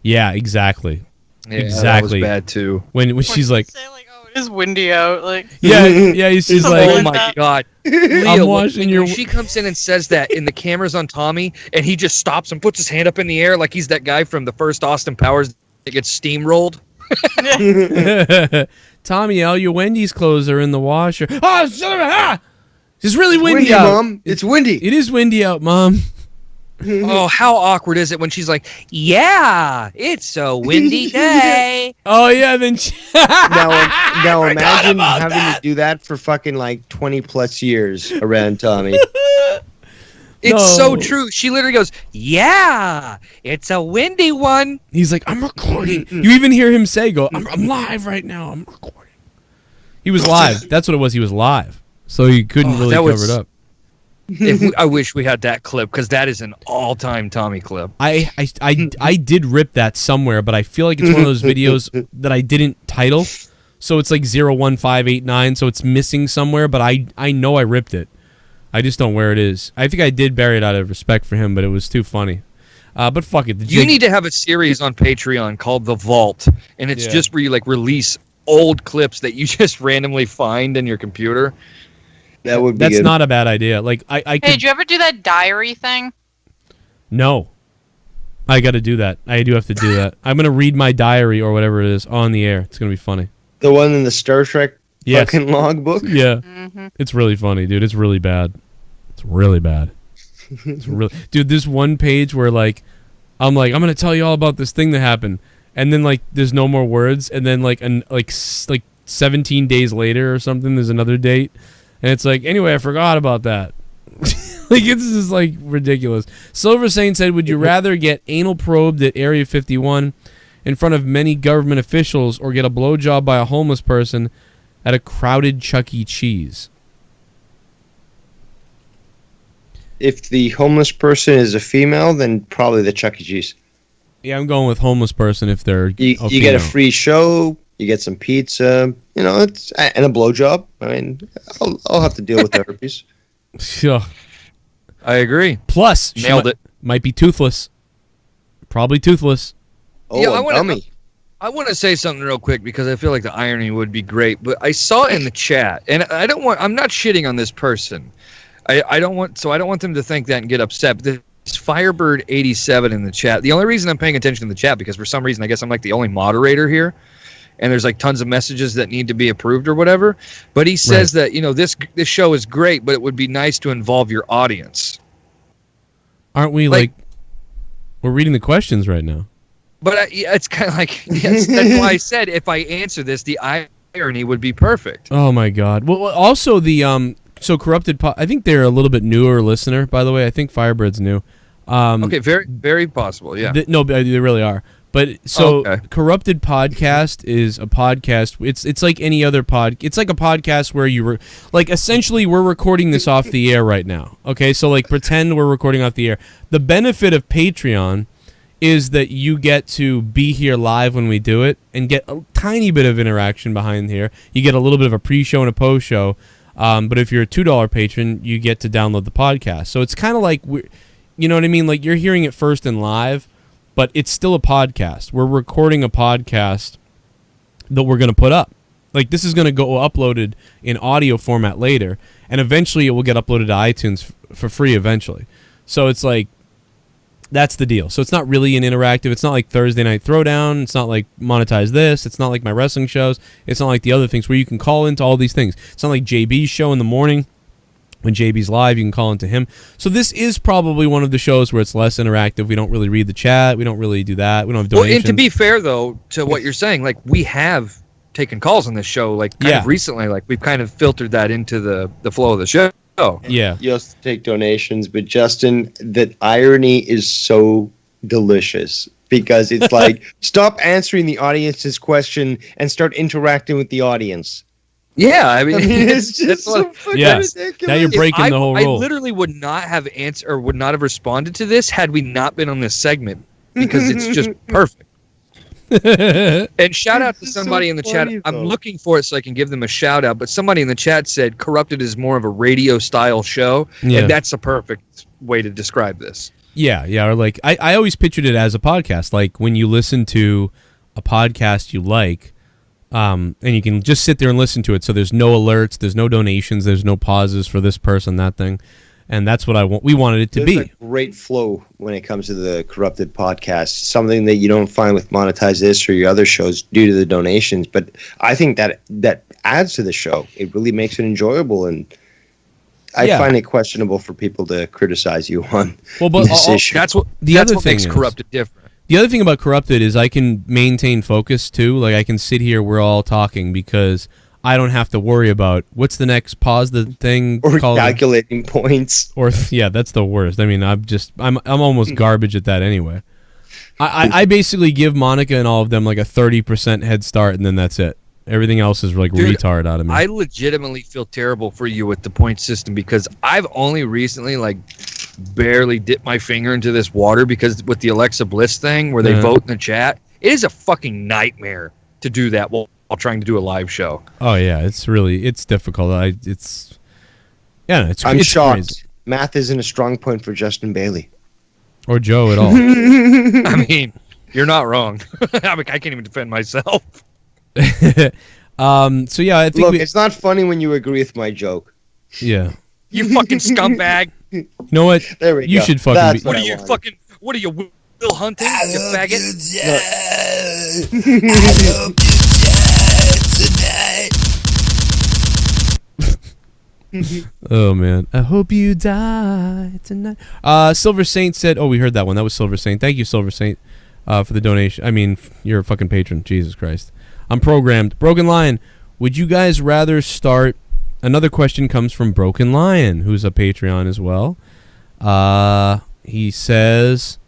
Yeah, exactly. Yeah, exactly. That was bad too. When she's like, say like, "Oh, it is windy out." Like, yeah. She's like, "Oh my god, Leah, I'm watching when she comes in and says that, and the camera's on Tommy, and he just stops and puts his hand up in the air like he's that guy from the first Austin Powers that gets steamrolled." Tommy, all your Wendy's clothes are in the washer. Oh, shut up! It's really windy out, Mom. It's windy. It is windy out, Mom. Oh, how awkward is it when she's like, "Yeah, it's a windy day." Oh yeah, then now imagine having to do that for fucking like 20 plus years around Tommy. It's so true. She literally goes, "Yeah, it's a windy one." He's like, "I'm recording." You even hear him say, I'm live right now. I'm recording." He was live. That's what it was. He was live. So he couldn't really cover it up. I wish we had that clip because that is an all-time Tommy clip. I did rip that somewhere, but I feel like it's one of those videos that I didn't title. So it's like 01589, so it's missing somewhere, but I know I ripped it. I just don't know where it is. I think I did bury it out of respect for him, but it was too funny. But fuck it. You need to have a series on Patreon called The Vault, and it's just where you like release old clips that you just randomly find in your computer. That would be That's good. not a bad idea. Like I hey, could, did you ever do that diary thing? No. I got to do that. I do have to do that. I'm going to read my diary or whatever it is on the air. It's going to be funny. The one in the Star Trek fucking logbook? Yeah. It's really funny, dude. It's really bad. It's really bad. It's really dude, this one page where I'm going to tell you all about this thing that happened, and then there's no more words, and then like 17 days later or something there's another date, and it's like, anyway, I forgot about that. It's just ridiculous. Silver Saint said, would you rather get anal probed at Area 51 in front of many government officials or get a blowjob by a homeless person at a crowded Chuck E. Cheese? If the homeless person is a female, then probably the Chuck E. Cheese. Yeah, I'm going with homeless person if they're You get a free show, you get some pizza, and a blowjob. I mean, I'll have to deal with the herpes. Yeah. I agree. Plus, nailed it. Might be toothless. Probably toothless. Oh, yeah, I want to say something real quick because I feel like the irony would be great. But I saw in the chat, and I'm not shitting on this person. I don't want them to think that and get upset. But there's Firebird 87 in the chat. The only reason I'm paying attention to the chat because for some reason I guess I'm like the only moderator here, and there's tons of messages that need to be approved or whatever. But he says that this show is great, but it would be nice to involve your audience. Aren't we we're reading the questions right now? But it's kind of that's why I said if I answer this, the irony would be perfect. Oh my God! Well, also the so Corrupted I think they're a little bit newer listener, by the way. I think Firebird's new. Okay, very very possible. Yeah. No, they really are. But Corrupted Podcast is a podcast. It's like any other It's like a podcast where you were essentially we're recording this off the air right now. Okay, so pretend we're recording off the air. The benefit of Patreon is that you get to be here live when we do it and get a tiny bit of interaction behind here. You get a little bit of a pre-show and a post-show. But if you're a $2 patron, you get to download the podcast. So it's kind of you know what I mean? You're hearing it first and live, but it's still a podcast. We're recording a podcast that we're going to put up. Like, this is going to go uploaded in audio format later, and eventually it will get uploaded to iTunes for free eventually. So it's like, that's the deal. So it's not really an interactive. It's not like Thursday Night Throwdown. It's not like Monetize This. It's not like my wrestling shows. It's not like the other things where you can call into all these things. It's not like JB's show in the morning. When JB's live, you can call into him. So this is probably one of the shows where it's less interactive. We don't really read the chat. We don't really do that. We don't have donations. Well, and to be fair, though, to what you're saying, like, we have taken calls on this show, like, kind of recently. Like, we've kind of filtered that into the flow of the show. Yeah. You also take donations, but Justin, that irony is so delicious because it's like, stop answering the audience's question and start interacting with the audience. Yeah, I mean it's just so fucking ridiculous. Now you're breaking the whole rule. I literally would not have would not have responded to this had we not been on this segment because it's just perfect. And shout out to somebody in the chat. I'm looking for it so I can give them a shout out, but somebody in the chat said Corrupted is more of a radio style show, and that's a perfect way to describe this. Yeah, or like I always pictured it as a podcast. Like when you listen to a podcast you like, and you can just sit there and listen to it. So there's no alerts, there's no donations, there's no pauses for this person, that thing. And that's what we wanted it to be. There's a great flow when it comes to the Corrupted podcast. Something that you don't find with Monetize This or your other shows due to the donations. But I think that adds to the show. It really makes it enjoyable. And I find it questionable for people to criticize you on this issue. That's what makes Corrupted different. The other thing about Corrupted is I can maintain focus too. Like I can sit here, we're all talking because I don't have to worry about what's the next pause the thing or calculating points. Or that's the worst. I mean, I'm almost garbage at that anyway. I basically give Monica and all of them like a 30% head start, and then that's it. Everything else is like retard out of me. I legitimately feel terrible for you with the point system because I've only recently like barely dipped my finger into this water because with the Alexa Bliss thing where they vote in the chat, it is a fucking nightmare to do that while trying to do a live show. Oh yeah, it's difficult. I'm shocked. Crazy. Math isn't a strong point for Justin Bailey or Joe at all. I mean, you're not wrong. I can't even defend myself. So yeah, I think it's not funny when you agree with my joke. Yeah. You fucking scumbag. You know what? There we go. You should fucking. What are you, Will Hunting? You faggot. Oh man, I hope you die tonight. Silver Saint said, "Oh, we heard that one. That was Silver Saint. Thank you, Silver Saint, for the donation. I mean, you're a fucking patron. Jesus Christ, I'm programmed." Broken Lion, would you guys rather start? Another question comes from Broken Lion, who's a Patreon as well. He says,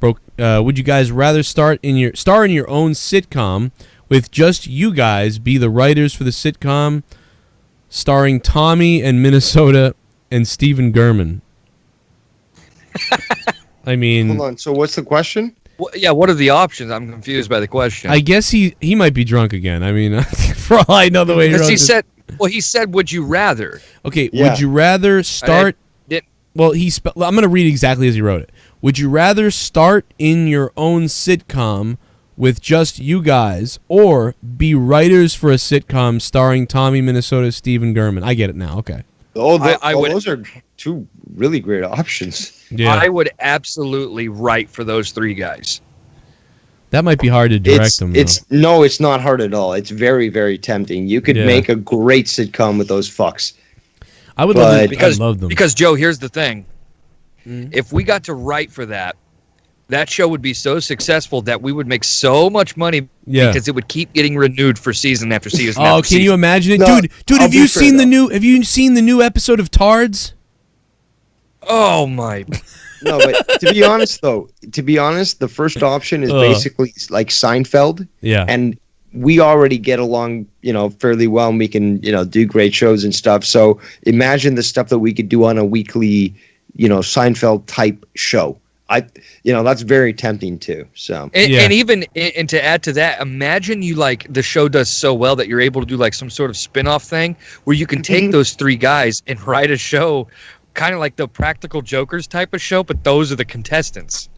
"Would you guys rather star in your own sitcom with just you guys be the writers for the sitcom, starring Tommy and Minnesota and Stephen Gurman?" I mean, hold on. So what's the question? Well, yeah, what are the options? I'm confused by the question. I guess he might be drunk again. I mean, for all I know, the way he said. Well, he said, "Would you rather?" Okay, would you rather start? Well, I'm going to read exactly as he wrote it. Would you rather start in your own sitcom with just you guys, or be writers for a sitcom starring Tommy Minnesota, Stephen Gurman? I get it now. Okay. Those are two really great options. Yeah, I would absolutely write for those three guys. That might be hard to direct them. It's not hard at all. It's very, very tempting. You could make a great sitcom with those fucks. I would love them. Because Joe, here's the thing: if we got to write for that show would be so successful that we would make so much money because it would keep getting renewed for season after season. Oh, can you imagine it, dude? Have you seen the new episode of Tards? Oh my. No, but to be honest, the first option is basically like Seinfeld. Yeah. And we already get along, fairly well, and we can, do great shows and stuff. So imagine the stuff that we could do on a weekly, Seinfeld type show. That's very tempting too. So and even to add to that, imagine the show does so well that you're able to do like some sort of spin-off thing where you can take those three guys and write a show kind of like the Practical Jokers type of show, but those are the contestants.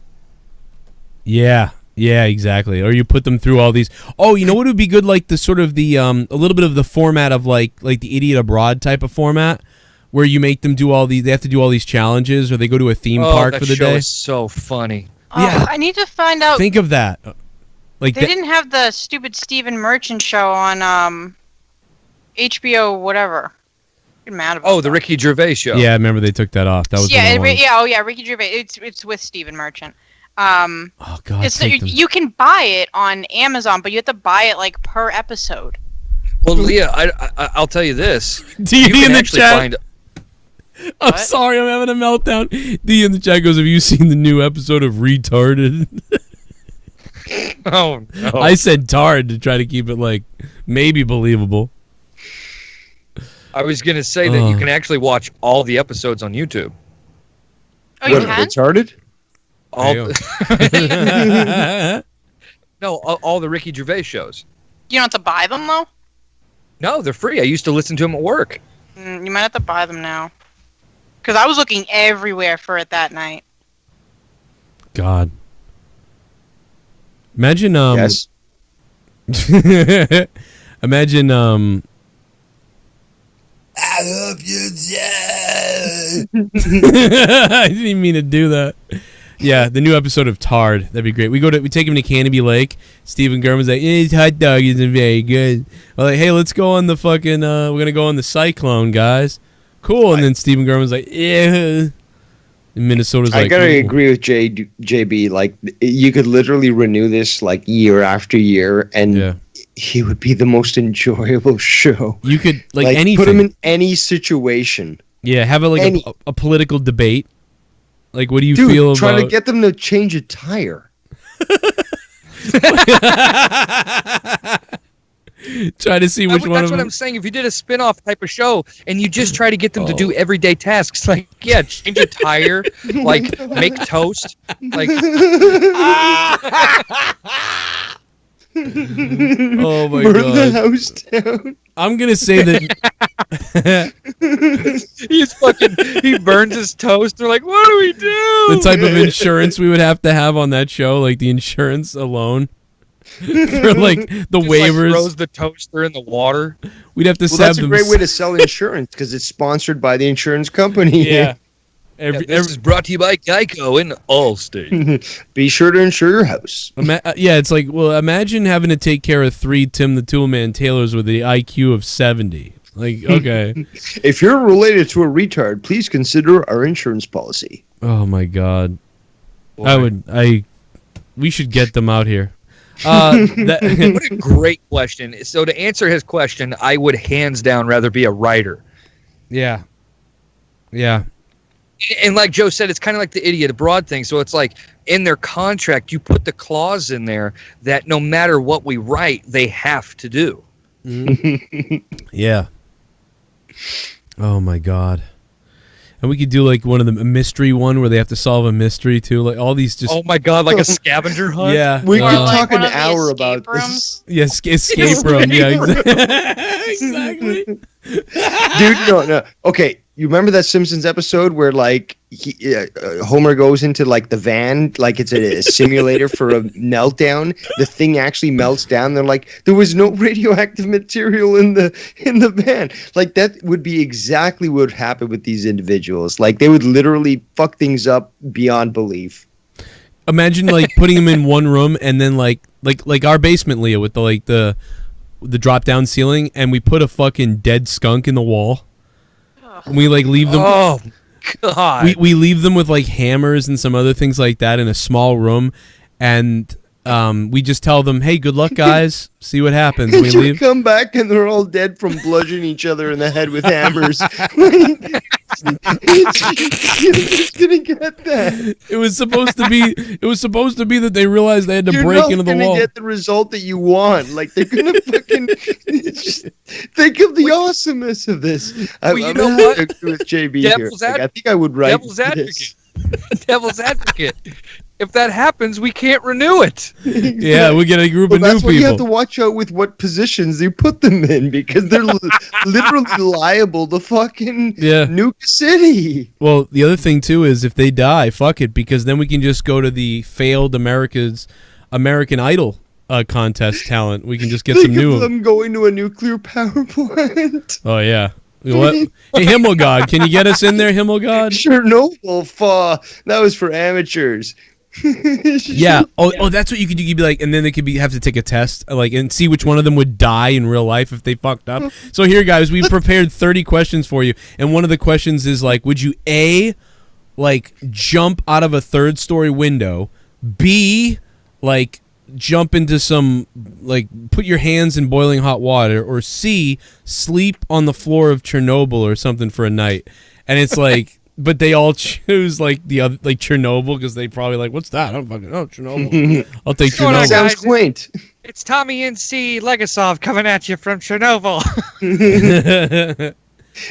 Yeah, Yeah, exactly. Or you put them through all these. Oh, you know what would be good? Like the sort of the a little bit of the format of like the Idiot Abroad type of format, where you make them do all these. They have to do all these challenges, or they go to a theme park that for the show day. is so funny. Oh, Yeah. I need to find out. Think of that. Like They that, didn't have the stupid Stephen Merchant show on HBO, whatever. I'm mad about Oh, the that. Ricky Gervais show. yeah, I remember they took that off. That was yeah, the one. Ricky Gervais. It's with Stephen Merchant. Oh God, take them. You can buy it on Amazon, but you have to buy it like per episode. Well, Leah, I'll tell you this. D You in can the actually chat. find. I'm What? sorry, I'm having a meltdown. D in the chat goes, "Have you seen the new episode of Retarded?" Oh no! I said "tard" to try to keep it like maybe believable. I was gonna say that you can actually watch all the episodes on YouTube. Oh, you What, can? retarded? All Hey-o. no, all the Ricky Gervais shows. You don't have to buy them though. No, they're free. I used to listen to them at work. You might have to buy them now. Because I was looking everywhere for it that night. God. Imagine Yes. imagine I hope you die. I didn't even mean to do that. Yeah, the new episode of Tard. That'd be great. We take him to Canopy Lake. Stephen Gurman's like, his hot dog isn't very good. We're like, hey, let's go on the fucking we're gonna go on the Cyclone, guys. Cool. And then Stephen Gurman's like, yeah. And Minnesota's like, I gotta "Ooh." agree with JB. Like, you could literally renew this like year after year, and Yeah. he would be the most enjoyable show. You could like, Like, anything. put him in any situation. Yeah, have it like any- a political debate. Like, what do you Dude, feel trying about? to get them to change a tire. Try to see which one That's of what them. I'm saying. If you did a spin-off type of show and you just try to get them to do everyday tasks, like change a tire, like make toast, like Oh my Burn the god! house down. I'm gonna say that he burns his toast. They're like, what do we do? the type of insurance we would have to have on that show, like the insurance alone for like the Just, waivers, like, throws the toaster in the water. we'd have to Well, have that's a them. great way to sell insurance because it's sponsored by the insurance company. Yeah. This is brought to you by Geico and Allstate. Be sure to insure your house. Yeah, it's like, well, imagine having to take care of 3 Tim the Toolman Taylors with the IQ of 70. Like, okay. If you're related to a retard, please consider our insurance policy. Oh my god. Boy. We should get them out here. What a great question. So to answer his question, I would hands down rather be a writer. Yeah. Yeah. And like Joe said, it's kind of like the Idiot Abroad thing. So it's like in their contract, you put the clause in there that no matter what we write, they have to do. Yeah. Oh my god. And we could do like one of them, a mystery one where they have to solve a mystery too. Like all these just Oh my god, like a scavenger hunt? yeah. We Or could like talk one an of the hour escape about rooms. this. Yeah, escape room. Yeah, exactly. Dude, no. Okay, you remember that Simpsons episode where like Homer goes into like the van, like it's a simulator for a meltdown. The thing actually melts down. They're like, there was no radioactive material in the van. Like that would be exactly what would happen with these individuals. Like they would literally fuck things up beyond belief. Imagine like putting them in one room and then like our basement, Leah, with the drop down ceiling, and we put a fucking dead skunk in the wall. And we like leave them. Oh god. We leave them with like hammers and some other things like that in a small room, and we just tell them, "Hey, good luck, guys. See what happens." We You leave. come back and they're all dead from bludgeoning each other in the head with hammers. You're just gonna get that. It was supposed to be. It was supposed to be that they realized they had to You're break not into the gonna wall. get the result that you want. Like they're gonna fucking just think of the awesomeness of this. Well, you I'm know gonna what? agree with JB Devil's here. Like, I think I would write Devil's this. Devil's advocate. If that happens, we can't renew it. Yeah, we get a group Well, of new that's why you have to people. watch out with what positions you put them in because they're literally liable to fucking Yeah. nuke a city. Well, the other thing too is if they die, fuck it, because then we can just go to the failed America's American Idol contest talent. We can just get Think some new. of them going to a nuclear power plant. Oh yeah. What? Hey, Himmelgod, can you get us in there, Himmelgod? Chernobyl, that was for amateurs. Yeah. Oh, that's what you could do. You'd be like, and then they could have to take a test, like, and see which one of them would die in real life if they fucked up. So here, guys, we've prepared 30 questions for you, and one of the questions is like, would you A, like, jump out of a third-story window, B, like, jump into some, like, put your hands in boiling hot water, or C, sleep on the floor of Chernobyl or something for a night? And it's like, but they all choose like the other, like Chernobyl, because they probably like, what's that? I don't fucking know. Chernobyl. I'll take Chernobyl. Sounds quaint. It's Tommy NC Legasov coming at you from Chernobyl.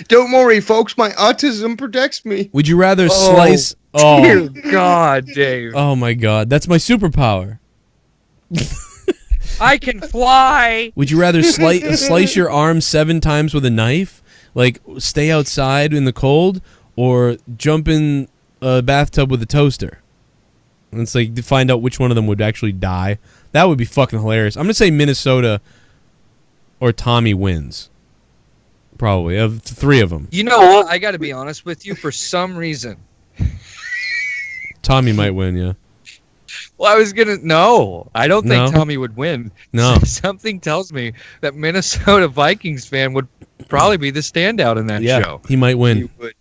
Don't worry, folks. My autism protects me. Would you rather slice? Dear God, Dave. Oh my God, that's my superpower. I can fly. Would you rather slice your arm 7 times with a knife, like stay outside in the cold, or jump in a bathtub with a toaster? And it's like to find out which one of them would actually die. That would be fucking hilarious. I'm gonna say Minnesota or Tommy wins. Probably of 3 of them. You know what? I got to be honest with you. For some reason, Tommy might win. Yeah. well, I was gonna. No, I don't think No? Tommy would win. No. Something tells me that Minnesota Vikings fan would probably be the standout in that Yeah. show. He might win. He would.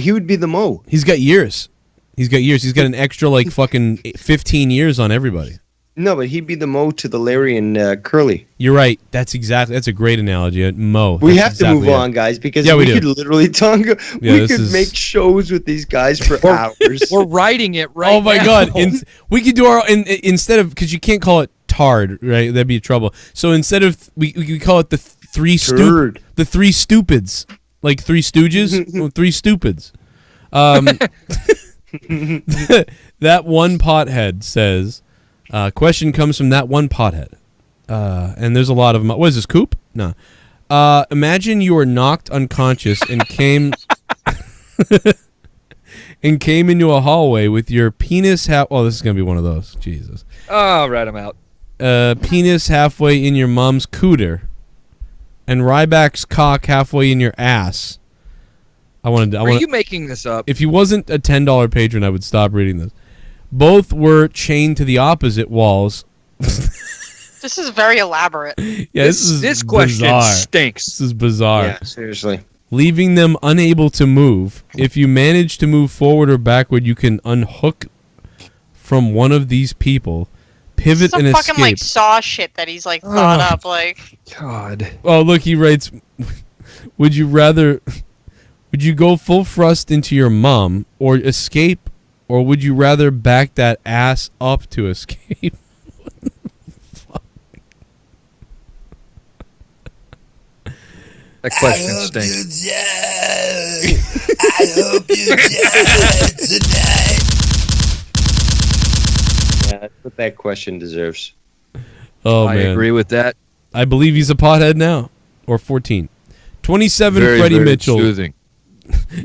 He would be the Mo. He's got years. He's got an extra like fucking 15 years on everybody. No, but he'd be the Mo to the Larry and Curly. You're right. That's a great analogy. Mo. We That's have to move exactly on, guys, because Yeah, we do. could literally talk. Yeah, we this could is- make shows with these guys for hours. We're writing it right now. Oh my God! We could do our instead of, because you can't call it Tard, right? That'd be trouble. So instead of we call it the three Turd. the 3 stupids, like 3 Stooges, well, 3 stupids. That one pothead says, question comes from that one pothead, and there's a lot of them. What is this, Coop? No. Imagine you were knocked unconscious and came into a hallway with your penis oh, this is gonna be one of those. Jesus. Oh, right, I'm out. Penis halfway in your mom's cooter, and Ryback's cock halfway in your ass. Are you making this up? If he wasn't a $10 patron, I would stop reading this. Both were chained to the opposite walls. This is very elaborate. Yeah, this question bizarre. stinks. This is bizarre. Yeah, seriously. Leaving them unable to move. If you manage to move forward or backward, you can unhook from one of these people, pivot Some and fucking escape. like Saw shit that he's like thought up. Like, God. Oh, look, he writes, would you go full thrust into your mom or escape, or would you rather back that ass up to escape? That question I hope stinks. you die. I hope you die tonight. Yeah, that's what that question deserves. Oh, I man. agree with that. I believe he's a pothead now. Or 14. 27, Very, Freddie very Mitchell. soothing.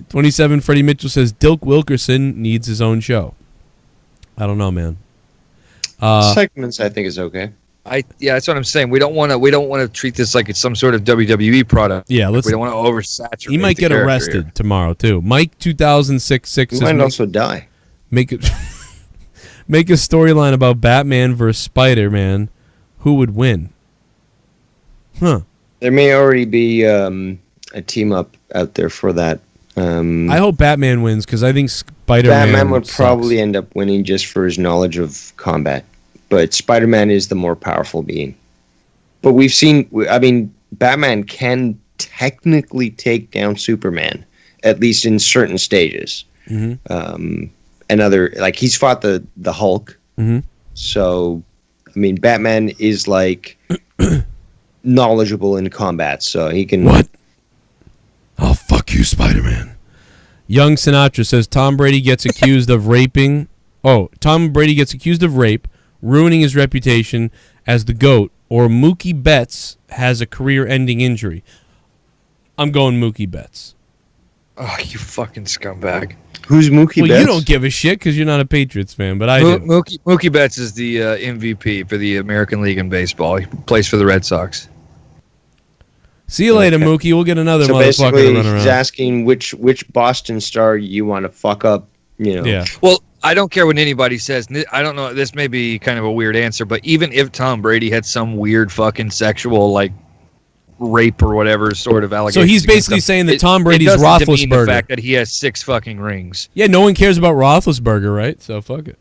27, Freddie Mitchell says, Dilk Wilkerson needs his own show. I don't know, man. Segments, I think, is okay. Yeah, that's what I'm saying. We don't want to treat this like it's some sort of WWE product. Yeah, We don't want to oversaturate. He might the get character arrested here. tomorrow, too. Mike 2006 He says, might also die. make a storyline about Batman versus Spider-Man. Who would win? Huh. There may already be a team up out there for that. I hope Batman wins, because I think Spider-Man Batman would sucks. probably end up winning just for his knowledge of combat. But Spider-Man is the more powerful being. But we've seen, I mean, Batman can technically take down Superman, at least in certain stages. Mm-hmm. And other, like, he's fought the Hulk. Mm-hmm. So, I mean, Batman is, like, knowledgeable in combat, so he can... What? Oh, fuck you, Spider-Man. Young Sinatra says Tom Brady gets accused of raping. Oh, Tom Brady gets accused of rape, ruining his reputation as the GOAT, or Mookie Betts has a career-ending injury. I'm going Mookie Betts. Oh, you fucking scumbag. Who's Mookie Well, Betts? you don't give a shit because you're not a Patriots fan, but I do. Mookie Betts is the MVP for the American League in baseball. He plays for the Red Sox. See you later, Mookie. We'll get another So motherfucker basically, to run around. he's asking which Boston star you want to fuck up. You know. Yeah. Well, I don't care what anybody says. I don't know. This may be kind of a weird answer, but even if Tom Brady had some weird fucking sexual, like, rape or whatever sort of allegation. So he's basically saying that Tom Brady's it doesn't demean Roethlisberger. the fact that he has 6 fucking rings. Yeah, no one cares about Roethlisberger, right? So fuck it.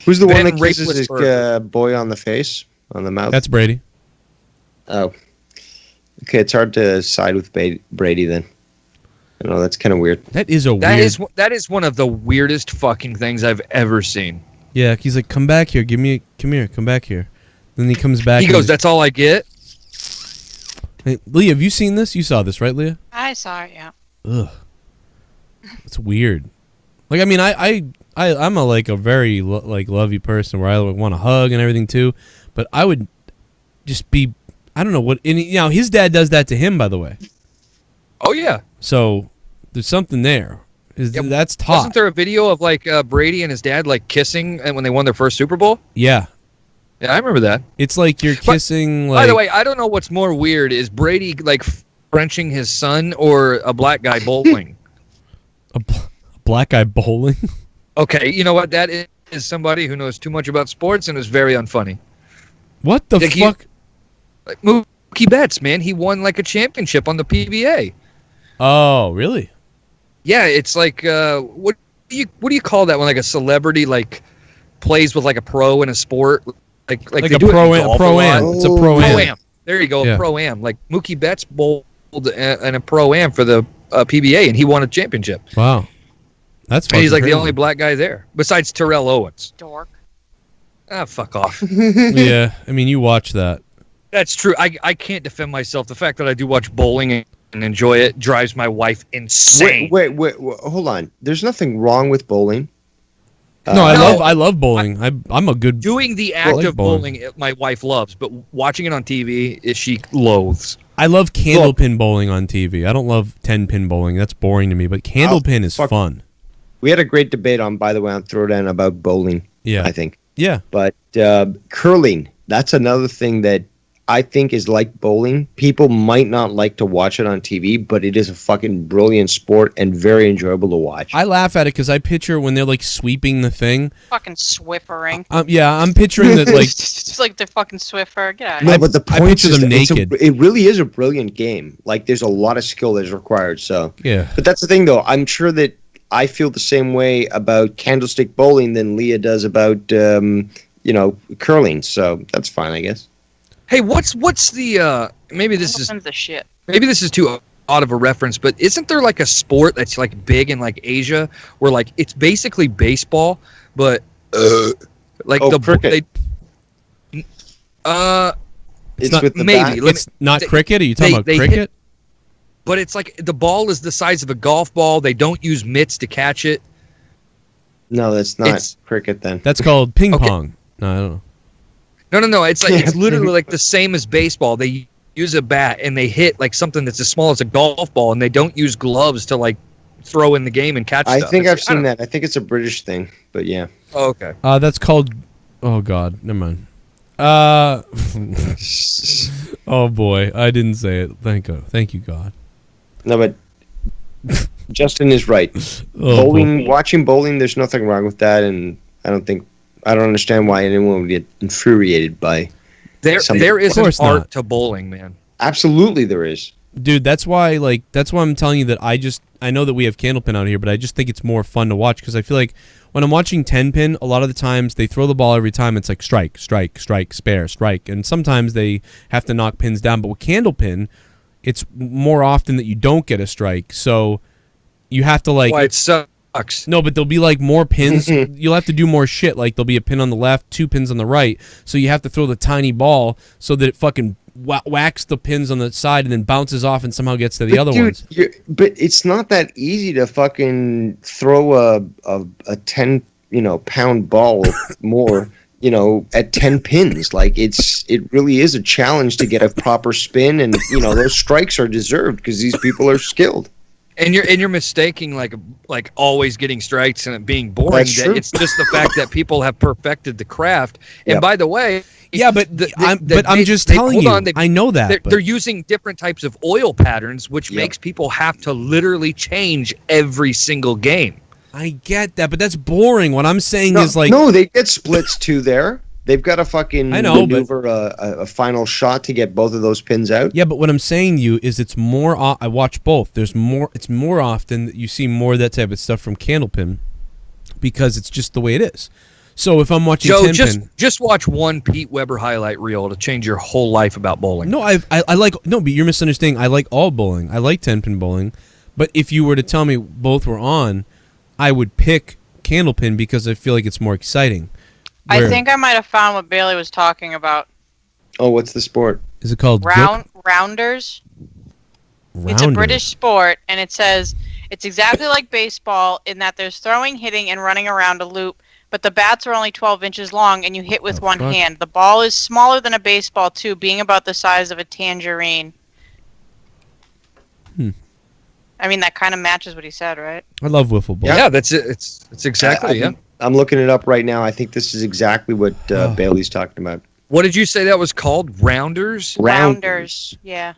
Who's the one Ben that kisses his Roethlisberger. boy on the face, on the mouth? That's Brady. Oh. Okay, it's hard to side with Brady then. I know that's kind of weird. That is a That weird. that is one of the weirdest fucking things I've ever seen. Yeah, he's like, come back here, come here, come back here. Then he comes back. He and goes, he's- "That's all I get." Hey, Leah, have you seen this? You saw this, right, Leah? I saw it, yeah. Ugh, it's weird. Like, I mean, I'm a very lovey person where I want to hug and everything too, but I would just be, I don't know what. And, you know, his dad does that to him, by the way. Oh yeah. So there's something there. That's taught. Wasn't there a video of like Brady and his dad like kissing and when they won their first Super Bowl? Yeah, Yeah, I remember that. it's like you're kissing. Like, By the way, I don't know what's more weird: is Brady like Frenching his son or a black guy bowling? a black guy bowling. Okay, you know what? That is somebody who knows too much about sports and is very unfunny. What the Like fuck? Like Mookie Betts, man, he won like a championship on the PBA. Oh, really? Yeah, it's like what do you call that when like a celebrity like plays with like a pro in a sport, like Like they a do it in pro-am. golf a Pro-am. lot. It's a pro-am. Pro-am. There you go, Yeah. pro-am. Like Mookie Betts bowled in a pro-am for the PBA, and he won a championship. Wow, that's. And he's like fucking the only black guy there, besides Terrell Owens. Dork. Ah, fuck off. crazy. Yeah, I mean, you watch that. That's true. I can't defend myself. The fact that I do watch bowling and enjoy it drives my wife insane. Wait, hold on. There's nothing wrong with bowling. No, No. I love bowling. I'm a good. Doing the act like of bowling. bowling, my wife loves, but watching it on TV, she loathes. I love candlepin bowling on TV. I don't love 10-pin bowling. That's boring to me. But candlepin is fuck. fun. We had a great debate on, by the way, on Throwdown about bowling. Yeah. I think. Yeah. But curling, that's another thing that I think is like bowling. People might not like to watch it on TV, but it is a fucking brilliant sport and very enjoyable to watch. I laugh at it because I picture when they're like sweeping the thing. Fucking Swiffering. Yeah, I'm picturing that like. It's like the fucking Swiffer. Get out of No, here. but the I point picture is them that naked. it really is a brilliant game. Like, there's a lot of skill that's required. So, Yeah. but that's the thing, though. I'm sure that I feel the same way about candlestick bowling than Leah does about curling. So that's fine, I guess. Hey, what's the maybe this is the shit. maybe this is too odd of a reference, but isn't there like a sport that's like big in like Asia where like it's basically baseball, but like Oh, the cricket. It's not- with the maybe. bat. Let me- It's not they- cricket. Are you talking about they hit- cricket? but it's like the ball is the size of a golf ball. They don't use mitts to catch it. No, that's not It's- cricket then. That's called ping Okay. pong. No, I don't know. No. It's like it's literally like the same as baseball. They use a bat and they hit like something that's as small as a golf ball, and they don't use gloves to like throw in the game and catch I stuff. think It's- I've seen don't- that. I think it's a British thing, but yeah. Oh, okay. That's called. Oh God, never mind. Oh boy, I didn't say it. Thank you, God. No, but Justin is right. Oh, Bowling, watching bowling, there's nothing wrong with that, and I don't understand why anyone would get infuriated by. There is Of an course art not. to bowling, man. Absolutely, there is. Dude, that's why I'm telling you that I know that we have candlepin out here, but I just think it's more fun to watch because I feel like when I'm watching 10-pin, a lot of the times they throw the ball every time. It's like strike, spare, strike, and sometimes they have to knock pins down. But with candlepin, it's more often that you don't get a strike, so you have to like. Why it sucks. No, but there'll be like more pins. You'll have to do more shit. Like there'll be a pin on the left, 2 pins on the right. So you have to throw the tiny ball so that it fucking whacks the pins on the side and then bounces off and somehow gets to the other ones. But it's not that easy to fucking throw a 10 pound ball more at 10 pins. Like it really is a challenge to get a proper spin, and those strikes are deserved because these people are skilled. And you're mistaking like always getting strikes and it being boring. That's true. It's just the fact that people have perfected the craft. And Yep. by the way, Yeah, but I'm just telling you. I know that. They're using different types of oil patterns, which Yep. makes people have to literally change every single game. I get that, but that's boring. What I'm saying is like no, they get splits too there. They've got to fucking I know, maneuver a final shot to get both of those pins out. Yeah, but what I'm saying to you is it's more. I watch both. There's more. It's more often that you see more of that type of stuff from Candlepin because it's just the way it is. So if I'm watching Joe, Tenpin, just watch one Pete Weber highlight reel to change your whole life about bowling. no, I like no, but you're misunderstanding. I like all bowling. I like Tenpin bowling, but if you were to tell me both were on, I would pick Candlepin because I feel like it's more exciting. I Where- think I might have found what Bailey was talking about. Oh, what's the sport? Is it called Rounders. Rounders? It's a British sport, and it says it's exactly like baseball in that there's throwing, hitting, and running around a loop, but the bats are only 12 inches long, and you hit with one fuck. hand. The ball is smaller than a baseball, too, being about the size of a tangerine. I mean, that kind of matches what he said, right? I love wiffle ball. Yeah, that's it. It's exactly. Yeah. I'm looking it up right now. I think this is exactly what Bailey's talking about. What did you say that was called? Rounders? Rounders. Yeah.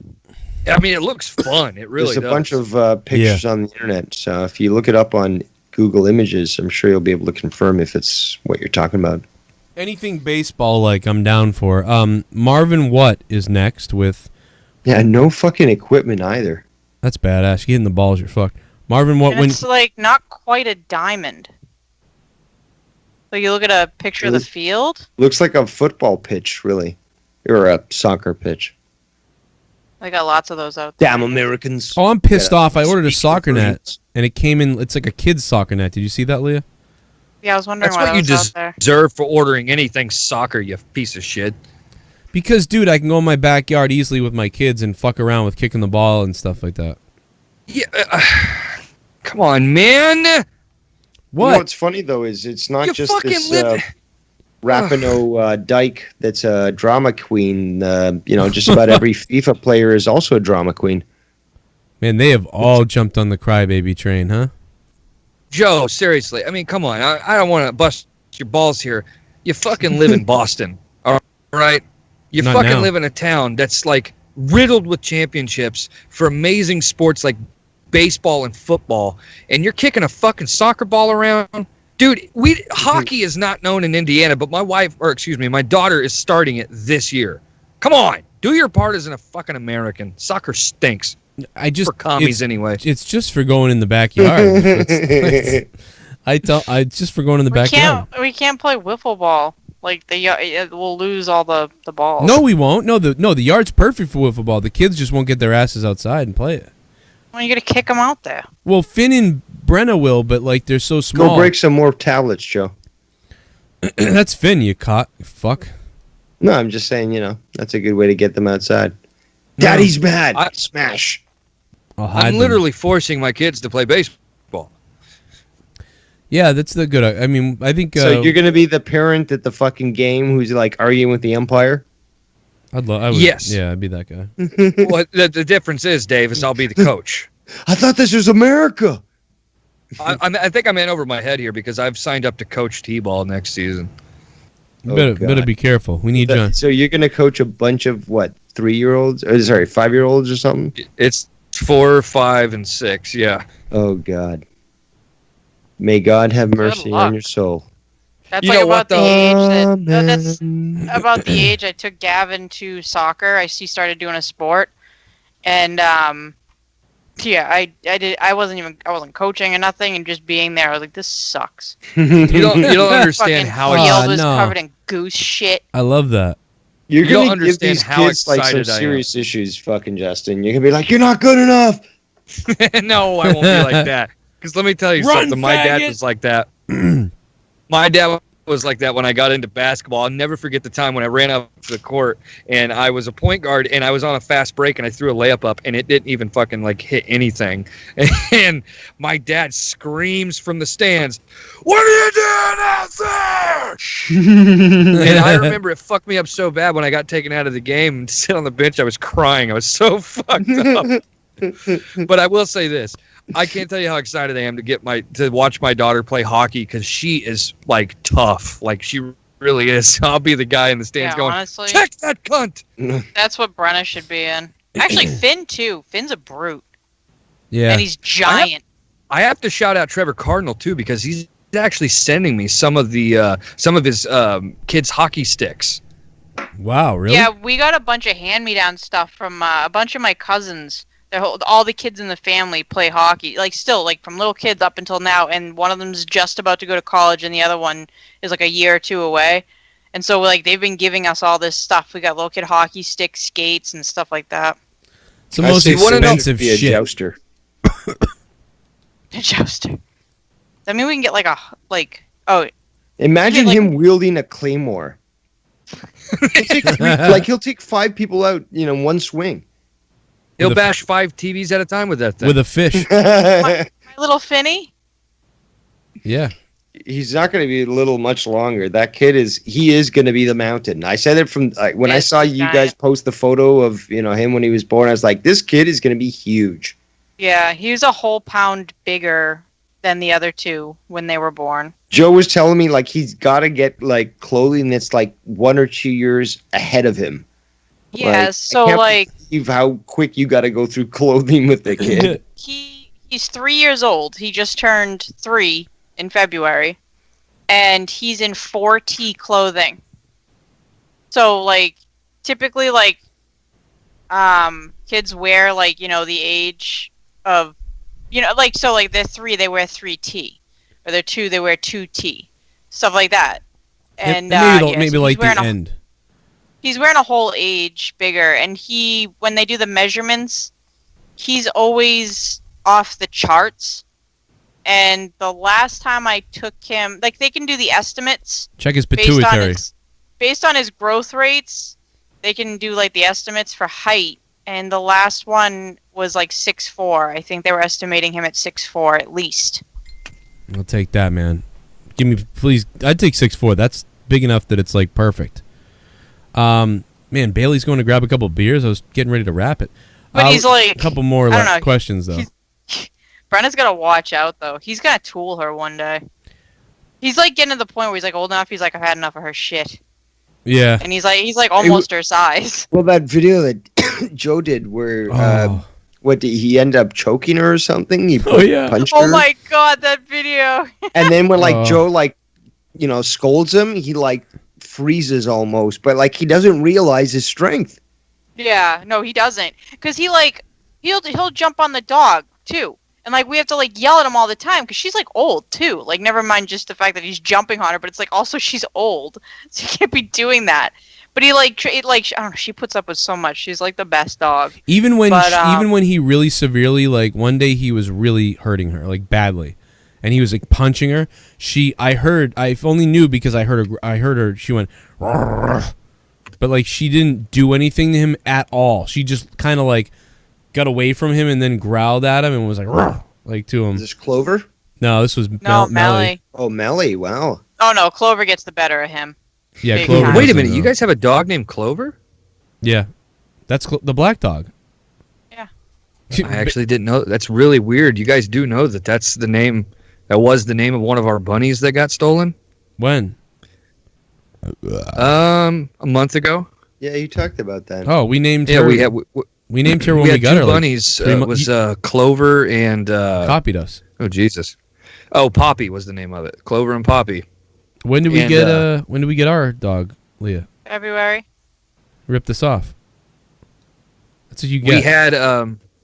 I mean, it looks fun. It really There's a does. bunch of pictures on the internet. So if you look it up on Google Images, I'm sure you'll be able to confirm if it's what you're talking about. Anything baseball like I'm down for. Marvin Watt is next with. Yeah, no fucking equipment either. That's badass. You hitting the balls, you're fucked. Marvin Watt And it's like not quite a diamond. So you look at a picture of the field. Looks like a football pitch, really, or a soccer pitch. They got lots of those out there. Damn Americans! Oh, I'm pissed Yeah. off. I ordered a soccer net, versions. and it came in. It's like a kid's soccer net. Did you see that, Leah? Yeah, I was wondering That's why what that you was out there. deserve for ordering anything soccer, you piece of shit. Because, dude, I can go in my backyard easily with my kids and fuck around with kicking the ball and stuff like that. Yeah, come on, man. You What? know what's funny though is it's not You just fucking this live- Rapinoe Dyke that's a drama queen. Just about every FIFA player is also a drama queen. Man, they have all jumped on the crybaby train, huh? Joe, seriously. I mean, come on. I don't want to bust your balls here. You fucking live in Boston, all right? You Not fucking now. live in a town that's like riddled with championships for amazing sports like baseball and football, and you're kicking a fucking soccer ball around. Dude, hockey is not known in Indiana, but my daughter is starting it this year. Come on, do your part as a fucking American. Soccer stinks. I just For commies it's, anyway. It's just for going in the backyard. It's just for going in the backyard. We can't play wiffle ball. Like we'll lose all the balls. No, we won't. No, the yard's perfect for wiffle ball. The kids just won't get their asses outside and play it. Well, you gotta kick them out there. Well, Finn and Brenna will, but like they're so small. Go break some more tablets, Joe. That's Finn, you fuck. No, I'm just saying, that's a good way to get them outside. Daddy's mad. Smash. I'll hide I'm them. literally forcing my kids to play baseball. Yeah, that's the good. I mean, I think. So you're gonna be the parent at the fucking game who's like arguing with the umpire? I would, Yes. Yeah, I'd be that guy. Well, the difference is, Dave, is I'll be the coach. I thought this was America. I think I'm in over my head here because I've signed up to coach T-ball next season. You Oh, better God. be careful. We need John. So you're gonna coach a bunch of what, 3-year-olds? Or, sorry, 5-year-olds or something? It's 4, 5, and 6. Yeah. Oh God. May God have mercy luck. on your soul. That's You like know what, about the though? age that that's about the age I took Gavin to soccer. He started doing a sport, and I wasn't coaching or nothing, and just being there, I was like, this sucks. You don't understand Fucking how field was no. covered in goose shit. I love that. You're You don't gonna give understand these how kids like some excited I am. serious issues, fucking Justin. You're gonna be like, you're not good enough. No, I won't be like that. Because let me tell you Run, something. My dad faggot! was like that. My dad was like that when I got into basketball. I'll never forget the time when I ran up to the court and I was a point guard and I was on a fast break and I threw a layup up and it didn't even fucking like hit anything. And my dad screams from the stands, "What are you doing out there?" And I remember it fucked me up so bad when I got taken out of the game and sit on the bench. I was crying. I was so fucked up. But I will say this: I can't tell you how excited I am to watch my daughter play hockey because she is like tough, like she really is. I'll be the guy in the stands going, honestly, "Check that cunt." That's what Brenna should be in. Actually, Finn too. Finn's a brute, Yeah. and he's giant. I have to shout out Trevor Cardinal too because he's actually sending me some of his kids' hockey sticks. Wow, really? Yeah, we got a bunch of hand-me-down stuff from a bunch of my cousins. All the kids in the family play hockey, like still, like from little kids up until now. And one of them's just about to go to college, and the other one is like a year or two away. And so, like, they've been giving us all this stuff. We got little kid hockey sticks, skates, and stuff like that. It's the most expensive be a shit. jouster. A jouster. I mean, we can get Imagine like- him wielding a claymore. He'll take 5 people out, in one swing. He'll With a- bash 5 TVs at a time with that thing. With a fish. my little Finny. Yeah. He's not going to be little much longer. That kid is going to be the mountain. I said it from when I Yes, saw he's you giant. guys post the photo of, him when he was born. I was like, this kid is going to be huge. Yeah, he was a whole pound bigger than the other two when they were born. Joe was telling me he's got to get clothing that's 1 or 2 years ahead of him. Yeah, so I can't believe how quick you got to go through clothing with the kid. he's 3 years old. He just turned 3 in February, and he's in 4T clothing. So typically kids wear the age of they're 3, they wear 3T, or they're 2, they wear 2T, stuff like that. And maybe so like he's wearing the a- end. He's wearing a whole age bigger, and when they do the measurements, he's always off the charts. And the last time I took him, they can do the estimates Check his based on pituitary. based on his growth rates. They can do the estimates for height, and the last one was 6'4". I think they were estimating him at 6'4" at least. I'll take that, man. Give me, please. I'd take 6'4". That's big enough that it's perfect. Man, Bailey's going to grab a couple beers. I was getting ready to wrap it. But he's a couple more I don't know. questions though. Brenna's gotta watch out though. He's gonna tool her one day. He's getting to the point where he's old enough. He's I've had enough of her shit, Yeah. and he's almost her size. Well, that video that Joe did where, did he end up choking her or something? He punched her. Oh my god, that video! And then when Joe scolds him, he freezes almost, but he doesn't realize his strength. Yeah, no, he doesn't, because he'll jump on the dog too, and we have to yell at him all the time because she's old too. Never mind just the fact that he's jumping on her, but it's also she's old, so you can't be doing that. But he I don't know. She puts up with so much. She's the best dog. Even when he really severely one day he was really hurting her badly, and he was punching her. I only knew because I heard her. She went, "Rrrr." But she didn't do anything to him at all. She just kind of got away from him and then growled at him and was "Rrrr," to him. Is this Clover? No, this was Melly. Oh, Melly! Wow. Oh no, Clover gets the better of him. Yeah, Big Clover. time. Wait a doesn't minute, know. you guys have a dog named Clover? Yeah, that's the black dog. Yeah. I actually didn't know. That's really weird. You guys do know that that's the name. That was the name of one of our bunnies that got stolen. When? A month ago. Yeah, you talked about that. Oh, we named Yeah, her. we named her when we we had got two her. bunnies. 3 It months. was Clover and Copied us. oh Jesus, oh Poppy was the name of it. Clover and Poppy. When did we And, get? When did we get our dog, Leah? February. Rip this off. That's what you We get. had.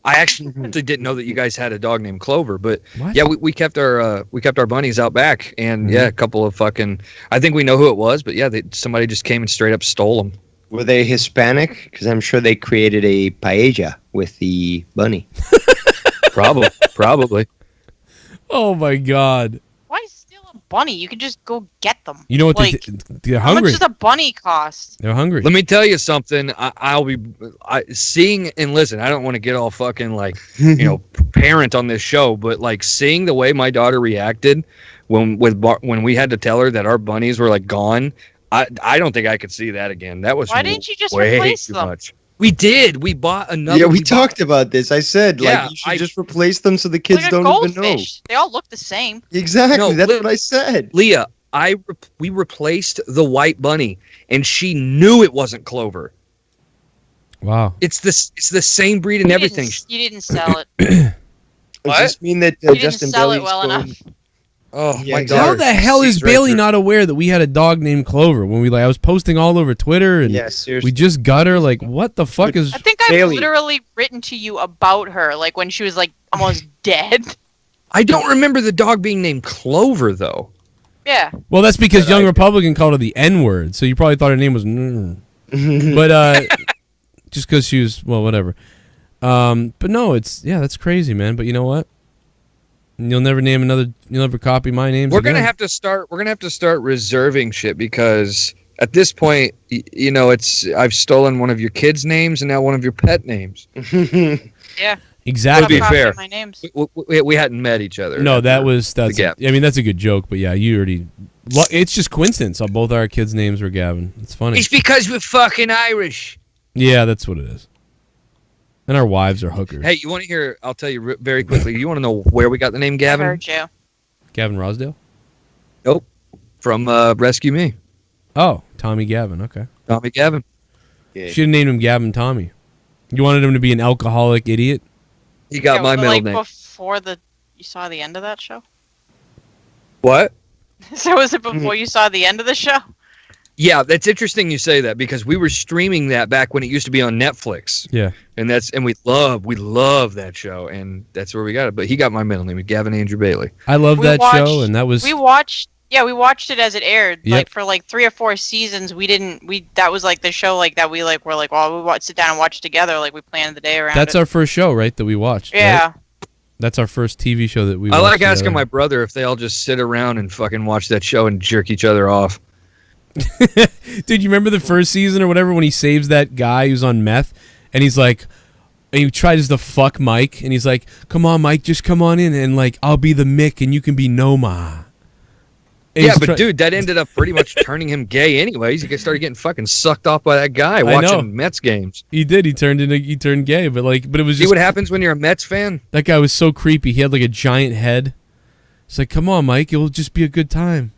I actually didn't know that you guys had a dog named Clover, but What? yeah, we kept our bunnies out back, and yeah, a couple of fucking. I think we know who it was, but yeah, somebody just came and straight up stole them. Were they Hispanic? Because I'm sure they created a paella with the bunny. Probably. Oh my God! Why steal a bunny? You can just go get them. You know what? They're How much hungry. does a bunny cost? They're hungry. Let me tell you something. I'll be seeing and listen. I don't want to get all fucking parent on this show, but seeing the way my daughter reacted when we had to tell her that our bunnies were gone. I don't think I could see that again. That was Why didn't you just way replace too them? much. We did. We bought another. Yeah, we talked about this. I said, like, you should just replace them so the kids Like a don't even know. goldfish. They all look the same. Exactly. No, That's what I said. Leah, we replaced the white bunny, and she knew it wasn't Clover. Wow. It's the same breed and everything. You didn't sell it. Does this mean that You didn't Justin sell it Bailey's well going? enough. Oh Yeah, my exactly. god! How the hell is She's right Bailey there. not aware that we had a dog named Clover when I was posting all over Twitter and Yeah, seriously. we just got her? Like, what the fuck is? I think I've Bailey. literally written to you about her, like when she was like almost dead. I don't remember the dog being named Clover though. Yeah. Well, that's because Young Republican called her the N word, so you probably thought her name was. But just because she was whatever. But no, that's crazy, man. But you know what? You'll never You'll never copy my names. We're again. gonna have to start reserving shit because at this point, it's I've stolen one of your kids' names and now one of your pet names. Yeah. Exactly. To be fair, My names. we hadn't met each other. No, after that's. the gap. I mean, that's a good joke, but yeah, you already. It's just coincidence. Both our kids' names were Gavin. It's funny. It's because we're fucking Irish. Yeah, that's what it is. And our wives are hookers. Hey, you want to hear? I'll tell you very quickly. You want to know where we got the name I Gavin? heard you. Gavin Rosdale? Nope. From Rescue Me. Oh, Tommy Gavin. Okay. Tommy Gavin. Yeah. Should have named him Gavin Tommy. You wanted him to be an alcoholic idiot? He got my middle name. Before you saw the end of that show? What? So was it before you saw the end of the show? Yeah, that's interesting you say that because we were streaming that back when it used to be on Netflix. Yeah. And we love that show, and that's where we got it. But he got my middle name, Gavin Andrew Bailey. I love that show, and that was. We watched it as it aired. Yep. Like for like 3 or 4 seasons. That was like the show like that we like were like, well, we sit down and watch together. Like we planned the day around. That's our first show, right? That we watched. Yeah. Right? That's our first TV show that we. I like watched asking together. my brother if they all just sit around and fucking watch that show and jerk each other off. Dude, you remember the first season or whatever when he saves that guy who's on meth, and he's like, and he tries to fuck Mike, and he's like, "Come on, Mike, just come on in, and like I'll be the Mick, and you can be Noma." And Yeah, he's but dude, that ended up pretty much turning him gay anyways. He started getting fucking sucked off by that guy know. watching Mets games. He did. He turned gay, but it was See just what happens when you're a Mets fan? that guy was so creepy. He had like a giant head. It's like, come on, Mike, it'll just be a good time.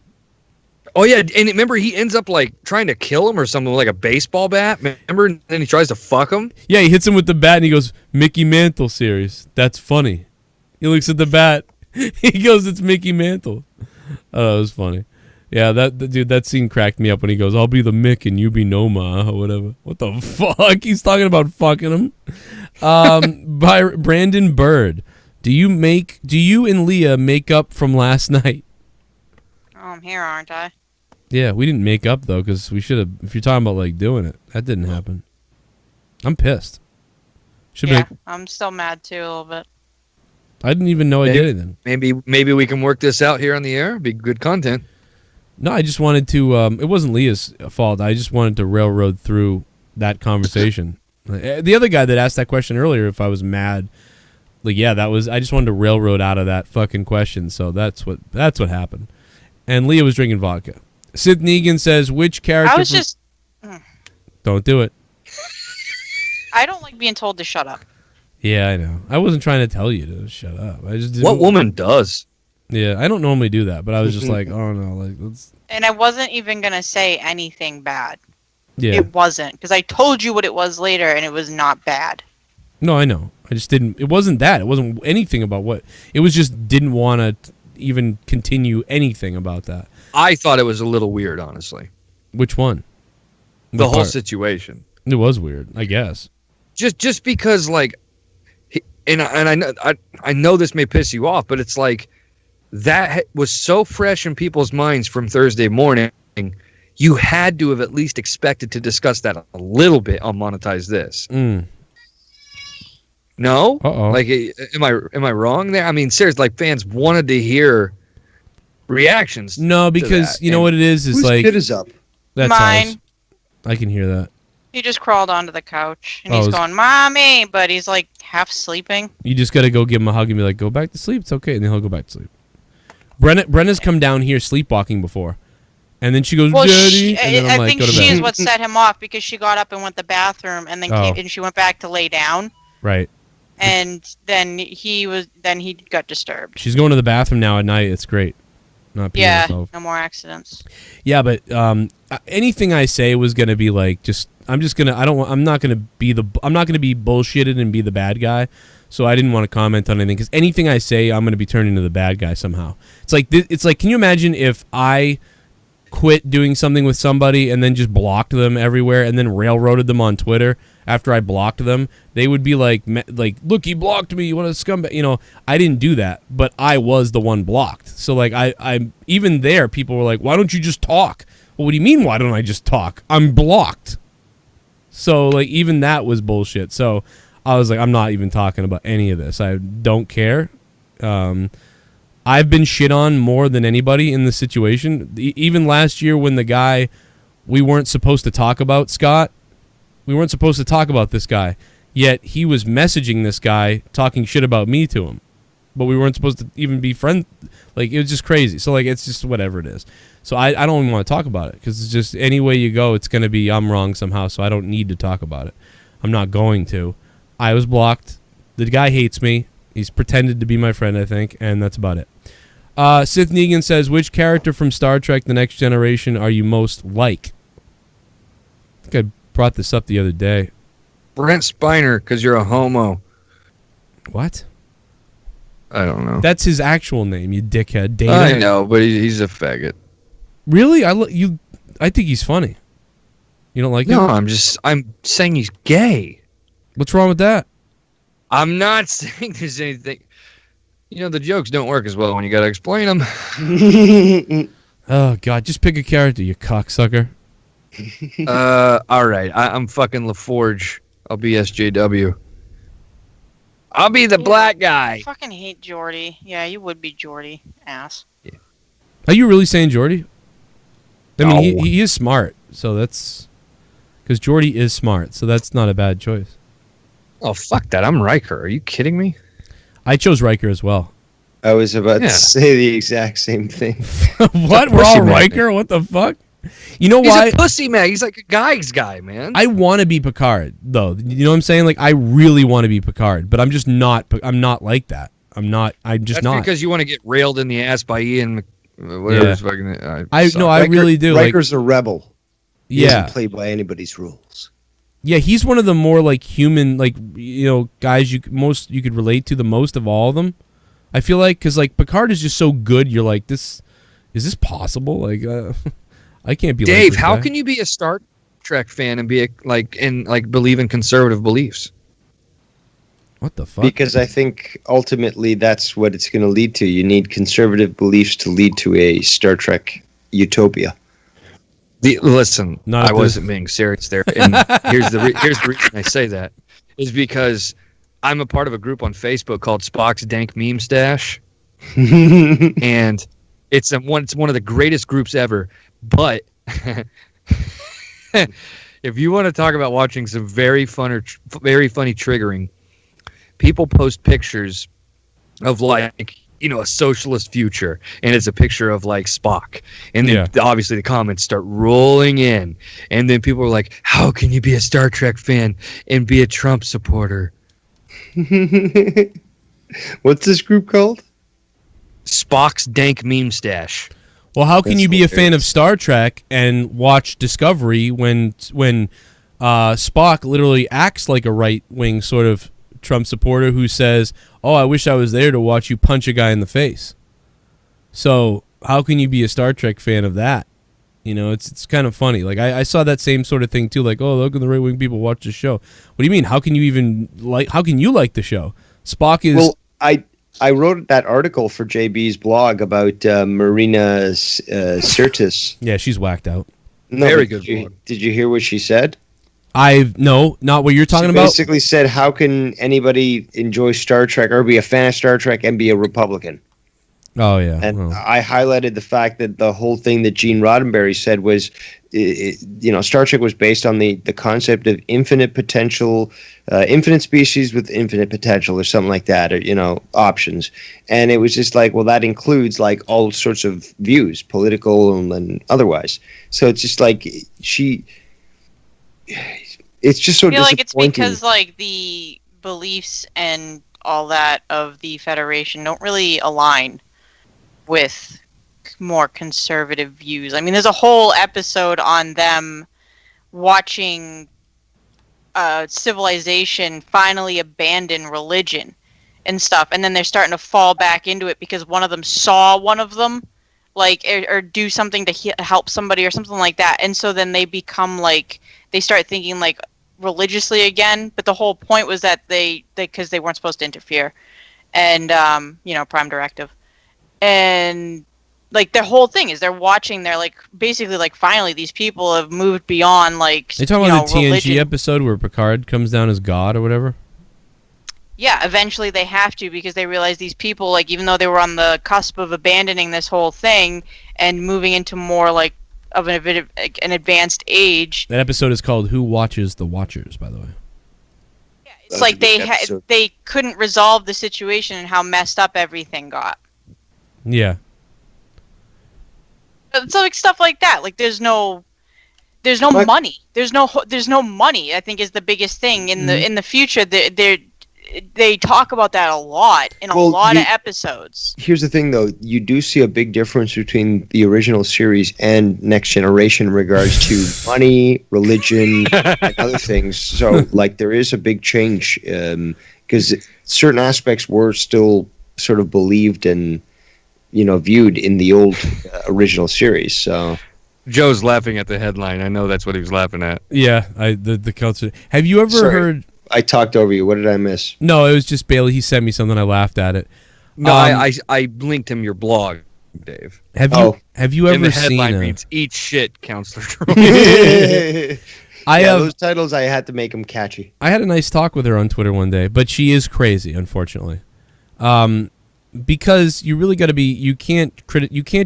Oh yeah, and remember he ends up like trying to kill him or something with like a baseball bat. Remember, and then he tries to fuck him. Yeah, he hits him with the bat, and he goes, "Mickey Mantle series. That's funny." He looks at the bat. He goes, "It's Mickey Mantle." Oh, it was funny. Yeah, that scene cracked me up when he goes, "I'll be the Mick and you be Noma," or whatever. What the fuck? He's talking about fucking him. By Brandon Bird. Do you and Leah make up from last night? Oh, I'm here, aren't I? Yeah, we didn't make up though, because we should have. If you're talking about like doing it, that didn't happen. I'm pissed. I'm still mad too a little bit. I didn't even know I did it then. Maybe we can work this out here on the air. It'd be good content. No, I just wanted to. It wasn't Leah's fault. I just wanted to railroad through that conversation. The other guy that asked that question earlier, if I was mad, like, yeah, that was. I just wanted to railroad out of that fucking question. So that's what happened. And Leah was drinking vodka. Sid Negan says, "Which character?" I was just. Don't do it. I don't like being told to shut up. Yeah, I know. I wasn't trying to tell you to shut up. I just didn't. What woman does? Yeah, I don't normally do that, but I was just like, oh no, like let's. And I wasn't even gonna say anything bad. Yeah. It wasn't, because I told you what it was later, and it was not bad. No, I know. I just didn't. It wasn't that. It wasn't anything about what. It was just didn't want to even continue anything about that. I thought it was a little weird, honestly. Which one? The What whole part? situation. It was weird, I guess. Just because, like, and I know this may piss you off, but it's like that was so fresh in people's minds from Thursday morning. You had to have at least expected to discuss that a little bit on Monetize This. No? Uh-oh. Like, am I wrong there? I mean, seriously, like, fans wanted to hear reactions. No, to because that. you know what it is Whose like. kid is up? That's Mine. ours. I can hear that. He just crawled onto the couch, and Oh, he's it's- going, "Mommy," but he's like half sleeping. You just got to go give him a hug and be like, "Go back to sleep. It's okay," and then he'll go back to sleep. Brenna's come down here sleepwalking before, And then she goes, Well, Daddy, and then I'm I like, think go to she bed. is what set him off because she got up and went to the bathroom and then and she went back to lay down. Right. And then he got disturbed. She's going to the bathroom now at night. It's great. Not peeing Yeah, herself. no more accidents. Yeah, but anything I say was gonna be like I'm not gonna be bullshitted and be the bad guy. So I didn't want to comment on anything because anything I say, I'm gonna be turned into the bad guy somehow. It's like, can you imagine if I quit doing something with somebody and then just blocked them everywhere and then railroaded them on Twitter after I blocked them? They would be like, look, he blocked me. You want a scumbag? You know, I didn't do that, but I was the one blocked. So like, I even there, people were like, why don't you just talk? Well, what do you mean? Why don't I just talk? I'm blocked. So like, even that was bullshit. So I was like, I'm not even talking about any of this. I don't care. I've been shit on more than anybody in this situation. Even last year when the guy we weren't supposed to talk about, Scott, we weren't supposed to talk about this guy, yet he was messaging this guy talking shit about me to him. But we weren't supposed to even be friends. Like, it was just crazy. So, like, it's just whatever it is. So I don't even want to talk about it because it's just any way you go, it's going to be I'm wrong somehow, so I don't need to talk about it. I'm not going to. I was blocked. The guy hates me. He's pretended to be my friend, I think, and that's about it. Sith Negan says, which character from Star Trek The Next Generation are you most like? I think I brought this up the other day. Brent Spiner, because you're a homo. What? I don't know. That's his actual name, you dickhead. Data. I know, but he's a faggot. Really? I think he's funny. You don't like him? No, I'm saying he's gay. What's wrong with that? I'm not saying there's anything. You know, the jokes don't work as well when you gotta explain them. Oh, God. Just pick a character, you cocksucker. All right. I'm fucking LaForge. I'll be SJW. I'll be the black guy. I fucking hate Jordy. Yeah, you would be Jordy, ass. Yeah. Are you really saying Jordy? I mean, No. he is smart, so that's... Because Jordy is smart, so that's not a bad choice. Oh, fuck that. I'm Riker. Are you kidding me? I chose Riker as well. I was about to say the exact same thing. What? We're all Riker? What the fuck? You know why? He's a pussy man. He's like a guy's guy, man. I want to be Picard, though. You know what I'm saying? Like, I really want to be Picard, but I'm just not. I'm not like that. I'm just That's not. because you want to get railed in the ass by Ian. Whatever. His fucking. I really do. Riker's a rebel. He Yeah. doesn't play by anybody's rules. Yeah, he's one of the more like human, like, you know, guys you could relate to the most of all of them. I feel like because like Picard is just so good. You're like, is this possible? Like, I can't be. Dave, like this how guy. can you be a Star Trek fan and be believe in conservative beliefs? What the fuck? Because I think ultimately that's what it's going to lead to. You need conservative beliefs to lead to a Star Trek utopia. Listen, Not I at wasn't being serious there. And here's the reason I say that is because I'm a part of a group on Facebook called Spock's Dank Meme Stash, and it's one of the greatest groups ever. But if you want to talk about watching some very funny triggering, people post pictures of like, you know, a socialist future, and it's a picture of like Spock, and then obviously the comments start rolling in, and then people are like, how can you be a Star Trek fan and be a Trump supporter? What's this group called? Spock's Dank Meme Stash. Well, how can That's you be a fan hilarious. of Star Trek and watch Discovery when Spock literally acts like a right-wing sort of Trump supporter who says, "Oh, I wish I was there to watch you punch a guy in the face." So how can you be a Star Trek fan of that? You know, it's kind of funny. Like I saw that same sort of thing too. Like, oh, look at the right-wing people watch the show. What do you mean? How can you even like? How can you like the show? Spock is. Well, I wrote that article for JB's blog about Marina Sirtis. Yeah, she's whacked out. No, Very but good blog. Did you hear what she said? No, not what you're talking She about. basically said, how can anybody enjoy Star Trek or be a fan of Star Trek and be a Republican? Oh yeah, And well. I highlighted the fact that the whole thing that Gene Roddenberry said was, Star Trek was based on the concept of infinite potential, infinite species with infinite potential, or something like that, or options. And it was just like, well, that includes like all sorts of views, political and otherwise. So it's just like it's just so I feel like it's disappointing. because like the beliefs and all that of the Federation don't really align with more conservative views. I mean, there's a whole episode on them watching civilization finally abandon religion and stuff, and then they're starting to fall back into it because one of them saw one of them like or do something to help somebody or something like that, and so then they become like, they start thinking like religiously again. But the whole point was that they because they weren't supposed to interfere, and Prime Directive, and like their whole thing is they're watching, they're like basically like finally these people have moved beyond like They talking about the TNG religion. episode where Picard comes down as God or whatever. Yeah, eventually they have to, because they realize these people, like, even though they were on the cusp of abandoning this whole thing and moving into more like of an advanced age. That episode is called "Who Watches the Watchers," by the way. It's like they couldn't resolve the situation and how messed up everything got. Yeah. So like stuff like that. Like there's no money. There's no money. I think is the biggest thing in the future. They talk about that a lot in a lot of episodes. Here's the thing, though. You do see a big difference between the original series and Next Generation in regards to money, religion, and other things. So, like, there is a big change because certain aspects were still sort of believed and, viewed in the old original series. So Joe's laughing at the headline. I know that's what he was laughing at. Yeah, the culture. Have you ever heard? I talked over you. What did I miss? No, it was just Bailey. He sent me something. I laughed at it. No, I linked him your blog, Dave. Have you ever and the seen? headline reads "Eat shit, Counselor Troy." Those titles, I had to make them catchy. I had a nice talk with her on Twitter one day, but she is crazy, unfortunately. Because you really got to be. You can't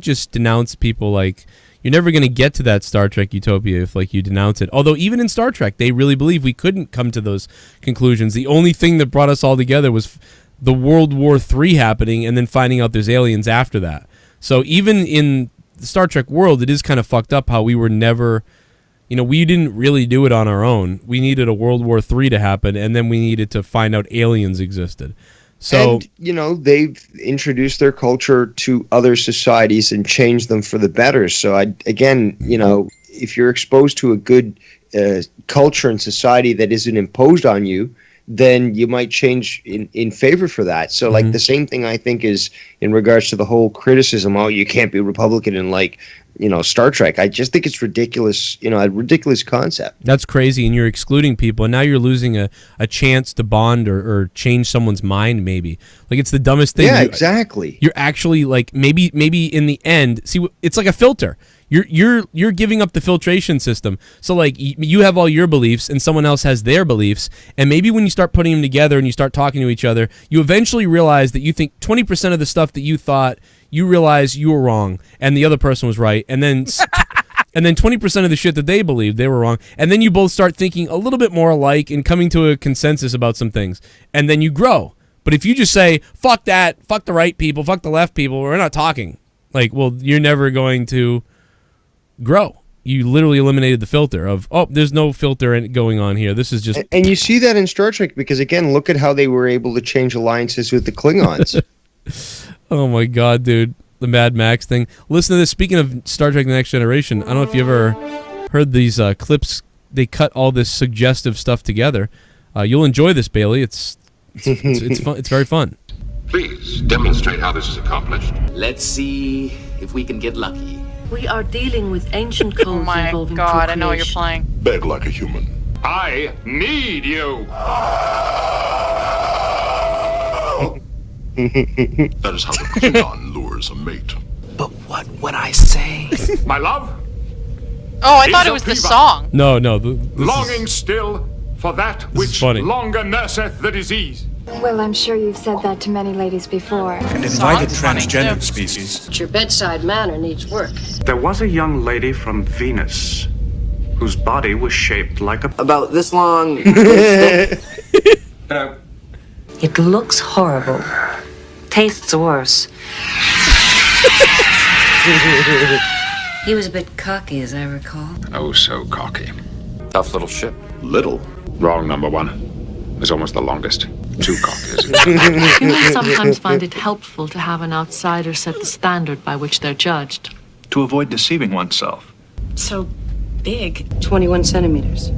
just denounce people like. You're never going to get to that Star Trek utopia if like you denounce it. Although even in Star Trek, they really believe we couldn't come to those conclusions. The only thing that brought us all together was the World War III happening and then finding out there's aliens after that. So even in the Star Trek world, it is kind of fucked up how we were never, we didn't really do it on our own. We needed a World War III to happen, and then we needed to find out aliens existed. So, and, they've introduced their culture to other societies and changed them for the better. So, if you're exposed to a good culture and society that isn't imposed on you, then you might change in favor for that. So, like, the same thing, I think, is in regards to the whole criticism, you can't be Republican in, like, Star Trek. I just think it's ridiculous, a ridiculous concept. That's crazy, and you're excluding people, and now you're losing a chance to bond or change someone's mind, maybe. Like, it's the dumbest thing. Yeah, exactly. You're actually, like, maybe in the end, see, it's like a filter. You're giving up the filtration system. So, like, you have all your beliefs, and someone else has their beliefs, and maybe when you start putting them together and you start talking to each other, you eventually realize that you think 20% of the stuff that you thought, you realize you were wrong, and the other person was right, and then 20% of the shit that they believed, they were wrong, and then you both start thinking a little bit more alike and coming to a consensus about some things, and then you grow. But if you just say, fuck that, fuck the right people, fuck the left people, we're not talking, like, well, you're never going to grow. You literally eliminated the filter of, there's no filter going on here. This is just... And you see that in Star Trek because, again, look at how they were able to change alliances with the Klingons. Oh my god, dude. The Mad Max thing. Listen to this. Speaking of Star Trek The Next Generation, I don't know if you ever heard these clips. They cut all this suggestive stuff together. You'll enjoy this, Bailey. It's fun. It's very fun. Please demonstrate how this is accomplished. Let's see if we can get lucky. We are dealing with ancient codes involving Oh my god, I know what you're playing. Beg like a human. I need you. That is how the Klingon lures a mate. But what would I say? My love? Oh, I thought it was the song. No. Longing still for that which funny. longer nurseth the disease. Well, I'm sure you've said that to many ladies before. And in why the transgender species? Your bedside manner needs work. There was a young lady from Venus whose body was shaped like a... About this long. It looks horrible. Tastes worse. He was a bit cocky, as I recall. Oh, so cocky. Tough little ship. Little. Wrong, number one. Is almost the longest. Too cocky. Humans sometimes find it helpful to have an outsider set the standard by which they're judged. To avoid deceiving oneself. So big. 21 centimeters.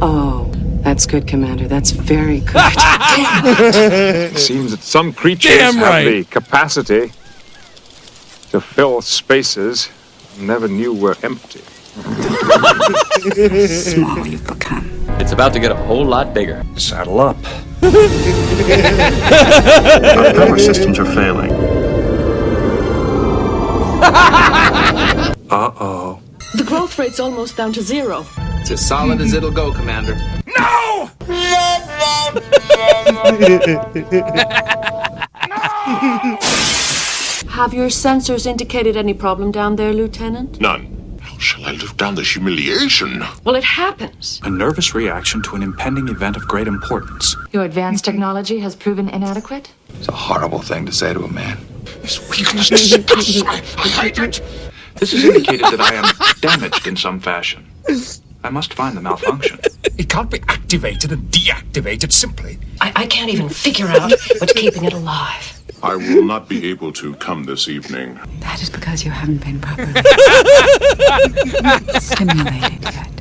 Oh, that's good, Commander. That's very good. It seems that some creatures have the capacity to fill spaces never knew were empty. Small you've become. It's about to get a whole lot bigger. Saddle up. Our power systems are failing. Uh-oh. The growth rate's almost down to 0. It's as solid as it'll go, Commander. No! Have your sensors indicated any problem down there, Lieutenant? None. How shall I live down this humiliation? Well, it happens. A nervous reaction to an impending event of great importance. Your advanced technology has proven inadequate? It's a horrible thing to say to a man. This weakness disgusts me. I hate it. This has indicated that I am damaged in some fashion. I must find the malfunction. It can't be activated and deactivated simply. I can't even figure out what's keeping it alive. I will not be able to come this evening. That is because you haven't been properly stimulated yet.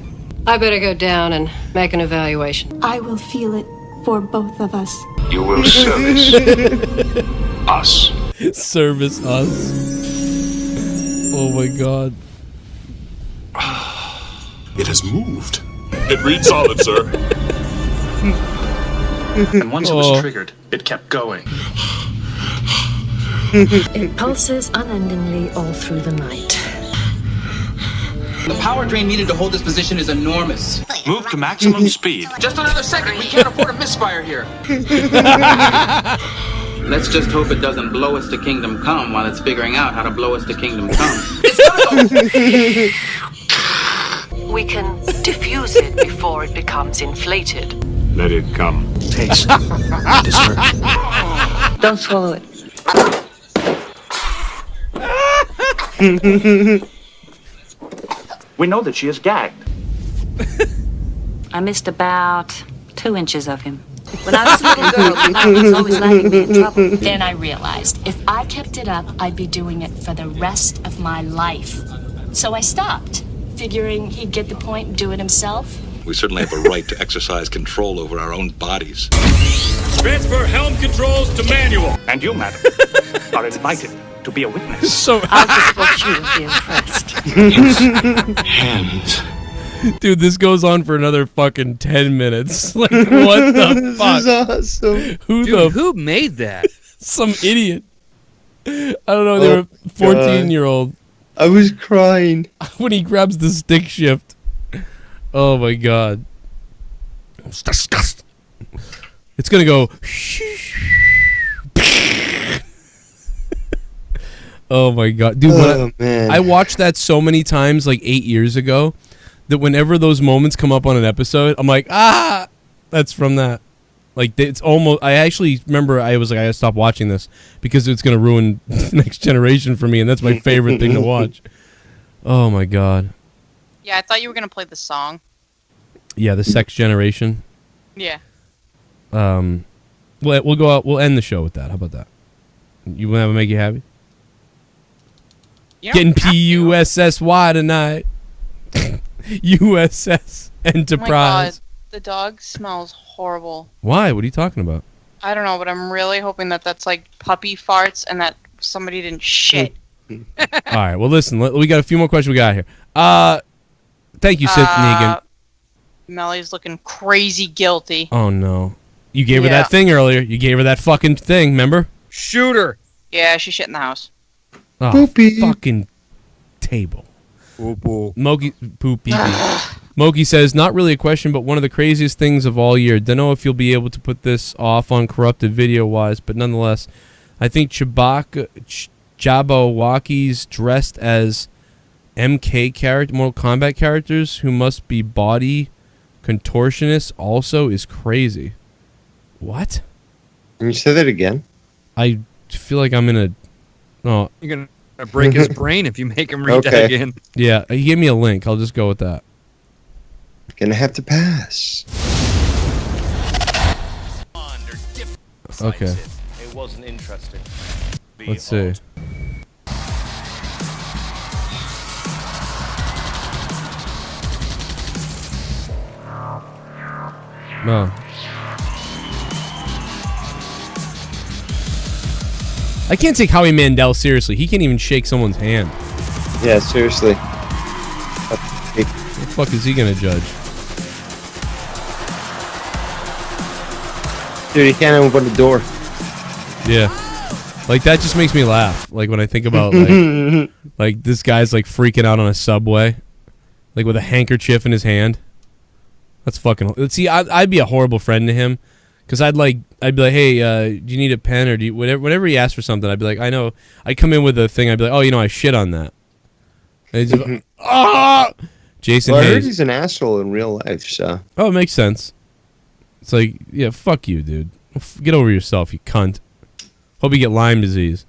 I better go down and make an evaluation. I will feel it for both of us. You will service us. Service us. Oh my god. It has moved. It reads solid, sir. And once it was triggered, it kept going. It pulses unendingly all through the night. The power drain needed to hold this position is enormous. Move to maximum speed. Just another second. We can't afford a misfire here. Let's just hope it doesn't blow us to Kingdom Come while it's figuring out how to blow us to Kingdom Come. We can diffuse it before it becomes inflated. Let it come. Taste. Dessert. Don't swallow it. We know that she is gagged. I missed about 2 inches of him. When I was a little girl, my mom was always letting me in trouble. Then I realized if I kept it up, I'd be doing it for the rest of my life. So I stopped, figuring he'd get the point and do it himself. We certainly have a right to exercise control over our own bodies. Transfer helm controls to manual. And you, madam, are invited to be a witness. So I'll just watch you and be impressed. Hands. dude, this goes on for another fucking 10 minutes. Like, what the fuck? This is awesome. Who made that? Some idiot. I don't know. They were 14-year-old. I was crying when he grabs the stick shift. Oh my god. It's disgusting. It's gonna go. Oh my god, dude! Man. I watched that so many times, like 8 years ago, that whenever those moments come up on an episode, I'm like, that's from that. Like, it's almost. I actually remember I was like, I gotta stop watching this because it's gonna ruin the Next Generation for me, and that's my favorite thing to watch. Oh my god. Yeah, I thought you were gonna play the song. Yeah, the Sex Generation. Yeah. We'll go out. We'll end the show with that. How about that? You want to make you happy? Getting PUSSY tonight. USS Enterprise. Oh my god, the dog smells horrible. Why? What are you talking about? I don't know, but I'm really hoping that that's like puppy farts and that somebody didn't shit. All right. Well, listen. We got a few more questions we got here. Thank you, Sith Negan. Melly's looking crazy guilty. Oh no! You gave her that thing earlier. You gave her that fucking thing. Remember? Shoot her. Yeah, she shit in the house. Oh, Poopy. fucking table. Poo-poo. Mogi poopy. Moki says, not really a question, but one of the craziest things of all year. Don't know if you'll be able to put this off on Corrupted video-wise, but nonetheless, I think Jabberwockies dressed as MK Mortal Kombat characters who must be body contortionists also is crazy. What? Can you say that again? I feel like I'm in a... Oh. You're going to break his brain if you make him read that again. Yeah, he gave me a link. I'll just go with that. Gonna have to pass. Okay. It wasn't interesting. Let's see. No. I can't take Howie Mandel seriously. He can't even shake someone's hand. Yeah, seriously. What the fuck is he gonna judge? Dude, he can't even open the door. Yeah. Like, that just makes me laugh. Like, when I think about, like this guy's, like, freaking out on a subway. Like, with a handkerchief in his hand. That's fucking... See, I'd be a horrible friend to him. Because I'd be like, hey, do you need a pen? Or do you... Whenever he asks for something, I'd be like, I know. I'd come in with a thing. I'd be like, oh, you know, I shit on that. And he's just, Jason Hayes. I heard Hayes. he's an asshole in real life, so... Oh, it makes sense. It's like, yeah, fuck you, dude. Get over yourself, you cunt. Hope you get Lyme disease.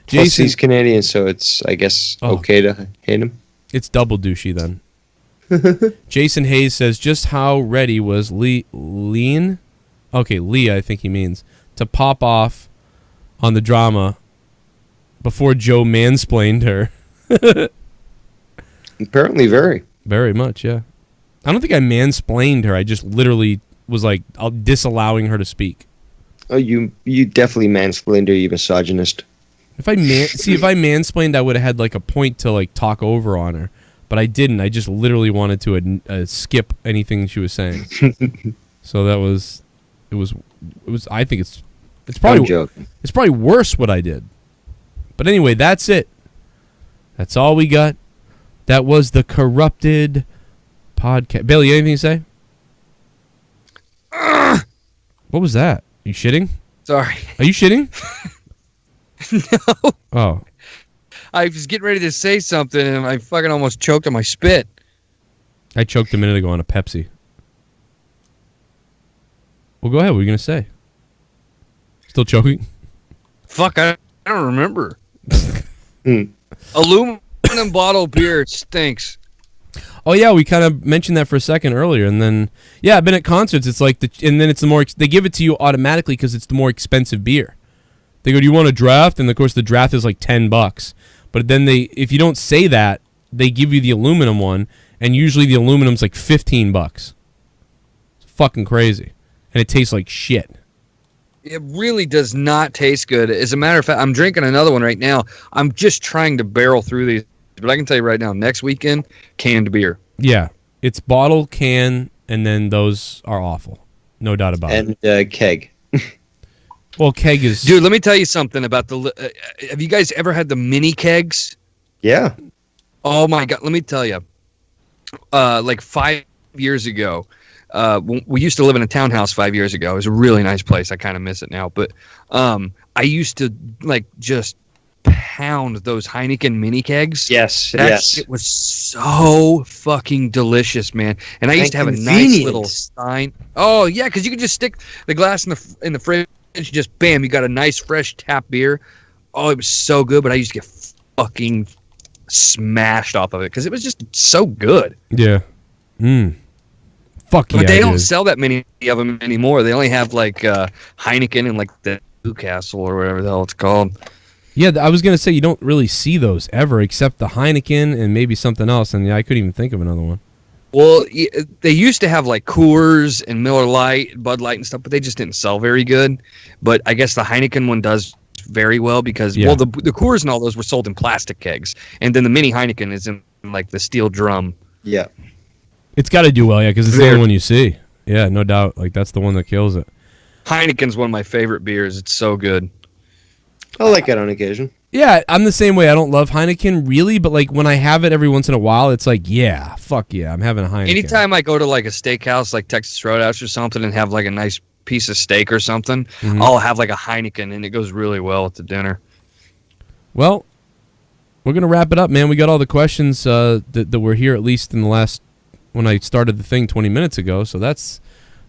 Plus, he's Canadian, so it's, I guess, okay to hate him. It's double douchey, then. Jason Hayes says, just how ready was Lean? Okay, Lee, I think he means, to pop off on the drama before Joe mansplained her. Apparently very. Very much, yeah. I don't think I mansplained her. I just literally was like disallowing her to speak. Oh, you definitely mansplained her, you misogynist. If I mansplained, I would have had like a point to like talk over on her, but I didn't. I just literally wanted to skip anything she was saying. So that was, it was. I think it's probably it's probably worse what I did. But anyway, that's it. That's all we got. That was the Corrupted podcast. Bailey, anything to say? What was that? Are you shitting? Sorry. Are you shitting? No. Oh. I was getting ready to say something and I fucking almost choked on my spit. I choked a minute ago on a Pepsi. Well, go ahead. What were you going to say? Still choking? Fuck, I don't remember. Aluminum bottle beer stinks. Oh yeah, we kind of mentioned that for a second earlier, and then yeah, I've been at concerts. It's like and then it's the more they give it to you automatically because it's the more expensive beer. They go, "Do you want a draft?" And of course, the draft is like $10. But then if you don't say that, they give you the aluminum one, and usually the aluminum's like $15. It's fucking crazy, and it tastes like shit. It really does not taste good. As a matter of fact, I'm drinking another one right now. I'm just trying to barrel through these. But I can tell you right now, next weekend, canned beer. Yeah. It's bottle, can, and then those are awful. No doubt about it. And keg. Well, keg is... Dude, let me tell you something about the... have you guys ever had the mini kegs? Yeah. Oh, my God. Let me tell you. Like 5 years ago, we used to live in a townhouse 5 years ago. It was a really nice place. I kind of miss it now. But I used to, like, just... pound those Heineken mini kegs. Yes. It was so fucking delicious, man. And I used to have a nice little stein. Oh yeah, because you could just stick the glass in the fridge. Just bam, you got a nice fresh tap beer. Oh, it was so good. But I used to get fucking smashed off of it because it was just so good. Yeah. Fuck yeah. But they don't sell that many of them anymore. They only have like Heineken and like the Newcastle or whatever the hell it's called. Yeah, I was going to say you don't really see those ever except the Heineken and maybe something else, and I couldn't even think of another one. Well, they used to have like Coors and Miller Lite, Bud Light and stuff, but they just didn't sell very good. But I guess the Heineken one does very well because, well, the Coors and all those were sold in plastic kegs, and then the mini Heineken is in like the steel drum. Yeah. It's got to do well, yeah, because it's the only one you see. Yeah, no doubt. Like, that's the one that kills it. Heineken's one of my favorite beers. It's so good. I like it on occasion. Yeah, I'm the same way. I don't love Heineken really, but like when I have it every once in a while, it's like, yeah, fuck yeah, I'm having a Heineken. Anytime I go to like a steakhouse, like Texas Roadhouse or something, and have like a nice piece of steak or something, I'll have like a Heineken, and it goes really well with the dinner. Well, we're gonna wrap it up, man. We got all the questions that were here, at least in the last when I started the thing 20 minutes ago. So that's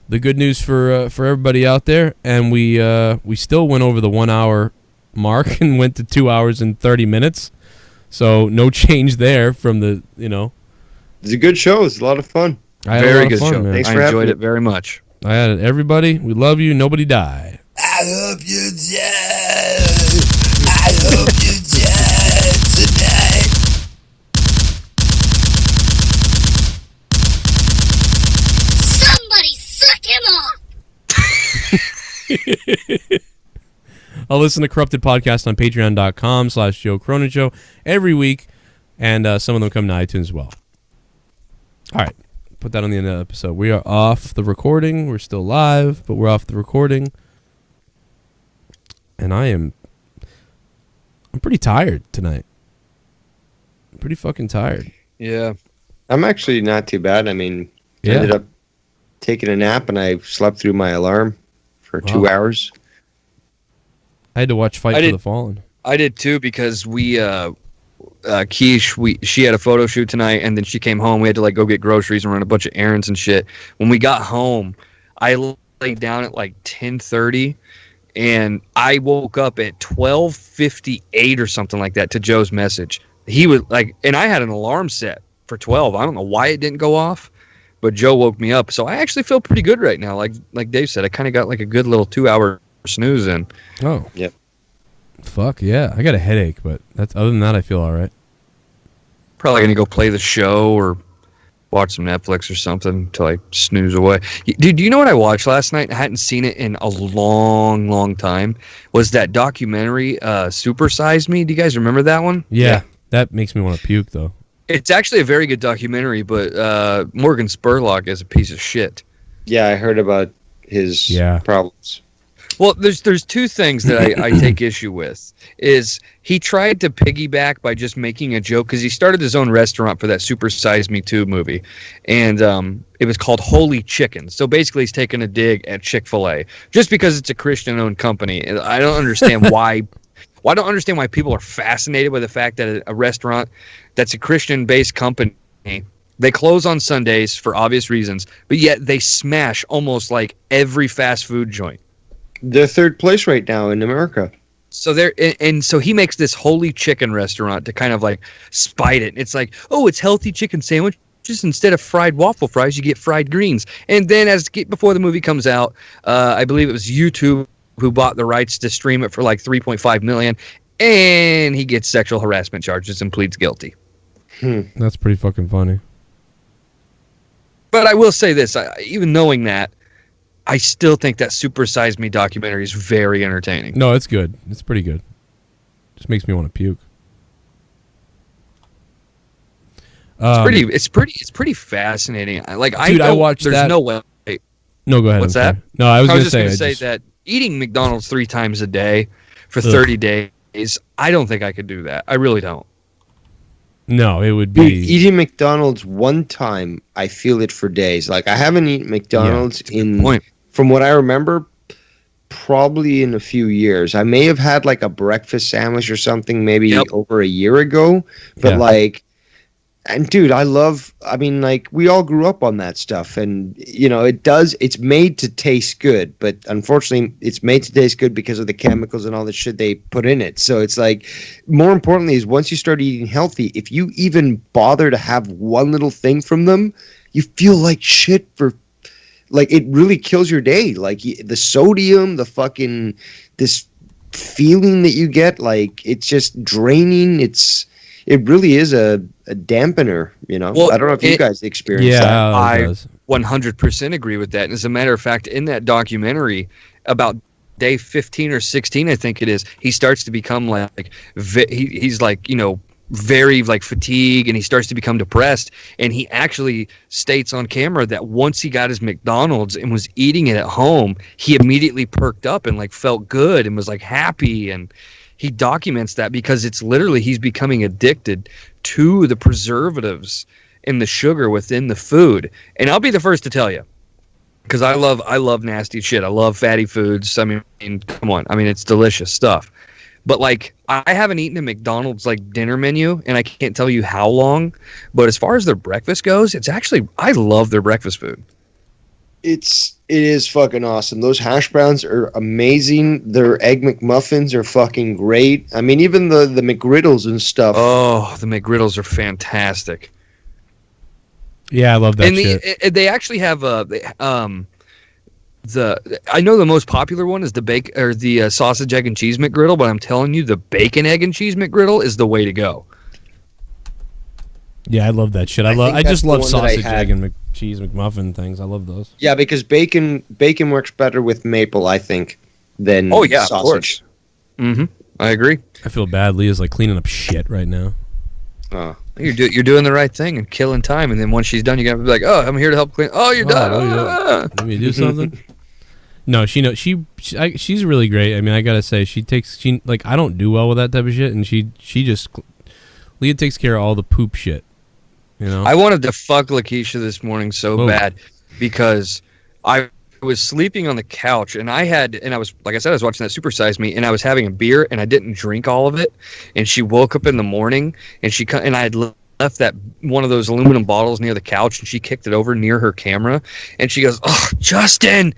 the good news for everybody out there. And we still went over the 1 hour mark and went to 2 hours and 30 minutes. So no change there from the It's a good show. It's a lot of fun. Very good show. Man. Thanks I for enjoyed having it very much. I had it. Everybody, we love you. Nobody die. I hope you die. I hope you die tonight. Somebody suck him off! I'll listen to Corrupted Podcast on patreon.com/Joe Cronin Show every week, and some of them come to iTunes as well. All right. Put that on the end of the episode. We are off the recording. We're still live, but we're off the recording. And I'm pretty tired tonight. I'm pretty fucking tired. Yeah. I'm actually not too bad. I mean, I ended up taking a nap, and I slept through my alarm for 2 hours. I had to watch Fight for the Fallen. I did too, because we Keish, she had a photo shoot tonight, and then she came home. We had to like go get groceries and run a bunch of errands and shit. When we got home, I laid down at like 10:30, and I woke up at 12:58 or something like that to Joe's message. He was like, and I had an alarm set for 12. I don't know why it didn't go off, but Joe woke me up. So I actually feel pretty good right now. Like Dave said, I kind of got like a good little 2 hour snooze in. Oh, yep. Fuck yeah! I got a headache, but other than that, I feel all right. Probably gonna go play the show or watch some Netflix or something till I snooze away. Dude, do you know what I watched last night? I hadn't seen it in a long, long time. Was that documentary Super Size Me? Do you guys remember that one? Yeah. That makes me want to puke, though. It's actually a very good documentary, but Morgan Spurlock is a piece of shit. Yeah, I heard about his problems. Well, there's two things that I take issue with. Is he tried to piggyback by just making a joke, because he started his own restaurant for that Super Size Me 2 movie, and it was called Holy Chicken. So basically he's taking a dig at Chick-fil-A just because it's a Christian-owned company. And I don't understand why. Well, I don't understand why people are fascinated by the fact that a restaurant that's a Christian-based company, they close on Sundays for obvious reasons, but yet they smash almost like every fast food joint. They're third place right now in America. So so he makes this Holy Chicken restaurant to kind of like spite it. It's like, oh, it's healthy chicken sandwich. Just instead of fried waffle fries, you get fried greens. And then before the movie comes out, I believe it was YouTube who bought the rights to stream it for like $3.5 million, and he gets sexual harassment charges and pleads guilty. That's pretty fucking funny. But I will say this, even knowing that, I still think that Super Size Me documentary is very entertaining. No, it's good. It's pretty good. Just makes me want to puke. It's pretty fascinating. Dude, I watched there's that. No way. No, go ahead. What's I'm that? sorry. No, I was just going to to say that eating McDonald's 3 times a day for 30 days, I don't think I could do that. I really don't. No, it would be eating McDonald's one time. I feel it for days. Like, I haven't eaten McDonald's from what I remember, probably in a few years. I may have had like a breakfast sandwich or something maybe over a year ago, but and dude, I mean, like, we all grew up on that stuff, and it's made to taste good, but unfortunately it's made to taste good because of the chemicals and all the shit they put in it. So it's like, more importantly is once you start eating healthy, if you even bother to have one little thing from them, you feel like shit for, like, it really kills your day. Like, the sodium, the fucking, this feeling that you get, like, it's just draining. It really is a dampener, Well, I don't know if you guys experience that. I 100% agree with that. And as a matter of fact, in that documentary, about day 15 or 16, I think it is, he starts to become like, he's like, very like fatigued, and he starts to become depressed. And he actually states on camera that once he got his McDonald's and was eating it at home, he immediately perked up and like felt good and was like happy. And he documents that because it's literally he's becoming addicted to the preservatives and the sugar within the food. And I'll be the first to tell you, because I love nasty shit. I love fatty foods. I mean, come on. I mean, it's delicious stuff. But like, I haven't eaten a McDonald's like dinner menu, and I can't tell you how long. But as far as their breakfast goes, it's actually, I love their breakfast food. It is fucking awesome. Those hash browns are amazing. Their egg McMuffins are fucking great. I mean, even the McGriddles and stuff. Oh, the McGriddles are fantastic. Yeah, I love that and shit. They actually have I know the most popular one is the sausage, egg, and cheese McGriddle, but I'm telling you, the bacon, egg, and cheese McGriddle is the way to go. Yeah, I love that shit. I just love sausage, egg, and cheese McMuffin things. I love those. Yeah, because bacon works better with maple, I think, than sausage. Of course. Mm-hmm. I agree. I feel bad. Leah's like cleaning up shit right now. Oh. You're doing the right thing and killing time, and then once she's done, you gotta be like, "Oh, I'm here to help clean." Oh, you're done. Let me do something. No, she's really great. I mean, I gotta say, I don't do well with that type of shit, and Leah takes care of all the poop shit. You know, I wanted to fuck Lakeisha this morning so bad because I was sleeping on the couch, and I was, like I said, I was watching that Super Size Me, and I was having a beer, and I didn't drink all of it, and she woke up in the morning, and I had left that one of those aluminum bottles near the couch, and she kicked it over near her camera, and she goes, "Oh, Justin,"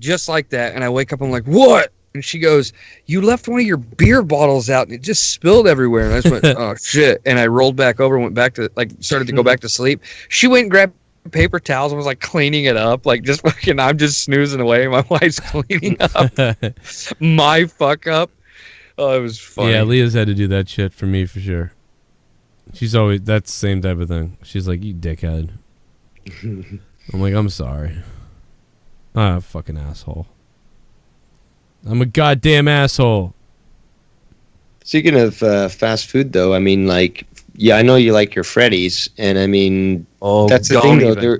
just like that, and I wake up, I'm like, "What?" And she goes, "You left one of your beer bottles out, and it just spilled everywhere." And I just went, "Oh shit!" And I rolled back over, and went back to started to go back to sleep. She went and grabbed paper towels and was like cleaning it up, like just fucking. I'm just snoozing away. My wife's cleaning up my fuck up. Oh, it was funny. Yeah, Leah's had to do that shit for me for sure. She's always that's the same type of thing. She's like, "You dickhead." I'm like, "I'm sorry." Ah, fucking asshole. I'm a goddamn asshole. Speaking of fast food, though, I mean, like, yeah, I know you like your Freddy's, and I mean, that's the thing, though.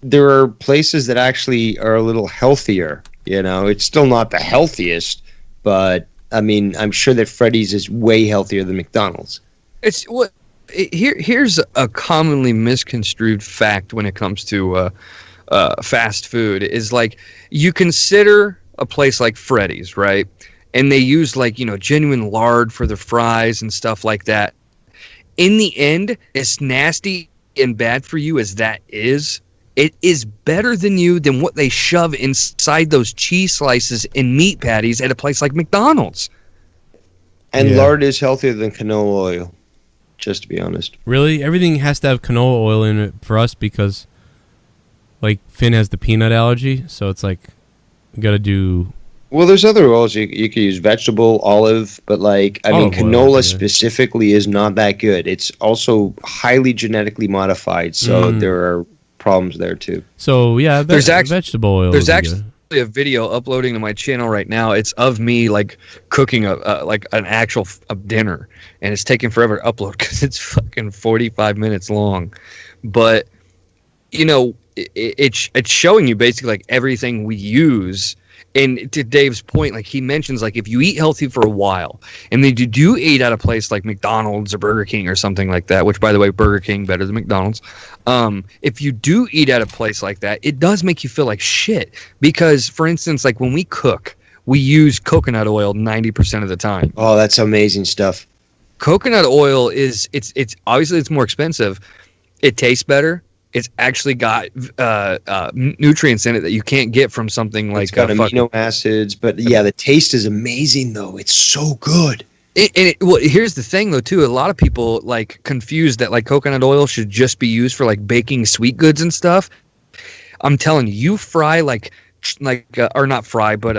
There are places that actually are a little healthier. You know, it's still not the healthiest, but I mean, I'm sure that Freddy's is way healthier than McDonald's. Here's a commonly misconstrued fact when it comes to fast food is like you consider a place like Freddy's, right? And they use like, genuine lard for the fries and stuff like that. In the end, as nasty and bad for you as that is, it is better than what they shove inside those cheese slices and meat patties at a place like McDonald's. And lard is healthier than canola oil, just to be honest. Really? Everything has to have canola oil in it for us because, like, Finn has the peanut allergy, so it's like, we gotta do... Well, there's other oils. You could use vegetable, olive, but like, I mean, canola specifically is not that good. It's also highly genetically modified, so there are problems there too. So yeah, vegetable oil. There's actually a video uploading to my channel right now. It's of me like cooking an actual dinner, and it's taking forever to upload because it's fucking 45 minutes long. But it's showing you basically like everything we use. And to Dave's point, like he mentions, like if you eat healthy for a while, and then you do eat at a place like McDonald's or Burger King or something like that, which by the way, Burger King better than McDonald's. If you do eat at a place like that, it does make you feel like shit. Because, for instance, like when we cook, we use coconut oil 90% of the time. Oh, that's amazing stuff. Coconut oil it's obviously it's more expensive. It tastes better. It's actually got nutrients in it that you can't get from something like... It's got amino acids, but yeah, the taste is amazing, though. It's so good. Well, here's the thing, though, too. A lot of people like confuse that like coconut oil should just be used for like baking sweet goods and stuff. I'm telling you, you fry or not fry, but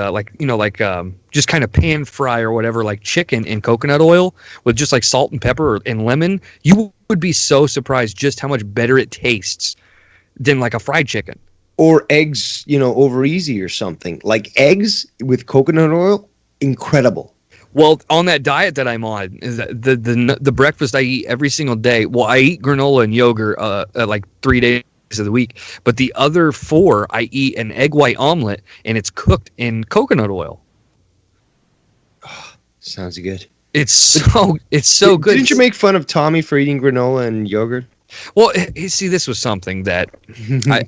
just kind of pan fry or whatever, like chicken in coconut oil with just like salt and pepper and lemon. You would be so surprised just how much better it tastes than like a fried chicken. Or eggs, over easy or something. Like eggs with coconut oil, incredible. Well, on that diet that I'm on, the breakfast I eat every single day. Well, I eat granola and yogurt like 3 days of the week, but the other 4 I eat an egg white omelet, and it's cooked in coconut oil. Oh, sounds good. It's so good. Didn't you make fun of Tommy for eating granola and yogurt? Well, you see, this was something that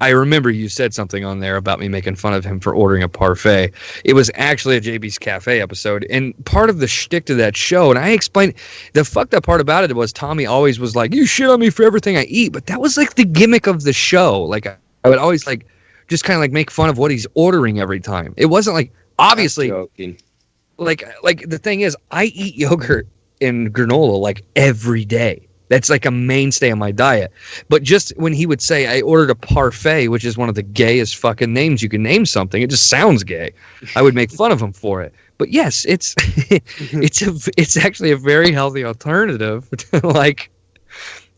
I remember you said something on there about me making fun of him for ordering a parfait. It was actually a JB's Cafe episode, and part of the shtick to that show, and I explained, the fucked up part about it was Tommy always was like, you shit on me for everything I eat, but that was like the gimmick of the show. Like, I would always like, just kind of like make fun of what he's ordering every time. It wasn't like, obviously, like the thing is, I eat yogurt and granola like every day. That's like a mainstay of my diet. But just when he would say, I ordered a parfait, which is one of the gayest fucking names you can name something, it just sounds gay, I would make fun of him for it. But yes, it's it's actually a very healthy alternative to like,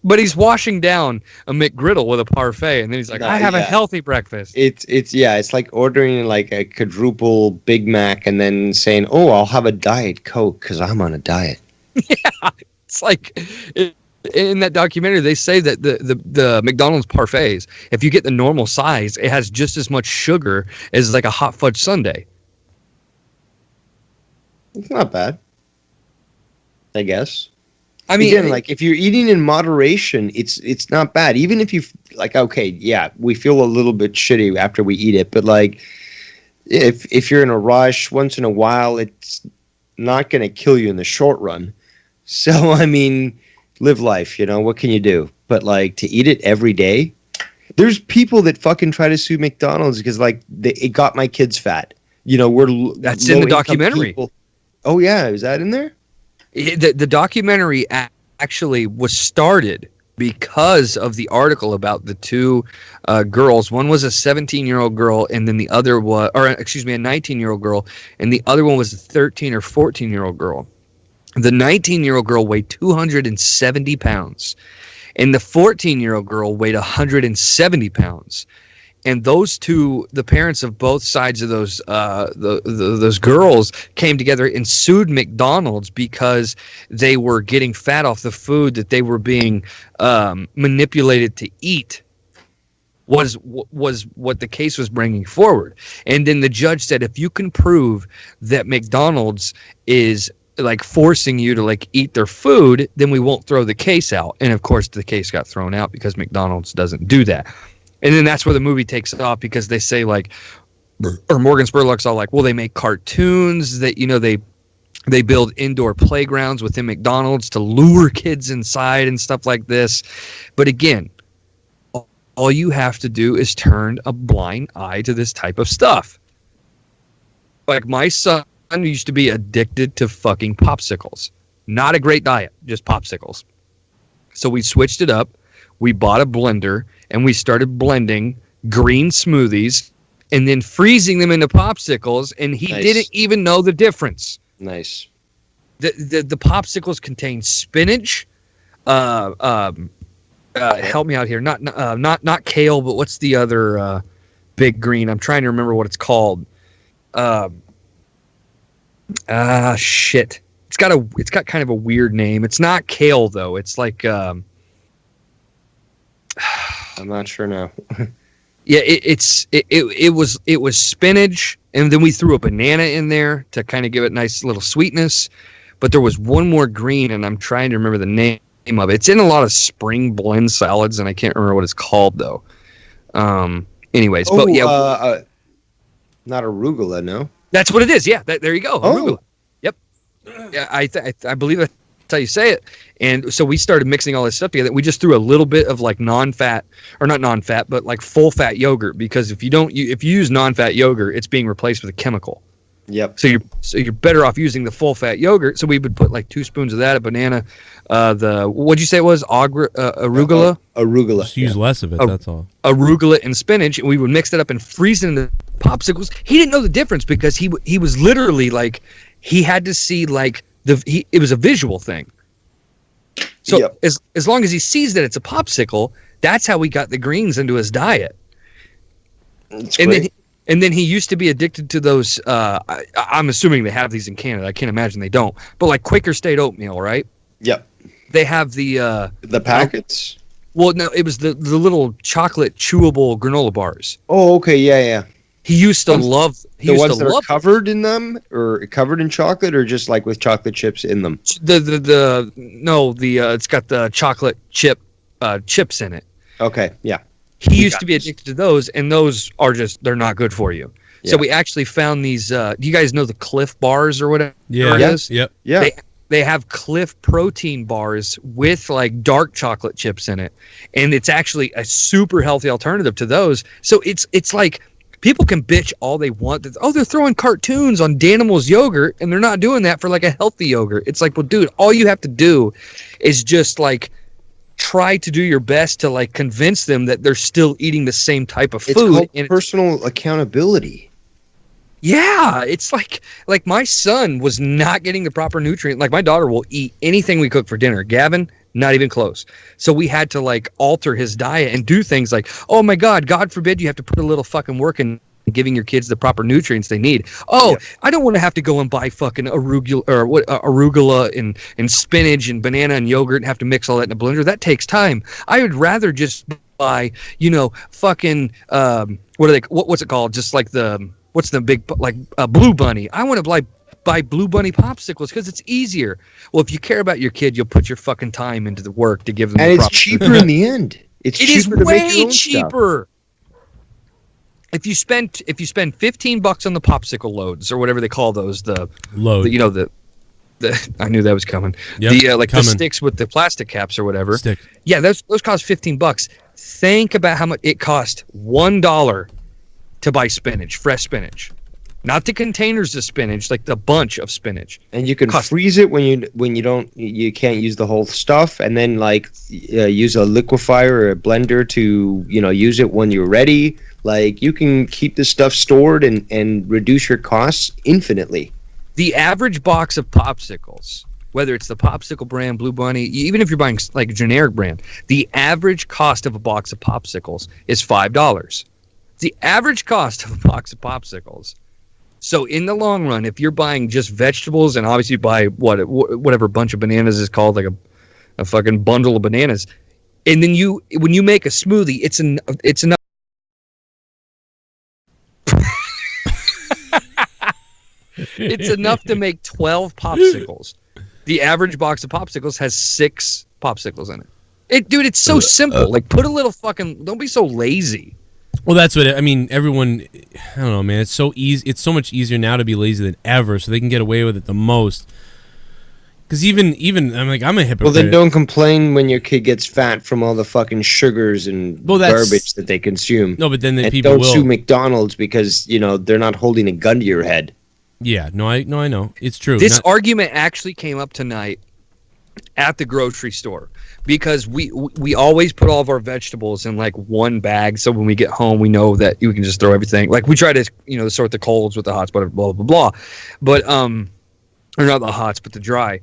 but he's washing down a McGriddle with a parfait, and then he's like, I have a healthy breakfast. It's like ordering like a quadruple Big Mac and then saying, oh, I'll have a Diet Coke because I'm on a diet. Yeah, it's like... in that documentary, they say that the McDonald's parfaits, if you get the normal size, it has just as much sugar as like a hot fudge sundae. It's not bad, I guess. I mean, again, like if you're eating in moderation, it's not bad. Even if you like, okay, yeah, we feel a little bit shitty after we eat it, but like if you're in a rush, once in a while, it's not going to kill you in the short run. So I mean, live life, you know, what can you do? But like to eat it every day, there's people that fucking try to sue McDonald's because like it got my kids fat. You know, that's in the documentary. People. Oh yeah, is that in there? The documentary actually was started because of the article about the two girls. One was a 17-year-old girl, and then the other was, or excuse me, a 19-year-old girl, and the other one was a 13 or 14-year-old girl. The 19-year-old girl weighed 270 pounds, and the 14-year-old girl weighed 170 pounds. And those two, the parents of both sides of those those girls came together and sued McDonald's because they were getting fat off the food that they were being manipulated to eat. Was what the case was bringing forward. And then the judge said, if you can prove that McDonald's is like forcing you to like eat their food, then we won't throw the case out. And of course the case got thrown out because McDonald's doesn't do that. And then that's where the movie takes off, because they say like, or Morgan Spurlock's all like, well, they make cartoons that, you know, they build indoor playgrounds within McDonald's to lure kids inside and stuff like this. But again, all you have to do is turn a blind eye to this type of stuff. Like my son used to be addicted to fucking popsicles. Not a great diet, just popsicles. So we switched it up. We bought a blender and we started blending green smoothies and then freezing them into popsicles, and he didn't even know the difference. Nice. The popsicles contain spinach, help me out here. Not kale, but what's the other big green? I'm trying to remember what it's called. Shit. It's got kind of a weird name. It's not kale though. It's like I'm not sure now. Yeah, it was spinach, and then we threw a banana in there to kind of give it nice little sweetness. But there was one more green, and I'm trying to remember the name of it. It's in a lot of spring blend salads, and I can't remember what it's called though. Anyways, but yeah, not arugula, no. That's what it is. Yeah, there you go. Oh. Arugula. Yep. Yeah, I believe that's how you say it. And so we started mixing all this stuff together. We just threw a little bit of like non-fat, or not non-fat, but like full-fat yogurt, because if you use non-fat yogurt, it's being replaced with a chemical. Yep. So you're better off using the full-fat yogurt. So we would put like 2 spoons of that, a banana, what'd you say it was? Arugula? Arugula. Just use less of it, that's all. Arugula and spinach, and we would mix it up and freeze it in the popsicles. He didn't know the difference because he was literally like, he had to see like it was a visual thing. So yep. as long as he sees that it's a popsicle, that's how we got the greens into his diet. And then he used to be addicted to those. I'm assuming they have these in Canada. I can't imagine they don't. But like Quaker State oatmeal, right? Yep. They have the packets. Well, no, it was the little chocolate chewable granola bars. Oh, okay, yeah. He used to love the ones that are covered in them, or covered in chocolate, or just like with chocolate chips in them. It's got the chocolate chips in it. Okay, yeah. He used to be addicted to those, and those are they're not good for you. Yeah. So we actually found these. Do you guys know the Cliff bars or whatever it is? Yep. Yeah. They have Cliff protein bars with like dark chocolate chips in it, and it's actually a super healthy alternative to those. So it's like people can bitch all they want. They're throwing cartoons on Danimals yogurt, and they're not doing that for like a healthy yogurt. It's like, well, dude, all you have to do is just like try to do your best to like convince them that they're still eating the same type of food. It's called personal accountability. Yeah, it's like my son was not getting the proper nutrient. Like my daughter will eat anything we cook for dinner. Gavin, not even close. So we had to like alter his diet and do things like, oh my God, God forbid you have to put a little fucking work in giving your kids the proper nutrients they need. Oh, yeah. I don't want to have to go and buy fucking arugula and spinach and banana and yogurt and have to mix all that in a blender. That takes time. I would rather just buy, fucking what's it called? Just like what's the big Blue Bunny? I want to buy Blue Bunny popsicles because it's easier. Well, if you care about your kid, you'll put your fucking time into the work to give them. And it's cheaper in the end. It is way cheaper. If you spend $15 on the popsicle loads or whatever they call those, the load, I knew that was coming. Yep, the sticks with the plastic caps or whatever. Yeah, those cost $15. Think about how much it cost. $1 to buy spinach, fresh spinach, not the containers of spinach, like the bunch of spinach. And you can freeze it when you can't use the whole stuff, and then use a liquefier or a blender to use it when you're ready. Like you can keep this stuff stored and reduce your costs infinitely. The average box of popsicles, whether it's the popsicle brand, Blue Bunny, even if you're buying like a generic brand, the average cost of a box of popsicles is $5. The average cost of a box of popsicles. So in the long run, if you're buying just vegetables and obviously buy whatever bunch of bananas is called, like a fucking bundle of bananas, and then when you make a smoothie, it's enough. It's enough to make 12 popsicles. The average box of popsicles has 6 popsicles in it. Dude, it's so simple. Like put a little fucking. Don't be so lazy. Well, that's what everyone. I don't know, man. It's so easy. It's so much easier now to be lazy than ever, so they can get away with it the most. Because even I'm a hypocrite. Well, then don't complain when your kid gets fat from all the fucking sugars and garbage that they consume. No, but then people don't sue McDonald's because they're not holding a gun to your head. Yeah, I know. It's true. This argument actually came up tonight at the grocery store because we always put all of our vegetables in like one bag, so when we get home we know that you can just throw everything. Like we try to sort the colds with the hots, blah blah blah blah, but or not the hots, but the dry.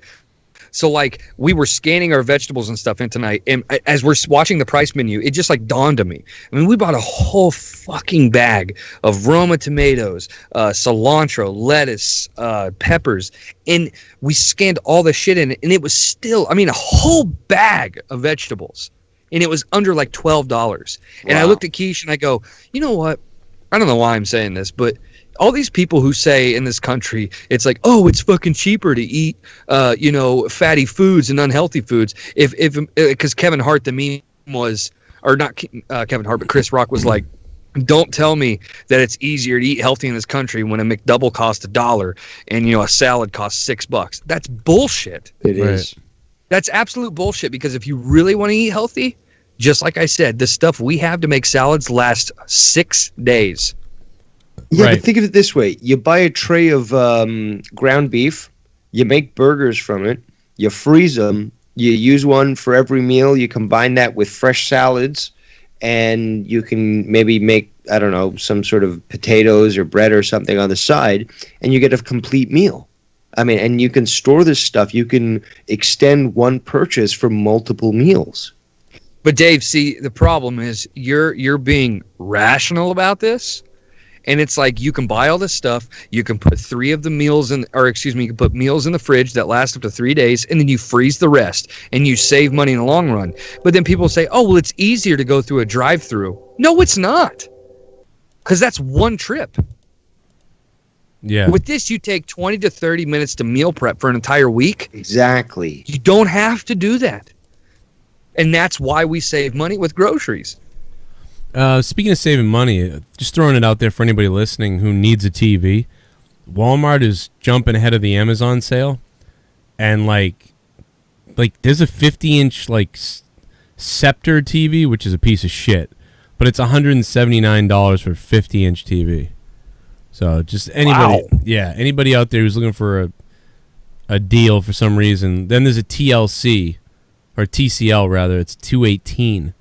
So like we were scanning our vegetables and stuff in tonight, and as we're watching the price menu, it just like dawned on me. I mean, we bought a whole fucking bag of Roma tomatoes, cilantro, lettuce, peppers, and we scanned all the shit in it, and it was still, a whole bag of vegetables, and it was under like $12. And I looked at Keish and I go, you know what? I don't know why I'm saying this, but all these people who say in this country, it's like, oh, it's fucking cheaper to eat, fatty foods and unhealthy foods. Because Kevin Hart, the meme was, or not Kevin Hart, but Chris Rock was like, don't tell me that it's easier to eat healthy in this country when a McDouble costs $1 and a salad costs $6. That's bullshit. It is. That's absolute bullshit. Because if you really want to eat healthy, just like I said, the stuff we have to make salads lasts 6 days. Yeah, but think of it this way. You buy a tray of ground beef, you make burgers from it, you freeze them, you use one for every meal, you combine that with fresh salads, and you can maybe make, I don't know, some sort of potatoes or bread or something on the side, and you get a complete meal. And you can store this stuff. You can extend one purchase for multiple meals. But Dave, see, the problem is you're being rational about this. And it's like you can buy all this stuff. You can put you can put meals in the fridge that last up to 3 days, and then you freeze the rest, and you save money in the long run. But then people say, oh, well, it's easier to go through a drive-through. No, it's not. because that's one trip. Yeah. With this, you take 20 to 30 minutes to meal prep for an entire week. Exactly. You don't have to do that. And that's why we save money with groceries. Speaking of saving money, just throwing it out there for anybody listening who needs a TV, Walmart is jumping ahead of the Amazon sale, and like there's a 50-inch Scepter TV, which is a piece of shit, but it's $179 for a 50-inch TV. So just anybody, anybody out there who's looking for a deal for some reason. Then there's a TLC, or TCL rather. It's $218.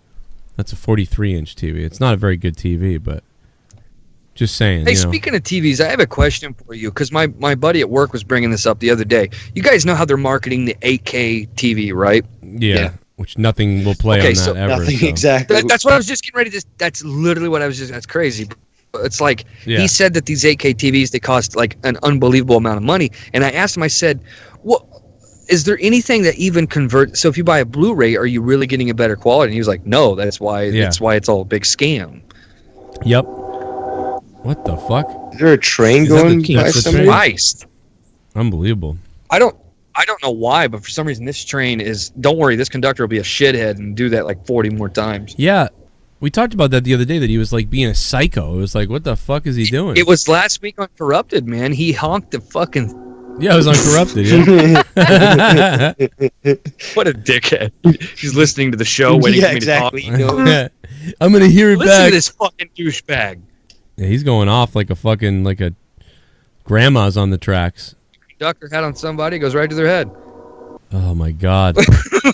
That's a 43-inch TV. It's not a very good TV, but just saying. Hey, speaking of TVs, I have a question for you because my buddy at work was bringing this up the other day. You guys know how they're marketing the 8K TV, right? Yeah. Which nothing will play on that ever. Nothing, so. exactly. That's what I was just getting ready to. That's literally what I was just. That's crazy. It's like he said that these 8K TVs, they cost like an unbelievable amount of money. And I asked him, I said, "Well, is there anything that even converts? So if you buy a Blu-ray, are you really getting a better quality?" And he was like, "No, that's why. That's why it's all a big scam." Yep. What the fuck? Is there a train going by somewhere? Christ. Unbelievable. I don't know why, but for some reason this train is. Don't worry, this conductor will be a shithead and do that like 40 more times. Yeah. We talked about that the other day, that he was like being a psycho. It was like, what the fuck is he doing? It was last week on Corrupted, man. He honked the fucking... Yeah, it was on Corrupted, yeah. What a dickhead. He's listening to the show, waiting for me to talk. I'm going to hear it Listen back. to this fucking douchebag. Yeah, he's going off like a fucking, like a grandma's on the tracks. Conductor hat on somebody, goes right to their head. Oh, my God.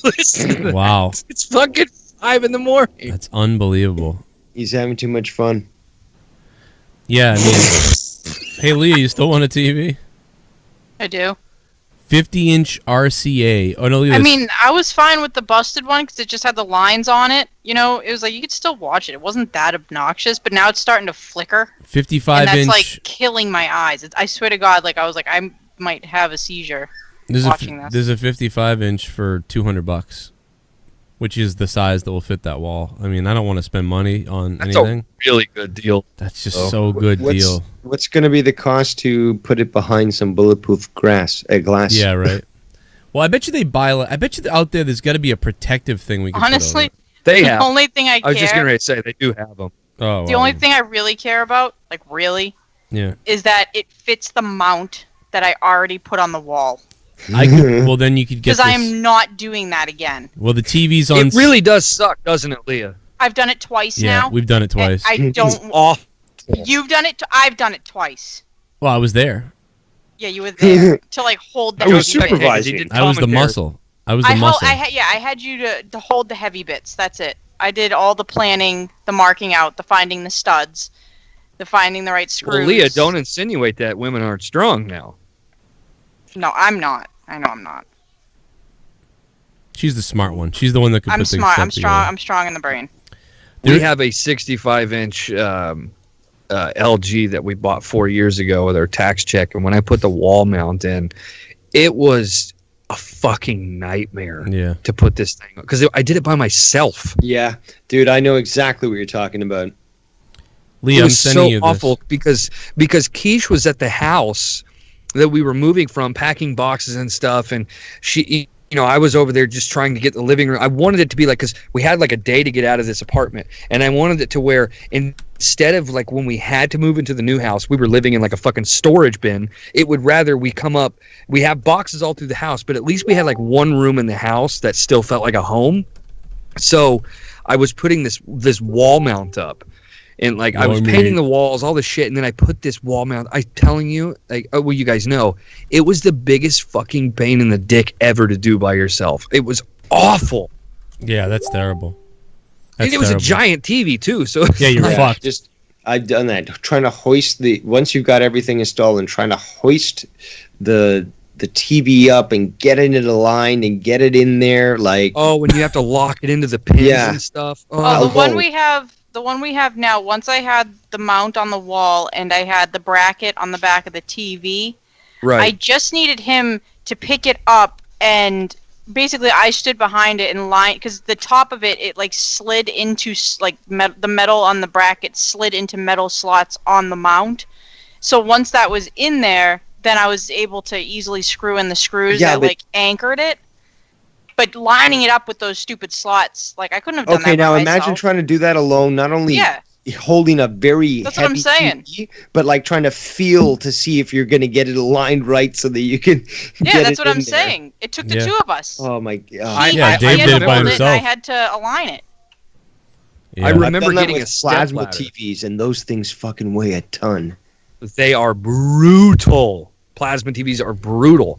Listen to wow. that. It's fucking 5 in the morning. That's unbelievable. He's having too much fun. Yeah, I mean, hey, Leah, you still want a TV? I do. 50-inch RCA. Oh, no, look at I this. mean, I was fine with the busted one because it just had the lines on it. You know, it was like you could still watch it. It wasn't that obnoxious, but now it's starting to flicker. 55-inch. And that's like killing my eyes. I swear to God, like I was like, I might have a seizure watching this. There's a 55-inch for $200, which is the size that will fit that wall. I mean, I don't want to spend money on anything. That's a really good deal. That's just so good deal. What's going to be the cost to put it behind some bulletproof glass? Yeah, right. Well, I bet you they buy. I bet you out there's got to be a protective thing we can. Honestly, they the have. only thing I was just care- getting ready to say they do have them. Oh, The only thing I really care about, like really, yeah, is that it fits the mount that I already put on the wall. I could, well, then you could get. Because I am not doing that again. Well, the TV's on. It really does suck, doesn't it, Leah? I've done it twice Yeah, now. we've done it twice. I don't. Off. You've done it. I've done it twice. Well, I was there. Yeah, you were there to like hold the. I was heavy bits. supervising. I was the muscle. I was the muscle. I had you to hold the heavy bits. That's it. I did all the planning, the marking out, the finding the studs, the finding the right screws. Well, Leah, don't insinuate that women aren't strong now. No, I'm not. I know I'm not. She's the smart one. She's the one that could I'm put smart. I'm things strong. together. I'm strong in the brain. We have a 65-inch LG that we bought 4 years ago with our tax check, and when I put the wall mount in, it was a fucking nightmare to put this thing on because I did it by myself. Yeah, dude, I know exactly what you're talking about. Lee, it I'm was sending so you awful because Keish was at the house that we were moving from, packing boxes and stuff, and she, you know, I was over there just trying to get the living room. I wanted it to be like, because we had like a day to get out of this apartment, and I wanted it to where instead of like when we had to move into the new house, we were living in like a fucking storage bin. It would rather we come up, we have boxes all through the house, but at least we had like one room in the house that still felt like a home. So I was putting this wall mount up. And like I was painting the walls, all the shit, and then I put this wall mount. I'm telling you, like, well, you guys know, it was the biggest fucking pain in the dick ever to do by yourself. It was awful. Yeah, that's terrible. And it was a giant TV too, so yeah, you're fucked. Just I've done that. Trying to hoist once you've got everything installed, and trying to hoist the TV up and get it into line and get it in there, like when you have to lock it into the pins and stuff. Oh, the one we have. The one we have now, once I had the mount on the wall and I had the bracket on the back of the TV, right. I just needed him to pick it up and basically I stood behind it and lined, because the top of it like slid into like the metal on the bracket slid into metal slots on the mount. So once that was in there, then I was able to easily screw in the screws that like anchored it. But lining it up with those stupid slots, like I couldn't have done that. Okay, now by imagine myself. trying to do that alone. Not only holding a very That's what I'm heavy saying. TV, but like trying to feel to see if you're going to get it aligned right so that you can. Yeah, get that's it what I'm in there. saying. It took the two of us. Oh my god! Dave did it by himself. I had to align it. Yeah. I remember I've done that getting with a step plasma ladder. TVs, and those things fucking weigh a ton. They are brutal. Plasma TVs are brutal.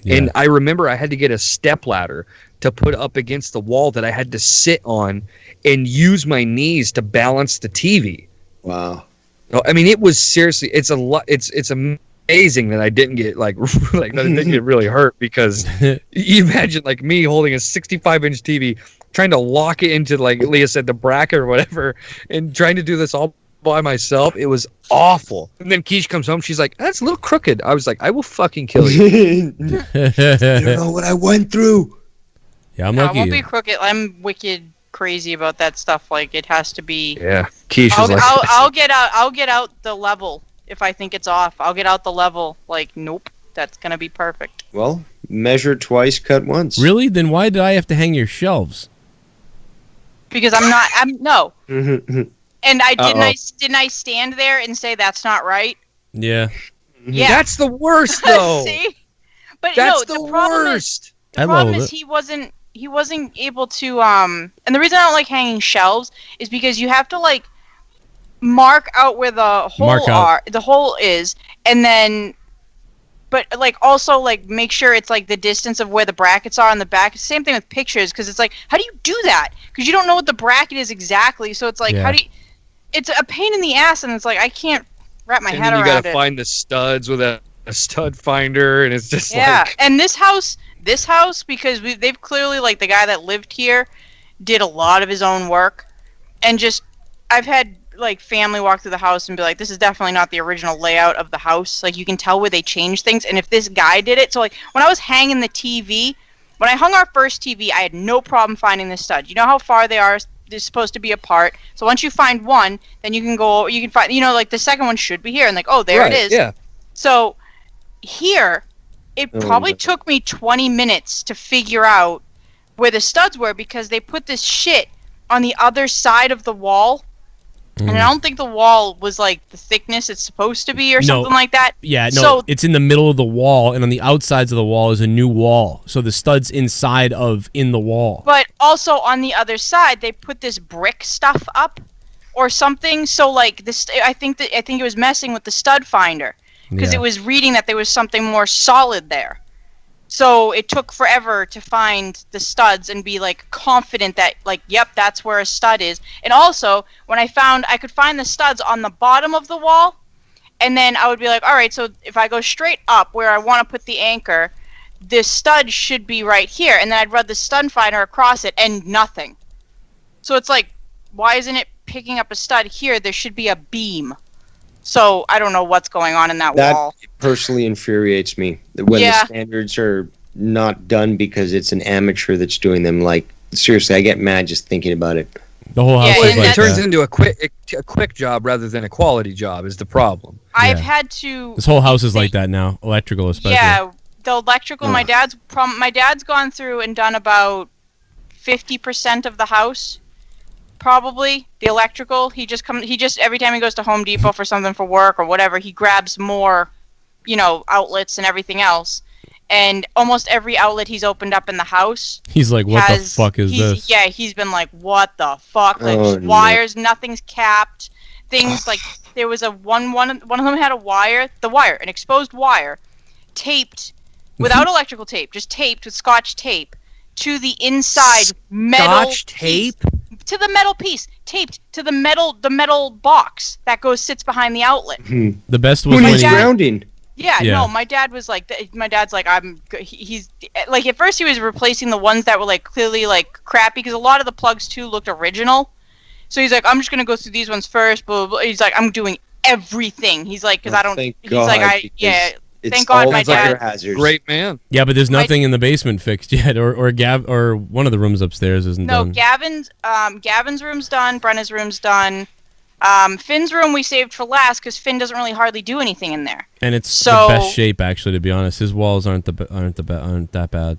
And I remember I had to get a step ladder to put up against the wall that I had to sit on and use my knees to balance the TV. Wow. I mean, it was seriously, it's a lot. It's amazing that I didn't get like that I didn't get really hurt, because you imagine like me holding a 65-inch TV, trying to lock it into, like Leah said, the bracket or whatever, and trying to do this all by myself. It was awful. And then Keish comes home. She's like, "That's a little crooked." I was like, "I will fucking kill you." You don't know what I went through. Yeah, I'm No, it lucky. won't be crooked. I'm wicked crazy about that stuff. Like it has to be. Yeah, Keish I'll, was like, I'll get out. I'll get out the level if I think it's off. I'll get out the level. Like, nope, that's gonna be perfect. Well, measure twice, cut once. Really? Then why did I have to hang your shelves? Because I'm no. Mhm. And I Uh-oh. didn't I stand there and say that's not right? Yeah. Yeah. That's the worst, though. See? But That's no, the the problem worst. Is, the problem is he wasn't able to and the reason I don't like hanging shelves is because you have to like mark out where the hole is, and then but like also like make sure it's like the distance of where the brackets are on the back. Same thing with pictures, because it's like, how do you do that? Because you don't know what the bracket is exactly. So it's like, how do you? It's a pain in the ass, and it's like I can't wrap my and head then you around gotta it. find the studs with a stud finder, and it's just Yeah, like, and this house, because they've clearly, like, the guy that lived here did a lot of his own work, and just, I've had, like, family walk through the house and be like, this is definitely not the original layout of the house. Like, you can tell where they changed things, and if this guy did it, so, like, when I was hanging the TV, when I hung our first TV, I had no problem finding the stud. You know how far they are? They're supposed to be apart. So once you find one, then you can find, you know, like, the second one should be here, and like, oh, there it is. Yeah. So here, it probably took me 20 minutes to figure out where the studs were, because they put this shit on the other side of the wall. And I don't think the wall was like the thickness it's supposed to be or something like that. Yeah, no, So it's in the middle of the wall, and on the outsides of the wall is a new wall. So the stud's inside of in the wall. but also on the other side, they put this brick stuff up or something. So like this, I think it was messing with the stud finder, because Yeah. it was reading that there was something more solid there. So it took forever to find the studs and be like confident that like, yep, that's where a stud is. And also, when I could find the studs on the bottom of the wall, and then I would be like, all right, so if I go straight up where I want to put the anchor, this stud should be right here. And then I'd run the stud finder across it, and nothing. So it's like, why isn't it picking up a stud here? There should be a beam. So I don't know what's going on in that wall. Personally infuriates me when Yeah. the standards are not done because it's an amateur that's doing them. Like, seriously, I get mad just thinking about it. The whole house is it like turns that. into a quick job rather than a quality job is the problem. I've had to. This whole house is like that now, electrical especially. Yeah, the electrical. My dad's gone through and done about 50% of the house. Probably the electrical. He just every time he goes to Home Depot for something for work or whatever, he grabs more, outlets and everything else. And almost every outlet he's opened up in the house. He's like, what the fuck is this? Yeah, he's been like, what the fuck? Like Oh, no. wires, nothing's capped. Things like there was a one of them had a wire, an exposed wire, taped without electrical tape, just taped with Scotch tape to the inside metal Scotch tape? to the metal piece, taped to the metal box that sits behind the outlet. The best was Who when needs he, grounding? Yeah, Yeah. no, my dad's like, he's like, at first he was replacing the ones that were like clearly like crappy, because a lot of the plugs too looked original. So he's like, I'm just gonna go through these ones first. Blah, blah, blah. He's like, I'm doing everything. He's like, because I don't. Thank He's God, like, because Thank God my fire dad. hazards. Great man. Yeah, but there's nothing in the basement fixed yet, or one of the rooms upstairs isn't No, done. Gavin's room's done. Brenna's room's done. Finn's room we saved for last because Finn doesn't really hardly do anything in there. And it's the best shape, actually, to be honest. His walls aren't that bad.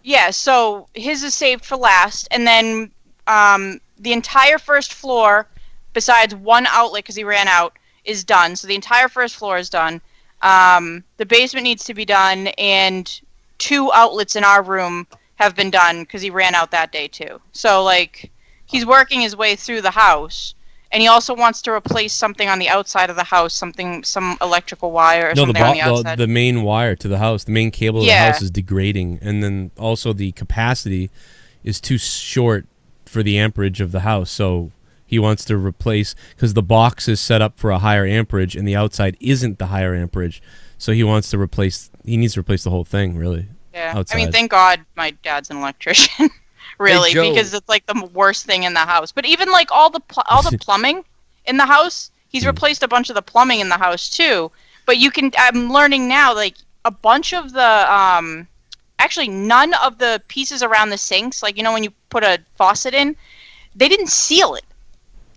Yeah, so his is saved for last, and then the entire first floor, besides one outlet because he ran out, is done. So the entire first floor is done. The basement needs to be done, and 2 outlets in our room have been done because he ran out that day too. So like, he's working his way through the house, and he also wants to replace something on the outside of the house, some electrical wire or something on the outside. The main wire to the house, the main cable of the Yeah. house is degrading, and then also the capacity is too short for the amperage of the house, so he wants to replace, because the box is set up for a higher amperage and the outside isn't the higher amperage, so he needs to replace the whole thing, really. Yeah, outside. I mean, thank God my dad's an electrician, really, Hey, Joe. because it's like the worst thing in the house. But even like all the plumbing in the house, he's replaced a bunch of the plumbing in the house too. But I'm learning now, like a bunch of the actually none of the pieces around the sinks, like when you put a faucet in, they didn't seal it.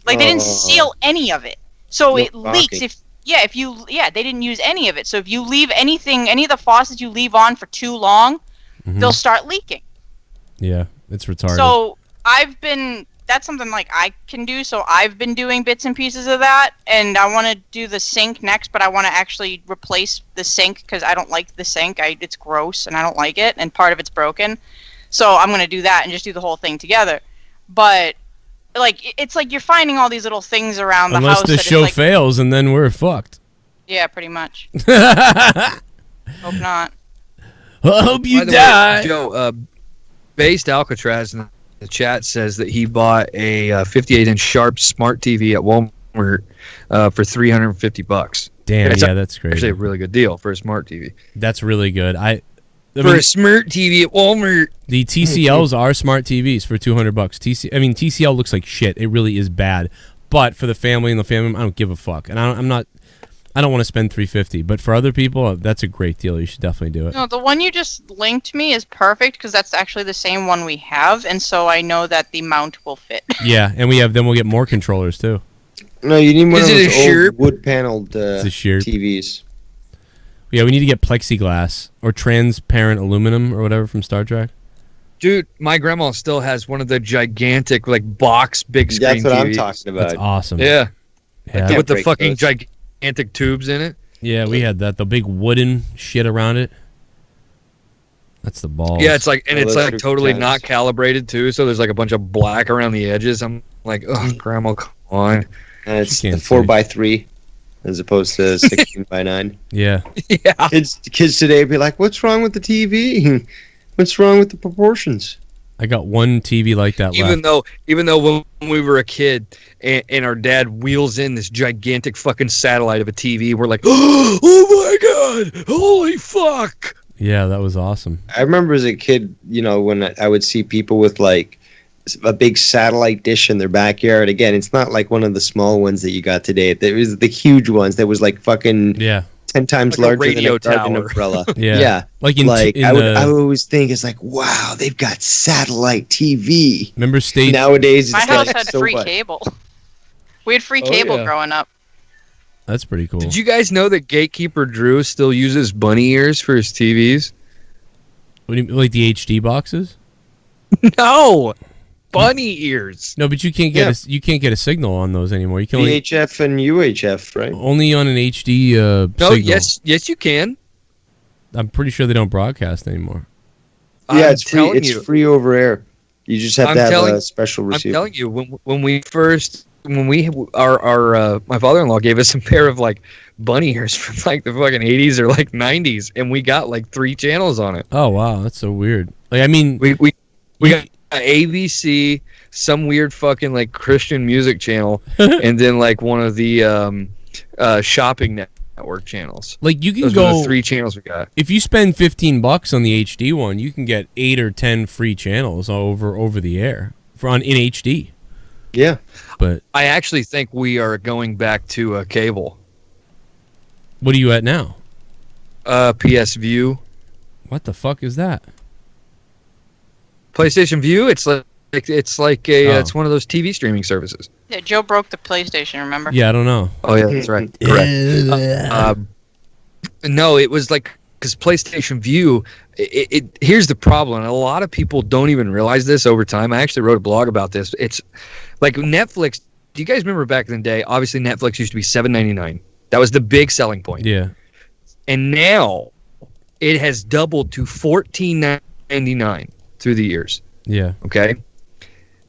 Like they didn't seal any of it, so it leaks. They didn't use any of it. So if you leave any of the faucets you leave on for too long, they'll start leaking. Yeah, it's retarded. So that's something like I can do. So I've been doing bits and pieces of that, and I want to do the sink next, but I want to actually replace the sink because I don't like the sink. It's gross and I don't like it, and part of it's broken. So I'm gonna do that and just do the whole thing together. But like, it's like you're finding all these little things around the house. Unless the show fails, and then we're fucked. Yeah, pretty much. Hope not. I hope you By the die. way, Joe, Based Alcatraz in the chat says that he bought a 58-inch Sharp Smart TV at Walmart for $350. Damn, It's that's great. Actually, a really good deal for a smart TV. That's really good. For a smart TV at Walmart. The TCLs are smart TVs for $200. TCL looks like shit. It really is bad. But for the family and the family, I don't give a fuck. And I don't want to spend $350. But for other people, that's a great deal. You should definitely do it. No, the one you just linked me is perfect because that's actually the same one we have, and so I know that the mount will fit. Yeah, and we'll get more controllers too. No, you need one Is of it those a Sharp? old wood-paneled It's a Sharp. TVs. Yeah, we need to get plexiglass or transparent aluminum or whatever from Star Trek. Dude, my grandma still has one of the gigantic, like, box big screen That's what I'm TVs. talking about. That's awesome. Yeah. Yeah. With the break fucking those. gigantic tubes in it. Yeah, we had that. The big wooden shit around it. That's the balls. Yeah, it's like, and it's like Electric totally fence. not calibrated too. So there's like a bunch of black around the edges. I'm like, oh, grandma, come on. And it's She the can't 4x3 as opposed to 16x9. Yeah. Yeah. Kids today be like, "What's wrong with the TV? What's wrong with the proportions?" I got one TV like that Even left. though when we were a kid and our dad wheels in this gigantic fucking satellite of a TV, we're like, oh my god, holy fuck. Yeah, that was awesome. I remember as a kid, when I would see people with like a big satellite dish in their backyard. Again, it's not like one of the small ones that you got today. There was the huge ones that was like fucking 10 times Like a larger than radio a garden tower. umbrella. Yeah. Yeah. Like I would always think it's like, wow, they've got satellite TV. Remember state Nowadays, My it's house like had so free much. cable. We had free Oh, cable yeah. growing up. That's pretty cool. Did you guys know that Gatekeeper Drew still uses bunny ears for his TVs? What do you, like the HD boxes? No, bunny ears. No, but you can't get you can't get a signal on those anymore. You can only VHF and UHF, right? only on an HD No, signal. yes, you can. I'm pretty sure they don't broadcast anymore. Yeah, I'm it's free. telling It's you. free over air. You just have I'm to have telling- a special I'm receiver. telling you, when my father-in-law gave us a pair of like bunny ears from like the fucking 80s or like 90s, and we got like 3 channels on it. Oh wow, that's so weird. Like I mean, We got ABC, some weird fucking like Christian music channel, and then like one of the shopping network channels. like you can Those were go the 3 channels we got. if you spend $15 on the HD one, you can get 8 or 10 free channels over the air in HD. Yeah. But I actually think we are going back to cable. what are you at now? PS View. What the fuck is that? PlayStation View. It's like it's one of those TV streaming services. Yeah, Joe broke the PlayStation. Remember? Yeah, I don't know. Oh yeah, that's right. Correct. No, it was like because PlayStation View. Here's the problem. And a lot of people don't even realize this over time. I actually wrote a blog about this. It's like Netflix. Do you guys remember back in the day? Obviously, Netflix used to be $7.99. That was the big selling point. Yeah. And now it has doubled to $14.99 through the years. Yeah. Okay.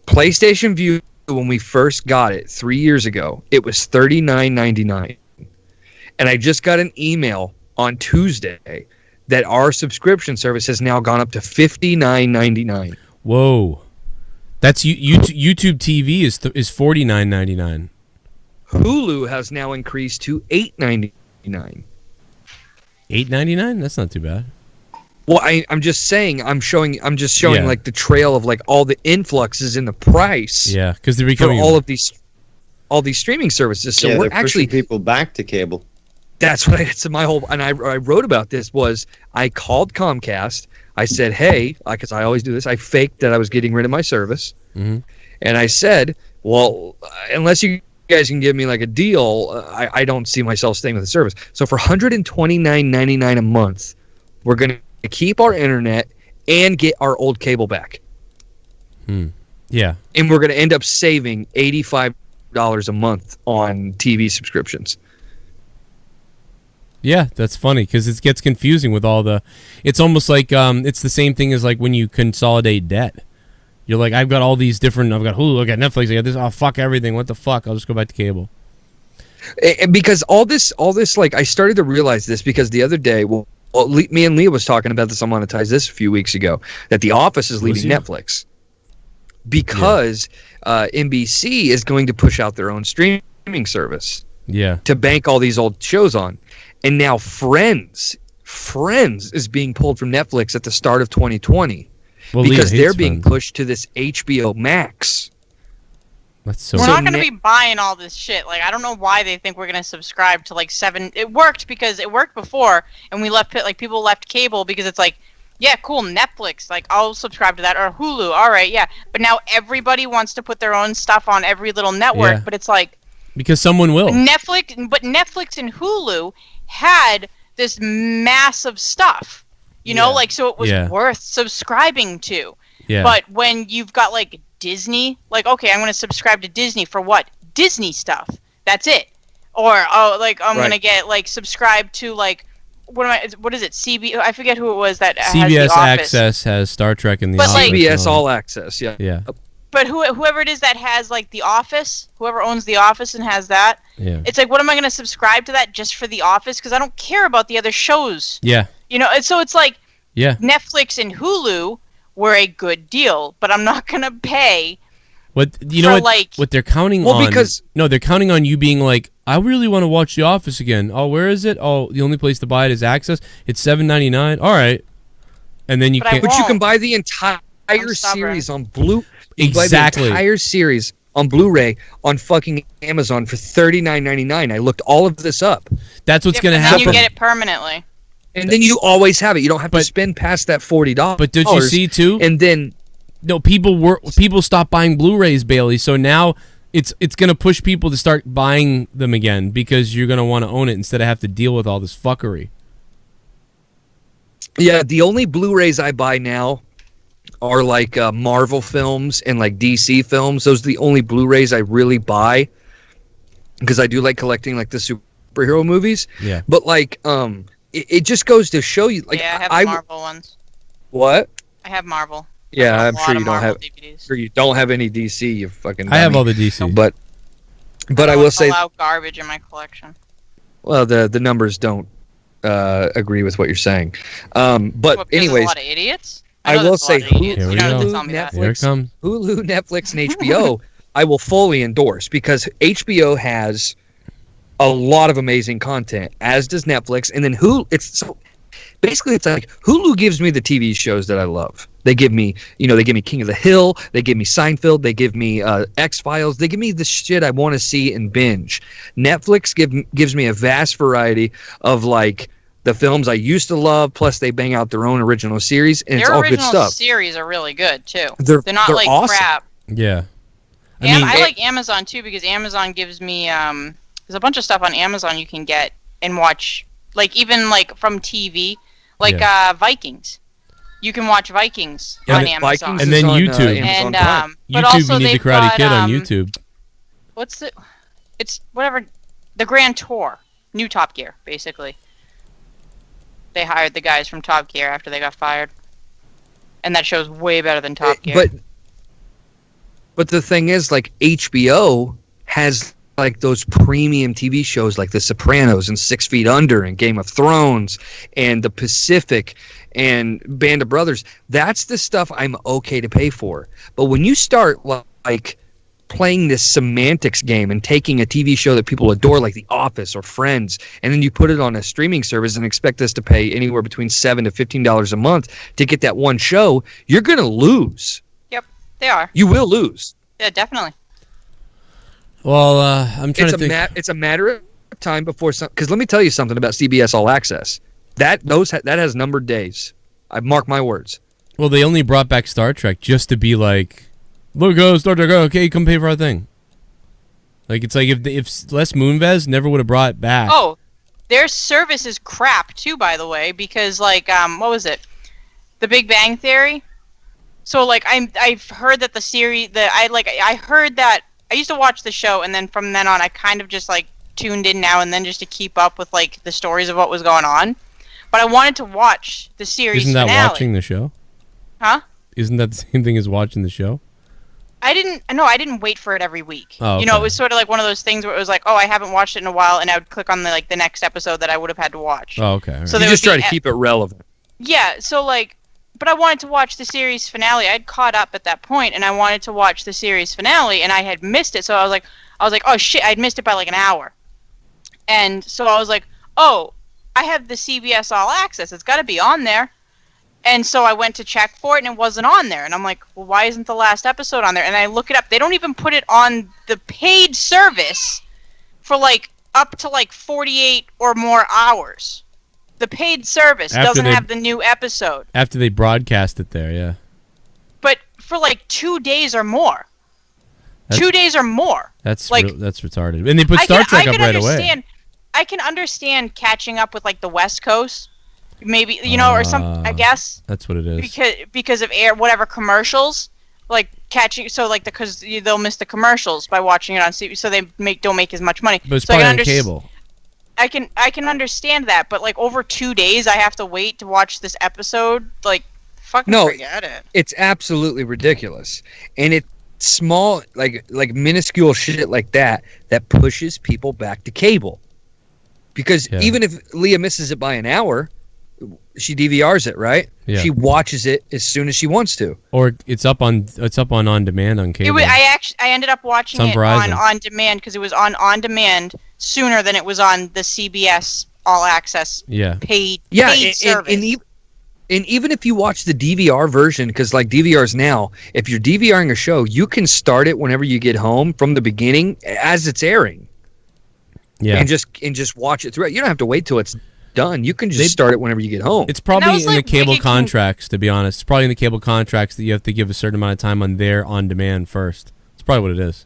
PlayStation View, when we first got it 3 years ago, it was $39.99. And I just got an email on Tuesday that our subscription service has now gone up to $59.99. Whoa. That's YouTube TV is $49.99. Hulu has now increased to $8.99. $8.99? That's not too bad. Well, I'm just saying. I'm just showing Yeah. like the trail of like all the influxes in the price. Yeah, because they're for becoming all these streaming services. So yeah, we're they're actually pushing people back to cable. That's what it's my whole. And I wrote about this was I called Comcast. I said, hey, because I always do this. I faked that I was getting rid of my service, Mhm. and I said, well, unless you guys can give me like a deal, I don't see myself staying with the service. So for $129.99 a month, we're gonna keep our internet and get our old cable back. Yeah. And we're going to end up saving $85 a month on TV subscriptions. Yeah, that's funny because it gets confusing with all the. It's almost like it's the same thing as like when you consolidate debt. You're like, I've got all these different. I've got Hulu, I got Netflix, I got this. Oh fuck everything! What the fuck? I'll just go back to cable. And because all this, like I started to realize this because the other day, well, me and Leah was talking about this on Monetize this a few weeks ago that The Office is leaving Netflix because NBC is going to push out their own streaming service. Yeah. To bank all these old shows on. And now Friends is being pulled from Netflix at the start of 2020 because they're being pushed to this HBO Max. That's so. We're not going to be buying all this shit. Like, I don't know why they think we're going to subscribe to like 7. It worked because it worked before, and we left like people left cable because it's like, yeah, cool, Netflix. Like, I'll subscribe to that or Hulu. All right, yeah. But now everybody wants to put their own stuff on every little network. Yeah. But it's like because someone will. Netflix and Hulu had this massive stuff, you know, like so it was worth subscribing to. Yeah. But when you've got like Disney, like okay, I'm going to subscribe to Disney for what? Disney stuff. That's it. Or I'm going to get like subscribe to like what is it? I forget who it was that has CBS The Office. Access has Star Trek and The But, Office. like- CBS All Access, yeah. Yeah. But whoever it is that has like The Office, whoever owns The Office and has that, Yeah. it's like, what am I going to subscribe to that just for The Office? Because I don't care about the other shows. Yeah. You know, and so it's like Yeah. Netflix and Hulu were a good deal, but I'm not going to pay. What you know for, what they're counting Well, on? because- no, they're counting on you being like, I really want to watch The Office again. Oh, where is it? Oh, the only place to buy it is Access. It's $7.99. All right, and then you But I can't. But you won't. can buy the entire series on Blu. You can buy Exactly. the entire series on Blu-ray on fucking Amazon for $39.99. I looked all of this up, That's what's Yeah, going to and then happen. you get it permanently. and then you always have it. You don't have to spend past that $40. But did you see too? And then No, people stopped buying Blu-rays, Bailey. So now it's going to push people to start buying them again because you're going to want to own it instead of have to deal with all this fuckery. yeah, the only Blu-rays I buy now are like Marvel films and like DC films. Those are the only Blu-rays I really buy because I do like collecting like the superhero movies. Yeah. But like it just goes to show you like Yeah, I have Marvel ones. What? I have Marvel. Yeah, I I'm have a sure lot you of don't Marvel have. DVDs. Sure you don't have any DC. You fucking. I have dummy. all the DC. But I don't will say, allow garbage in my collection. well, the numbers don't agree with what you're saying. But What, because there's anyways, a lot of idiots. I know will there's a say lot of idiots. Here You we don't have to go. tell me that. Here it comes. Hulu, Netflix, and HBO, I will fully endorse because HBO has a lot of amazing content, as does Netflix, and then Hulu. It's like Hulu gives me the TV shows that I love. They give me King of the Hill, they give me Seinfeld, they give me X-Files, they give me the shit I want to see and binge. Netflix gives me a vast variety of like the films I used to love, plus they bang out their own original series, and it's Their all good original stuff. series are really good too. They're not they're like awesome. crap. Yeah. I like Amazon too because Amazon gives me there's a bunch of stuff on Amazon you can get and watch, like even like from TV, like Vikings. You can watch Vikings on Amazon. Vikings and then is on, YouTube. And but YouTube, also you need the they've Karate got, Kid on YouTube. What's the? It's whatever. The Grand Tour, new Top Gear, basically. They hired the guys from Top Gear after they got fired, and that show's way better than Top Gear. But the thing is, like HBO has like those premium TV shows like The Sopranos and 6 Feet Under and Game of Thrones and The Pacific and Band of Brothers. That's the stuff I'm okay to pay for. But when you start like playing this semantics game and taking a TV show that people adore like The Office or Friends, and then you put it on a streaming service and expect us to pay anywhere between $7 to $15 a month to get that one show, you're going to lose. Yep, they are. You will lose. Yeah, definitely. Well, I'm trying to think. It's a matter of time before some. Because let me tell you something about CBS All Access. That has numbered days. I mark my words. Well, they only brought back Star Trek just to be like, look, Star Trek, okay, come pay for our thing. Like it's like if Les Moonves never would have brought it back. Oh, their service is crap too, by the way, because like what was it? The Big Bang Theory. So like I've heard that the series I heard that I used to watch the show, and then from then on I kind of just like tuned in now and then just to keep up with like the stories of what was going on. But I wanted to watch the series Isn't that finale. watching the show? Huh? Isn't that the same thing as watching the show? I didn't wait for it every week. Oh, You know, okay. it was sort of like one of those things where it was like, oh, I haven't watched it in a while, and I would click on the next episode that I would have had to watch. Oh, okay. All right. So You there just would try be to keep it relevant. Yeah, so like, but I wanted to watch the series finale. I'd caught up at that point, and I wanted to watch the series finale, and I had missed it. So I was like, oh shit, I'd missed it by like an hour. And so I was like, oh, I have the CBS All Access. It's got to be on there. And so I went to check for it, and it wasn't on there. And I'm like, well, why isn't the last episode on there? And I look it up. They don't even put it on the paid service for like up to like 48 or more hours. The paid service After doesn't they- have the new episode. After they broadcast it there, yeah. But for like 2 days or more. That's- 2 days or more. That's like that's retarded. And they put Star Trek up right away. I can understand catching up with like the West Coast, maybe or some. I guess That's what it is. because of whatever commercials, like catching. So like because they'll miss the commercials by watching it on CB, so they don't make as much money. But it's so probably on cable. I can understand that, but like over 2 days, I have to wait to watch this episode. Like, fucking forget it. It's absolutely ridiculous, and it's small, like minuscule shit like that pushes people back to cable. Because even if Leah misses it by an hour, she DVRs it, right? Yeah. She watches it as soon as she wants to. Or it's up on demand on cable. I ended up watching It's on it Verizon. on demand because it was on demand sooner than it was on the CBS All Access paid service. And even if you watch the DVR version, because like DVRs now, if you're DVRing a show, you can start it whenever you get home from the beginning as it's airing. Yeah. And just watch it through. You don't have to wait till it's done. You can just start it whenever you get home. It's probably in the cable contracts, to be honest. It's probably in the cable contracts that you have to give a certain amount of time on their on demand first. It's probably what it is.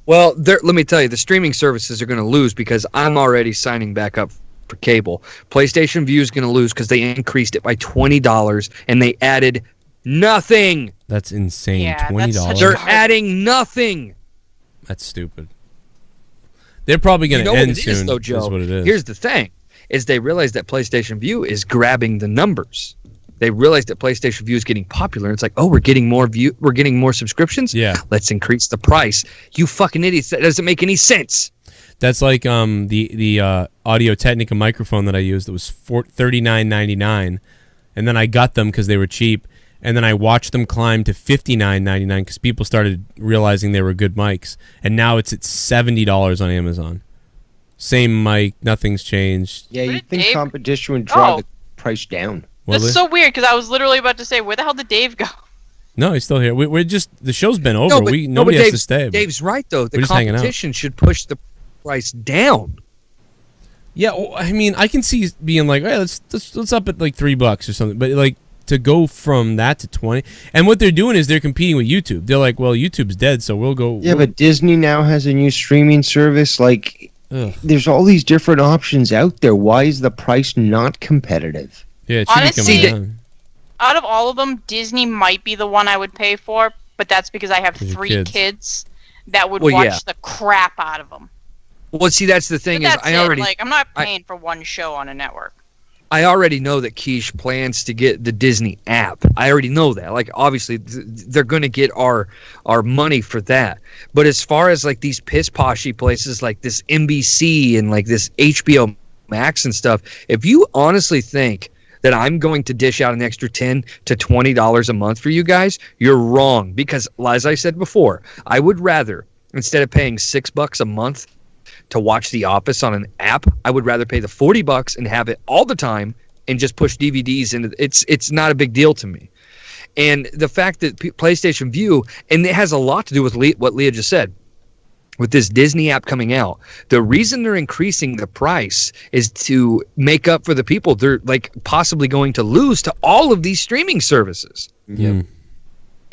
Well, let me tell you, the streaming services are going to lose because I'm already signing back up for cable. PlayStation Vue is going to lose because they increased it by $20 and they added nothing. That's insane. Yeah, $20. They're adding nothing. That's stupid. They're probably going to what end it is, soon. though, Joe? Is what it is. Here's the thing: is they realize that PlayStation Vue is grabbing the numbers. They realize that PlayStation Vue is getting popular. It's like, oh, we're getting more subscriptions. Yeah, let's increase the price. You fucking idiots! That doesn't make any sense. That's like the Audio Technica microphone that I used. That was $39.99, and then I got them because they were cheap. And then I watched them climb to $59.99 because people started realizing they were good mics. And now it's at $70 on Amazon. Same mic, nothing's changed. Yeah, you'd think competition would drive the price down. That's so weird because I was literally about to say, where the hell did Dave go? No, he's still here. We're just, the show's been over. Nobody Nobody has to stay. Dave's right though. The we're just hanging out. competition should push the price down. Yeah, well, I mean, I can see being like, hey, let's up it like $3 or something, but like to go from that to 20, and what they're doing is they're competing with YouTube. They're like, well, YouTube's dead, so we'll go. Yeah, but Disney now has a new streaming service. Like, there's all these different options out there. Why is the price not competitive? Yeah, it honestly, out of all of them, Disney might be the one I would pay for, but that's because I have 3 kids that would watch the crap out of them. Well, see, that's the thing But that's I'm not paying for one show on a network. I already know that Quiche plans to get the Disney app. I already know that. Like, obviously, they're going to get our money for that. But as far as like these piss-poshy places like this NBC and like this HBO Max and stuff, if you honestly think that I'm going to dish out an extra $10 to $20 a month for you guys, you're wrong. Because, as I said before, I would rather, instead of paying $6 a month to watch The Office on an app, I would rather pay the $40 and have it all the time and just push DVDs in. It's not a big deal to me. And the fact that PlayStation Vue, and it has a lot to do with what Leah just said, with this Disney app coming out, the reason they're increasing the price is to make up for the people they're like possibly going to lose to all of these streaming services. Yeah. And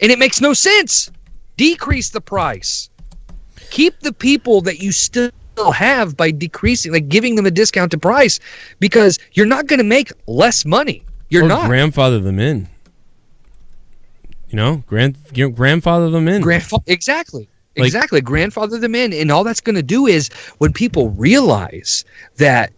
it makes no sense. Decrease the price. Keep the people that you still have by decreasing, like giving them a discounted price, because you're not going to make less money. You're not. Grandfather them in. You know, grandfather them in. Exactly. Exactly. Grandfather them in. And all that's going to do is when people realize that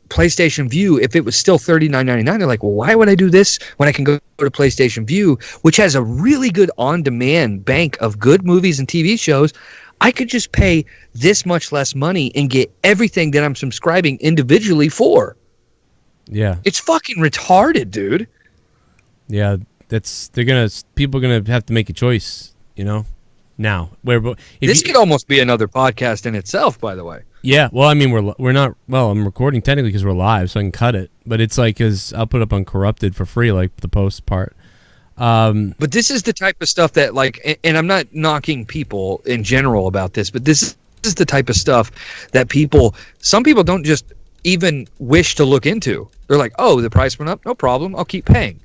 PlayStation Vue, if it was still $39.99, they're like, well, why would I do this when I can go to PlayStation Vue, which has a really good on-demand bank of good movies and TV shows. I could just pay this much less money and get everything that I'm subscribing individually for. Yeah. It's fucking retarded, dude. Yeah, people are gonna have to make a choice, you know, now. This could almost be another podcast in itself, by the way. Yeah, well, I mean, we're not. Well, I'm recording technically because we're live, so I can cut it. But it's like, cause I'll put up on Corrupted for free, like the post part. But this is the type of stuff that, like, and I'm not knocking people in general about this, but this is the type of stuff that some people don't just even wish to look into. They're like, oh, the price went up, no problem, I'll keep paying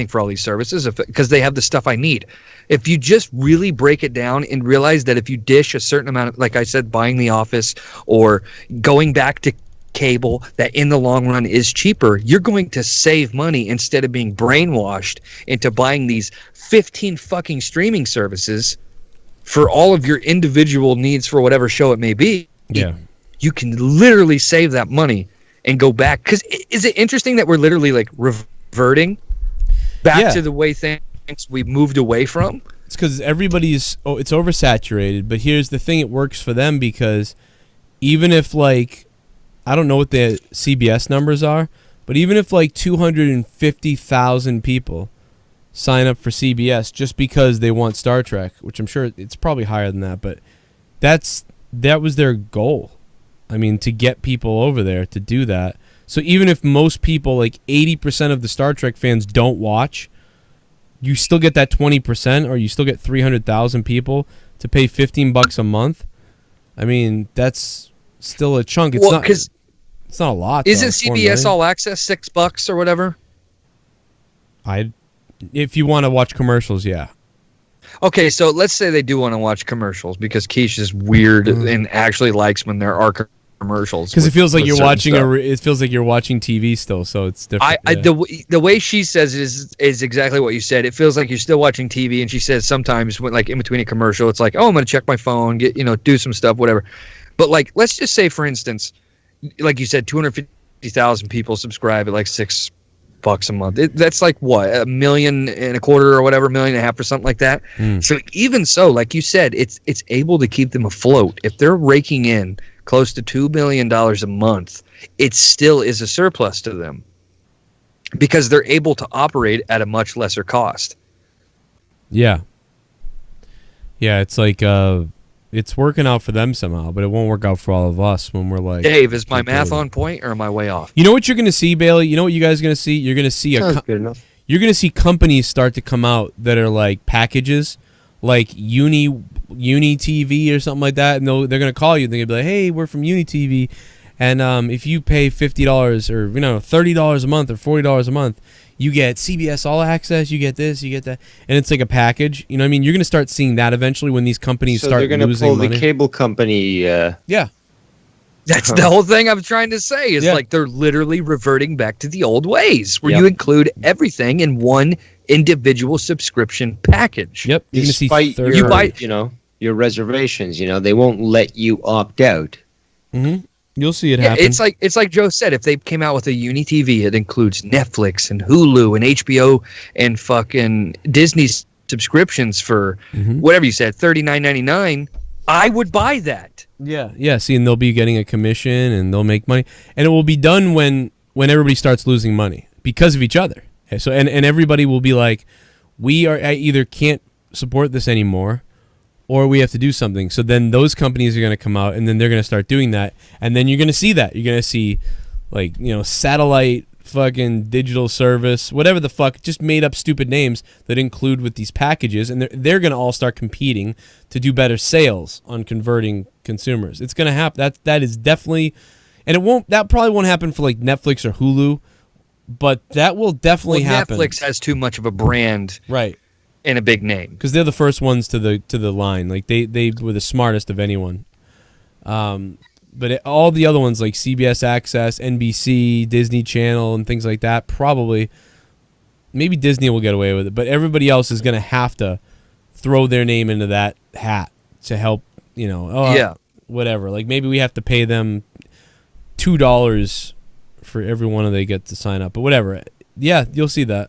for all these services because they have the stuff I need. If you just really break it down and realize that if you dish a certain amount of, like I said, buying The Office or going back to cable, that in the long run is cheaper, you're going to save money instead of being brainwashed into buying these 15 fucking streaming services for all of your individual needs for whatever show it may be. Yeah. You can literally save that money and go back. Because is it interesting that we're literally like reverting back to the way things we moved away from? It's because it's oversaturated, but here's the thing, it works for them because even if like, I don't know what the CBS numbers are, but even if like 250,000 people sign up for CBS just because they want Star Trek, which I'm sure it's probably higher than that, but that was their goal. I mean, to get people over there to do that. So even if most people, like 80% of the Star Trek fans don't watch, you still get that 20%, or you still get 300,000 people to pay $15 a month. I mean, that's still a chunk. It's not a lot. Isn't CBS All Access $6 or whatever? If you want to watch commercials, yeah. Okay, so let's say they do want to watch commercials because Quiche is weird and actually likes when there are commercials. Because it feels like you're watching it feels like you're watching TV still, so it's different. The way she says it is exactly what you said. It feels like you're still watching TV, and she says sometimes when like in between a commercial, it's like, oh, I'm gonna check my phone, do some stuff, whatever. But like, let's just say, for instance, like you said, 250,000 people subscribe at like $6 a month. That's like what, $1.25 million or whatever, $1.5 million or something like that. So even so, like you said, it's able to keep them afloat. If they're raking in close to $2 million a month, it still is a surplus to them because they're able to operate at a much lesser cost. Yeah, it's like it's working out for them somehow, but it won't work out for all of us when we're like, Dave, is my math on point or am I way off? You know what you're going to see, Bailey? You know what you guys are going to see? You're going to see good enough. You're going to see companies start to come out that are like packages, like Uni TV or something like that, and they're going to call you. They're going to be like, "Hey, we're from Uni TV," And if you pay $50 or $30 a month or $40 a month, you get CBS All Access, you get this, you get that, and it's like a package. You know what I mean? You're going to start seeing that eventually when these companies So start they're going to losing pull money. the cable company. Yeah. That's the whole thing I'm trying to say. Is like they're literally reverting back to the old ways, where you include everything in one individual subscription package. Yep. Despite your reservations, they won't let you opt out. Mm-hmm. You'll see it Yeah, happen. it's like Joe said. If they came out with a Uni TV, it includes Netflix and Hulu and HBO and fucking Disney subscriptions for whatever you said, $39.99. I would buy that. Yeah. See, and they'll be getting a commission, and they'll make money, and it will be done when everybody starts losing money because of each other. Okay, so and everybody will be like, I either can't support this anymore, or we have to do something. So then those companies are going to come out, and then they're going to start doing that, and then you're going to see that. You're going to see, like, satellite fucking digital service, whatever the fuck, just made up stupid names that include with these packages, and they're going to all start competing to do better sales on converting consumers. It's going to happen. That is definitely, and that probably won't happen for like Netflix or Hulu, but that will definitely happen. Netflix has too much of a brand, right, and a big name, because they're the first ones to the line. Like they were the smartest of anyone. But all the other ones like CBS Access, NBC, Disney Channel, and things like that, probably, maybe Disney will get away with it, but everybody else is going to have to throw their name into that hat to help, whatever. Like maybe we have to pay them $2 for every one they get to sign up, but whatever. Yeah, you'll see that.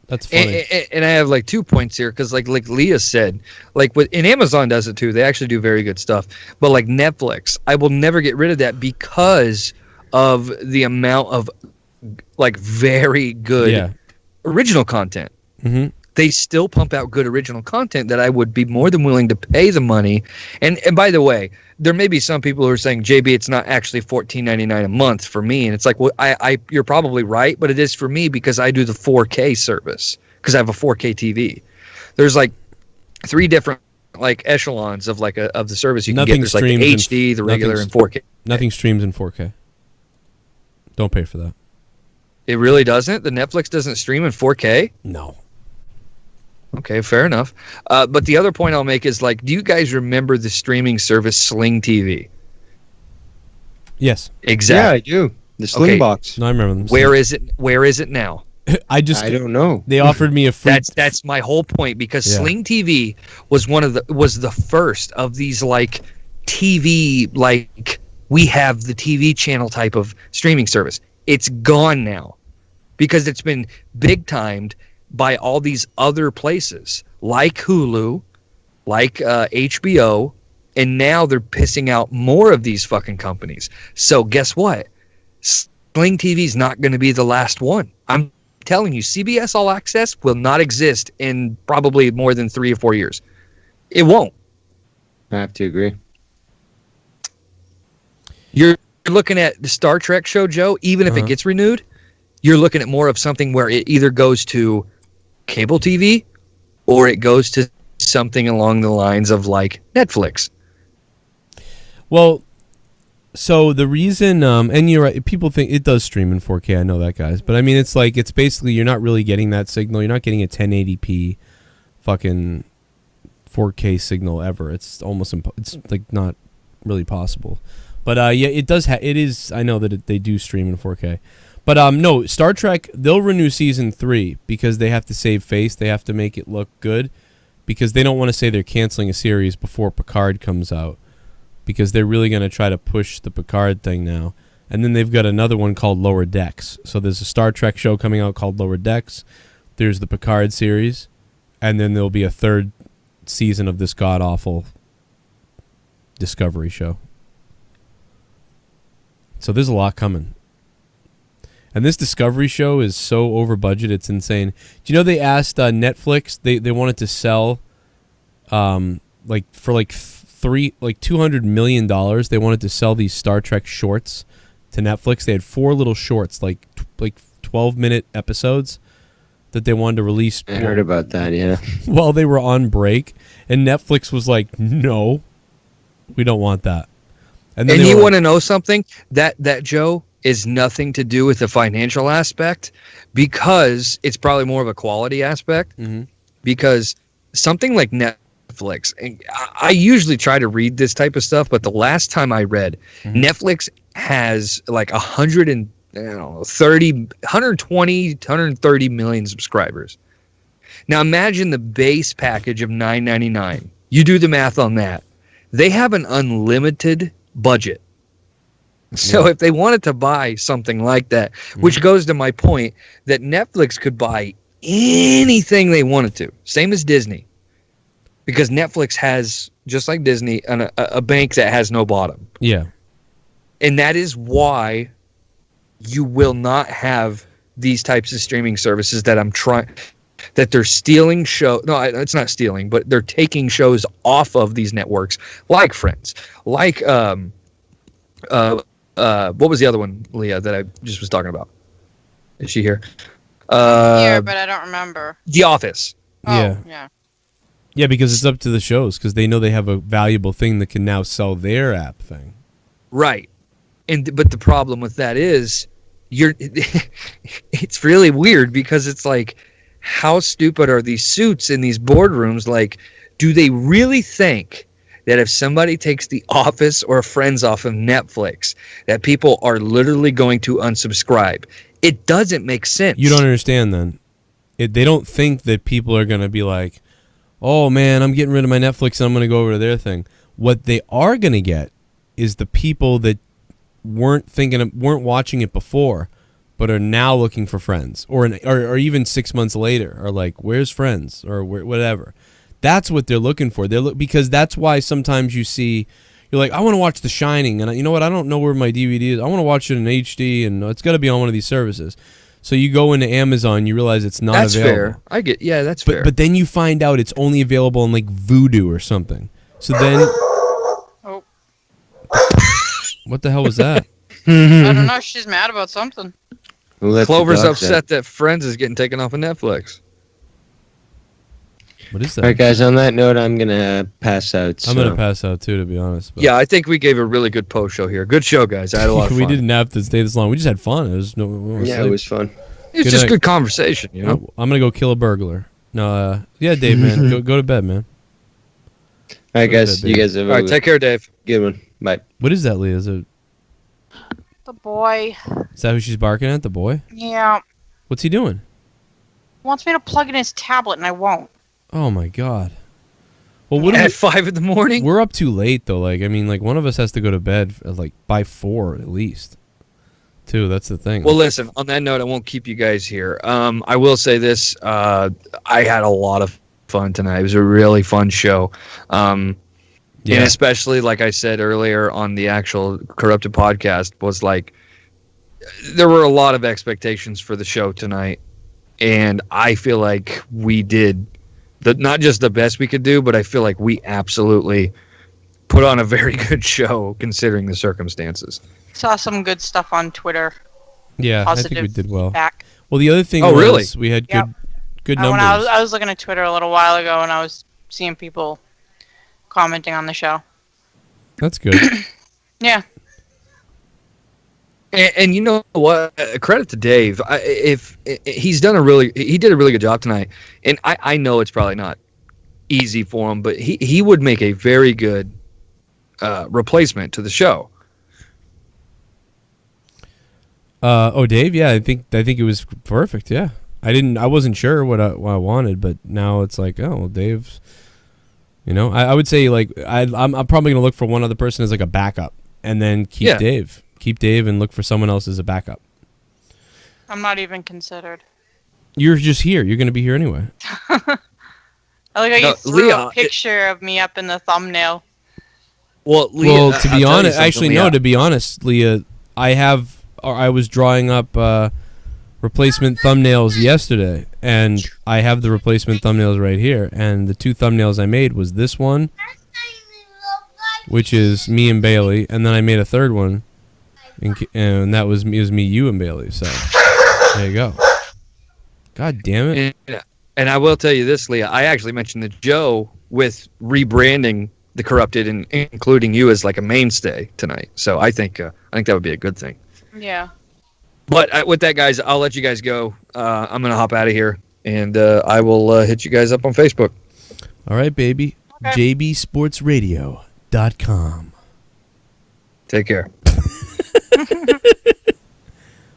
That's funny. And I have like 2 points here because like Leah said, and Amazon does it too. They actually do very good stuff. But like Netflix, I will never get rid of that because of the amount of like very good original content. Mm-hmm. They still pump out good original content that I would be more than willing to pay the money. And by the way, there may be some people who are saying, JB, it's not actually $14.99 a month for me. And it's like, well, you're probably right, but it is for me because I do the 4K service because I have a 4K TV. There's like 3 different like echelons of like of the service you can get. There's like the HD, the regular, and 4K. Nothing streams in 4K. Don't pay for that. It really doesn't? The Netflix doesn't stream in 4K? No. Okay, fair enough. But the other point I'll make is like, do you guys remember the streaming service Sling TV? Yes. Exactly. Yeah, I do. The Sling box. No, I remember them. Where is it now? I don't know. They offered me a free. That's my whole point because Sling TV was was the first of these like TV, like we have the TV channel type of streaming service. It's gone now because it's been big timed by all these other places like Hulu, like HBO, and now they're pissing out more of these fucking companies. So guess what? Sling TV is not going to be the last one. I'm telling you, CBS All Access will not exist in probably more than 3 or 4 years. It won't. I have to agree. You're looking at the Star Trek show, Joe, even if it gets renewed, you're looking at more of something where it either goes to cable TV or it goes to something along the lines of like Netflix. Well, so the reason, and you're right, people think it does stream in 4K. I know that, guys. But I mean, it's like, it's basically, you're not really getting that signal. You're not getting a 1080p fucking 4K signal ever. It's almost, it's like not really possible. But yeah, it does, it is, I know that they do stream in 4K. But no, Star Trek, they'll renew season 3 because they have to save face. They have to make it look good because they don't want to say they're canceling a series before Picard comes out because they're really going to try to push the Picard thing now. And then they've got another one called Lower Decks. So there's a Star Trek show coming out called Lower Decks. There's the Picard series. And then there'll be a 3rd season of this god-awful Discovery show. So there's a lot coming. And this Discovery show is so over budget, it's insane. Do you know they asked Netflix, they wanted to sell like for like $200 million, they wanted to sell these Star Trek shorts to Netflix. They had 4 little shorts, like 12-minute episodes that they wanted to release. I heard about that, yeah. While they were on break, and Netflix was like, "No, we don't want that." And you want to know something? That Joe is nothing to do with the financial aspect, because it's probably more of a quality aspect. Mm-hmm. Because something like Netflix, and I usually try to read this type of stuff, but the last time I read, Netflix has like 120, 130 million subscribers. Now imagine the base package of $9.99. You do the math on that. They have an unlimited budget. So if they wanted to buy something like that, which goes to my point that Netflix could buy anything they wanted to, same as Disney, because Netflix has, just like Disney, a bank that has no bottom. Yeah. And that is why you will not have these types of streaming services that that they're stealing it's not stealing, but they're taking shows off of these networks, like Friends, like what was the other one, Leah, that I just was talking about? Is she here? Here, but I don't remember. The Office. Yeah. Yeah, because it's up to the shows, because they know they have a valuable thing that can now sell their app thing. Right. But the problem with that is it's really weird, because it's like, how stupid are these suits in these boardrooms? Like, do they really think that if somebody takes The Office or Friends off of Netflix, that people are literally going to unsubscribe? It doesn't make sense. You don't understand then. They don't think that people are going to be like, oh man, I'm getting rid of my Netflix and I'm going to go over to their thing. What they are going to get is the people that weren't watching it before, but are now looking for Friends, or even 6 months later are like, where's Friends, or whatever. That's what they're looking for. Because that's why sometimes you're like, I want to watch The Shining, and you know what? I don't know where my DVD is. I want to watch it in HD, and it's got to be on one of these services. So you go into Amazon, you realize it's not available. That's fair. That's fair. But then you find out it's only available on like Vudu or something. So then, what the hell was that? I don't know. She's mad about something. Clover's upset that Friends is getting taken off of Netflix. What is that? All right, guys, on that note, I'm going to pass out. I'm going to pass out, too, to be honest. Yeah, I think we gave a really good post show here. Good show, guys. I had a lot of fun. We didn't have to stay this long. We just had fun. It was it was fun. It's just good conversation, you know? I'm going to go kill a burglar. No, yeah, Dave, man. Go to bed, man. All right, guys. You guys have All right, take care, Dave. Good one. Bye. What is that, Leah? Is it... The boy. Is that who she's barking at, the boy? Yeah. What's he doing? He wants me to plug in his tablet, and I won't. Oh, my God. Well, at 5 in the morning? We're up too late, though. Like, I mean, like, one of us has to go to bed, like, by 4 at least. Too, that's the thing. Well, listen, on that note, I won't keep you guys here. I will say this. I had a lot of fun tonight. It was a really fun show. And especially, like I said earlier on the actual Corrupted podcast, was like, there were a lot of expectations for the show tonight. And I feel like we did not just the best we could do, but I feel like we absolutely put on a very good show considering the circumstances. Saw some good stuff on Twitter. Yeah, Positive I think we did well. Back. Well, the other thing was we had good numbers. I was looking at Twitter a little while ago, and I was seeing people commenting on the show. That's good. Yeah. And you know what? Credit to Dave. He did a really good job tonight. And I know it's probably not easy for him, but he would make a very good replacement to the show. Dave, yeah, I think it was perfect. Yeah, I wasn't sure what I wanted, but now it's like, oh, well, Dave's. You know, I would say like I'm probably gonna look for one other person as like a backup, and then keep Dave. Keep Dave and look for someone else as a backup. I'm not even considered. You're just here. You're gonna be here anyway. I like how you threw a picture of me up in the thumbnail. Well, Leah, to be honest, actually, no. To be honest, Leah, I was drawing up replacement thumbnails yesterday, and I have the replacement thumbnails right here. And the 2 thumbnails I made was this one, which is me and Bailey, and then I made a third one, and that was me, you, and Bailey. So there you go. God damn it! And I will tell you this, Leah. I actually mentioned to Joe with rebranding the Corrupted and including you as like a mainstay tonight. So I think that would be a good thing. Yeah. But with that, guys, I'll let you guys go. I'm gonna hop out of here, and I will hit you guys up on Facebook. All right, baby. Okay. JBSportsRadio.com. Take care.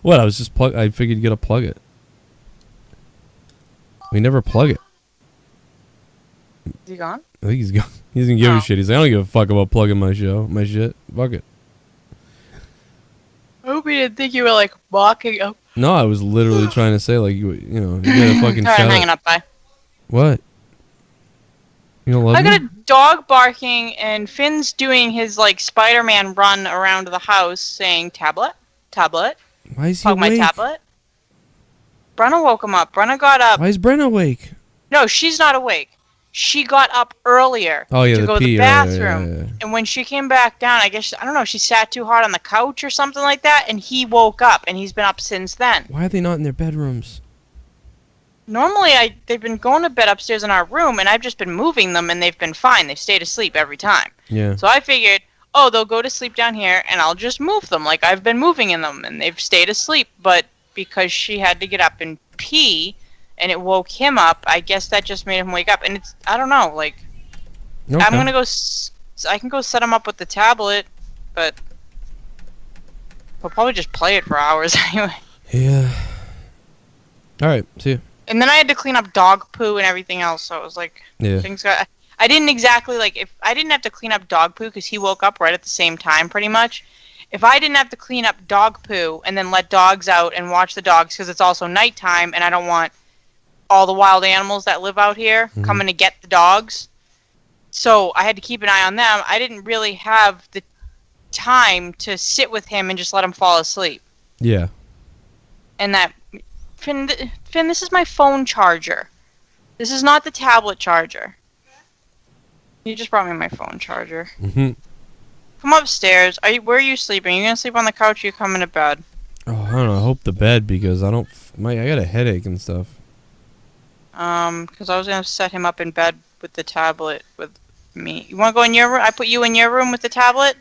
What? I was just I figured you gotta plug it. We never plug it. Is he gone? I think he's gone. He doesn't give a shit. He's like, I don't give a fuck about plugging my shit. Fuck it. I hope he didn't think you were like walking up. No, I was literally trying to say like you gotta fucking Alright, shut I'm up. hanging up. Bye. What? You don't love I me? got a dog barking, and Finn's doing his like Spider-Man run around the house, saying "tablet, tablet." Why is he Plug my awake? tablet. Brenna woke him up. Brenna got up. Why is Brenna awake? No, she's not awake. She got up earlier Oh, yeah, to the go to pee, the yeah, bathroom. yeah. And when she came back down, I guess, I don't know, she sat too hard on the couch or something like that, and he woke up, and he's been up since then. Why are they not in their bedrooms? Normally, they've been going to bed upstairs in our room, and I've just been moving them, and they've been fine. They've stayed asleep every time. Yeah. So I figured, oh, they'll go to sleep down here, and I'll just move them like I've been moving in them, and they've stayed asleep. But because she had to get up and pee, and it woke him up, I guess that just made him wake up. And it's, I don't know, like, Okay. I'm going to go, I can go set him up with the tablet, but he'll probably just play it for hours anyway. Yeah. All right. See you. And then I had to clean up dog poo and everything else, so it was like, Yeah. things got... I didn't exactly, like, if I didn't have to clean up dog poo because he woke up right at the same time, pretty much. If I didn't have to clean up dog poo and then let dogs out and watch the dogs because it's also nighttime and I don't want all the wild animals that live out here coming to get the dogs. So I had to keep an eye on them. I didn't really have the time to sit with him and just let him fall asleep. Yeah. And that... Finn, this is my phone charger. This is not the tablet charger. You just brought me my phone charger. Mm-hmm. Come upstairs. Where are you sleeping? Are you gonna sleep on the couch or are you coming to bed? Oh, I don't know. I hope the bed because I got a headache and stuff. Because I was gonna set him up in bed with the tablet with me. You wanna go in your room? I put you in your room with the tablet?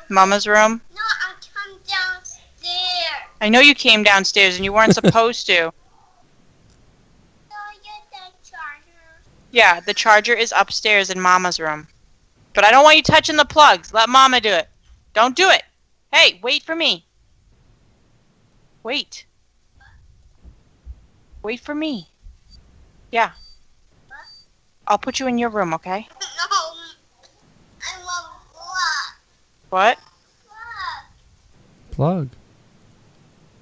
Mama's room? No, I come downstairs. I know you came downstairs and you weren't supposed to. Yeah, the charger is upstairs in Mama's room. But I don't want you touching the plugs. Let Mama do it. Don't do it. Hey, wait for me. Wait. Wait for me. Yeah. I'll put you in your room, okay? No, I want plug. What? Plug.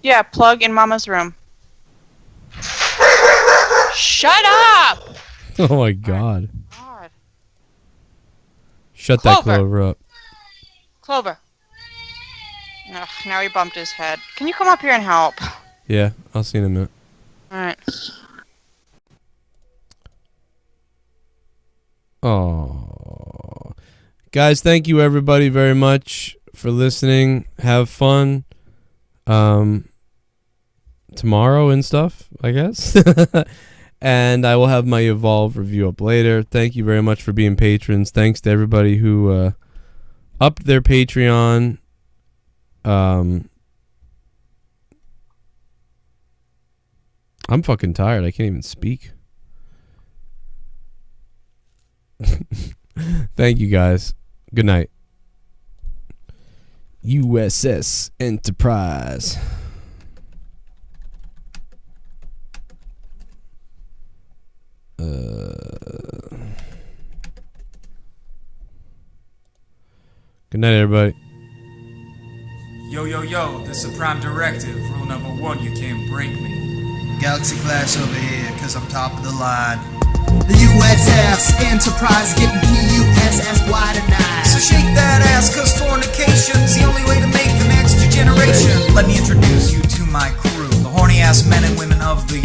Yeah, plug in Mama's room. Shut up! Oh my God. God. Shut that Clover. Clover up. Clover. Ugh, now he bumped his head. Can you come up here and help? Yeah, I'll see you in a minute. Alright. Oh, guys, thank you everybody very much for listening. Have fun. Tomorrow and stuff, I guess. And I will have my Evolve review up later. Thank you very much for being patrons. Thanks to everybody who upped their Patreon. I'm fucking tired. I can't even speak. Thank you guys. Good night. USS Enterprise. Good night, everybody. Yo, yo, yo, this is a prime directive. Rule number 1, you can't break me. Galaxy class over here, cause I'm top of the line. The USS Enterprise getting PUSSY tonight. So shake that ass, cause fornication's the only way to make the next generation. Let me introduce you to my crew, the horny ass men and women of the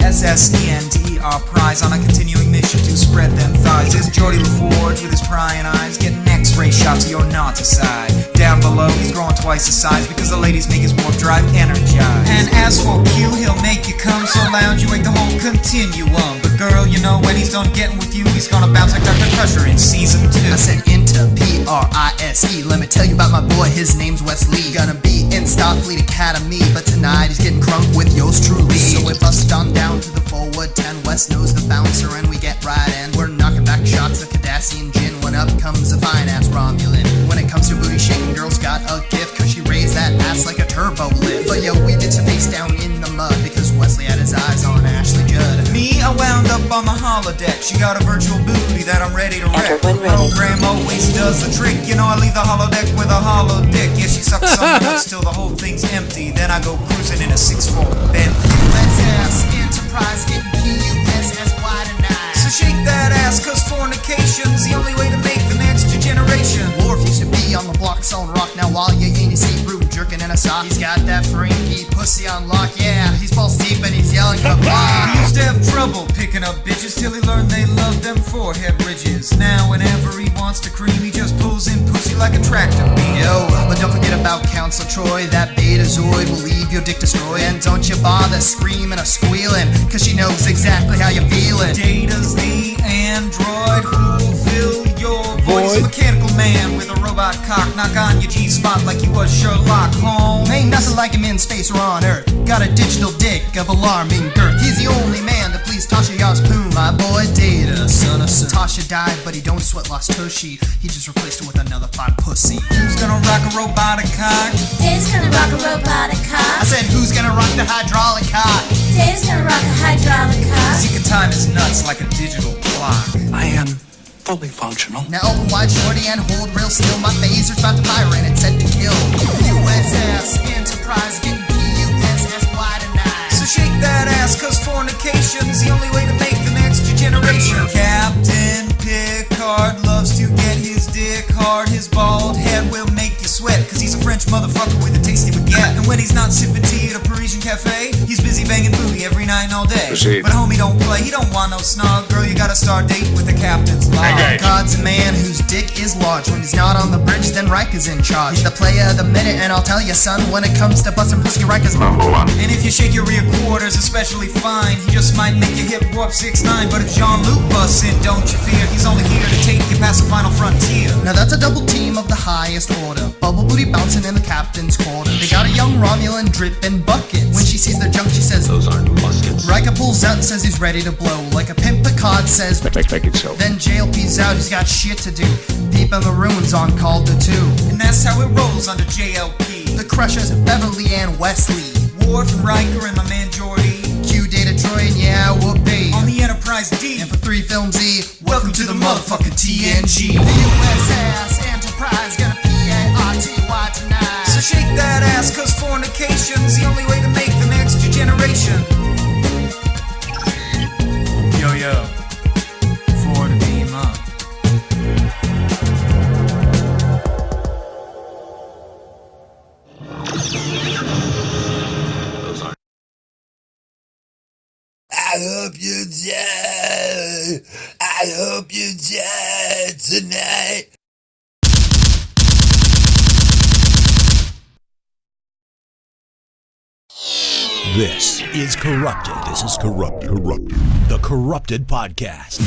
USSENTER prize on a continuing mission to spread them thighs. There's Geordie LaForge with his prying eyes, getting X-ray shots of your naughty side. Down below, he's growing twice the size because the ladies make his warp drive energized. And as for Q, he'll make you come so loud you ain't the whole continuum. But girl, you know know when he's done getting with you, he's gonna bounce like Dr. Crusher in season 2. I said into P-R-I-S-E. Let me tell you about my boy, his name's Wesley. Gonna be in Starfleet Academy, but tonight he's getting crunk with yours truly. So we bust on down to the forward 10. West knows the bouncer and we get right in. We're knocking back shots of Cardassian gin when up comes a fine-ass Romulan. When it comes to booty shaking, girl's got a gift, cause she raised that ass like a turbo lift. But yo, we did some face down in the mud because Wesley had his eyes on Ashley Judd. Me, I wound up on my holodeck. She got a virtual booty that I'm ready to wreck. Program always does the trick. You know, I leave the holodeck with a hollow dick. Yeah, she sucks so much till the whole thing's empty. Then I go cruising in a 6-4 Bentley. USS Enterprise getting PUSSY tonight. So shake that ass, cause fornication's the only way to make the next generation. Worf used to be on the block selling rock. Now while you're in his seat room jerking in a sock, he's got that freaky pussy on lock. Yeah, he's balls deep and he's yelling kablah. He used to have trouble picking up bitches till he learned they love them forehead ridges. Now whenever he wants to cream, he just pulls in pussy like a tractor beam. Yo, but don't forget about Council Troy. That Betazoid will leave your dick destroyed. And don't you bother screaming or squealing, cause she knows exactly how you're feeling. Data's the android who'll fill your voice. A mechanical man with a robot cock. Knock on your G-spot like you was Sherlock Holmes. Ain't nothing like him in space or on Earth. Got a digital dick of alarming girth. He's the only man to please Tasha Yar's poon. My boy Data, son of son. Tasha died, but he don't sweat lost Tushy. He just replaced her with another fine pussy. Who's gonna rock a robotic cock? Dave's gonna rock a robotic cock. I said, who's gonna rock the hydraulic cock? Dave's gonna rock a hydraulic cock. He can time his nuts like a digital clock. I am fully functional. Now open wide shorty and hold real still. My phaser's about to fire and it's set to kill. USS Enterprise getting PUSSY tonight. So shake that ass, cause fornication's the only way to make the next generation. Captain Picard loves to get his dick hard. His bald head will make you sweat, cause he's a French motherfucker with a tasty baguette. And when he's not sipping tea at a Parisian cafe, he's busy banging booty every night and all day. Proceed. But homie don't play, he don't want no snug. Girl, you gotta start dating with the captain's log. God's a man whose dick is large. When he's not on the bridge, then Riker's in charge. He's the player of the minute, and I'll tell you, son, when it comes to busting pussy, Riker's number one. And if you shake your rear quarters, especially fine, he just might make your hip warp 6'9". But if Jean-Luc busts in, don't you fear, he's only here to take you past the final frontier. Now that's a double team of the highest order. Bubble booty bouncing in the captain's quarter. They got a young Romulan dripping buckets. When she sees their junk, she says, Those aren't muskets. Riker pulls out and says he's ready to blow. Like a pimp Picard says, Make it so. then JLP's out, he's got shit to do. Peeping the ruins on call to 2. And that's how it rolls under JLP. The Crushers, Beverly and Wesley. Worf and Riker and my man Geordi. Q, Data, Troy, and yeah, whoopee. On the Enterprise D. And for 3 Films E, welcome to the motherfucking TNG. The USS Enterprise gonna PARTY tonight. So shake that ass, cause fornication's the only way to make the next generation. Yo, yo. For the beam up. I hope you die. I hope you die tonight. This is Corrupted. The Corrupted Podcast.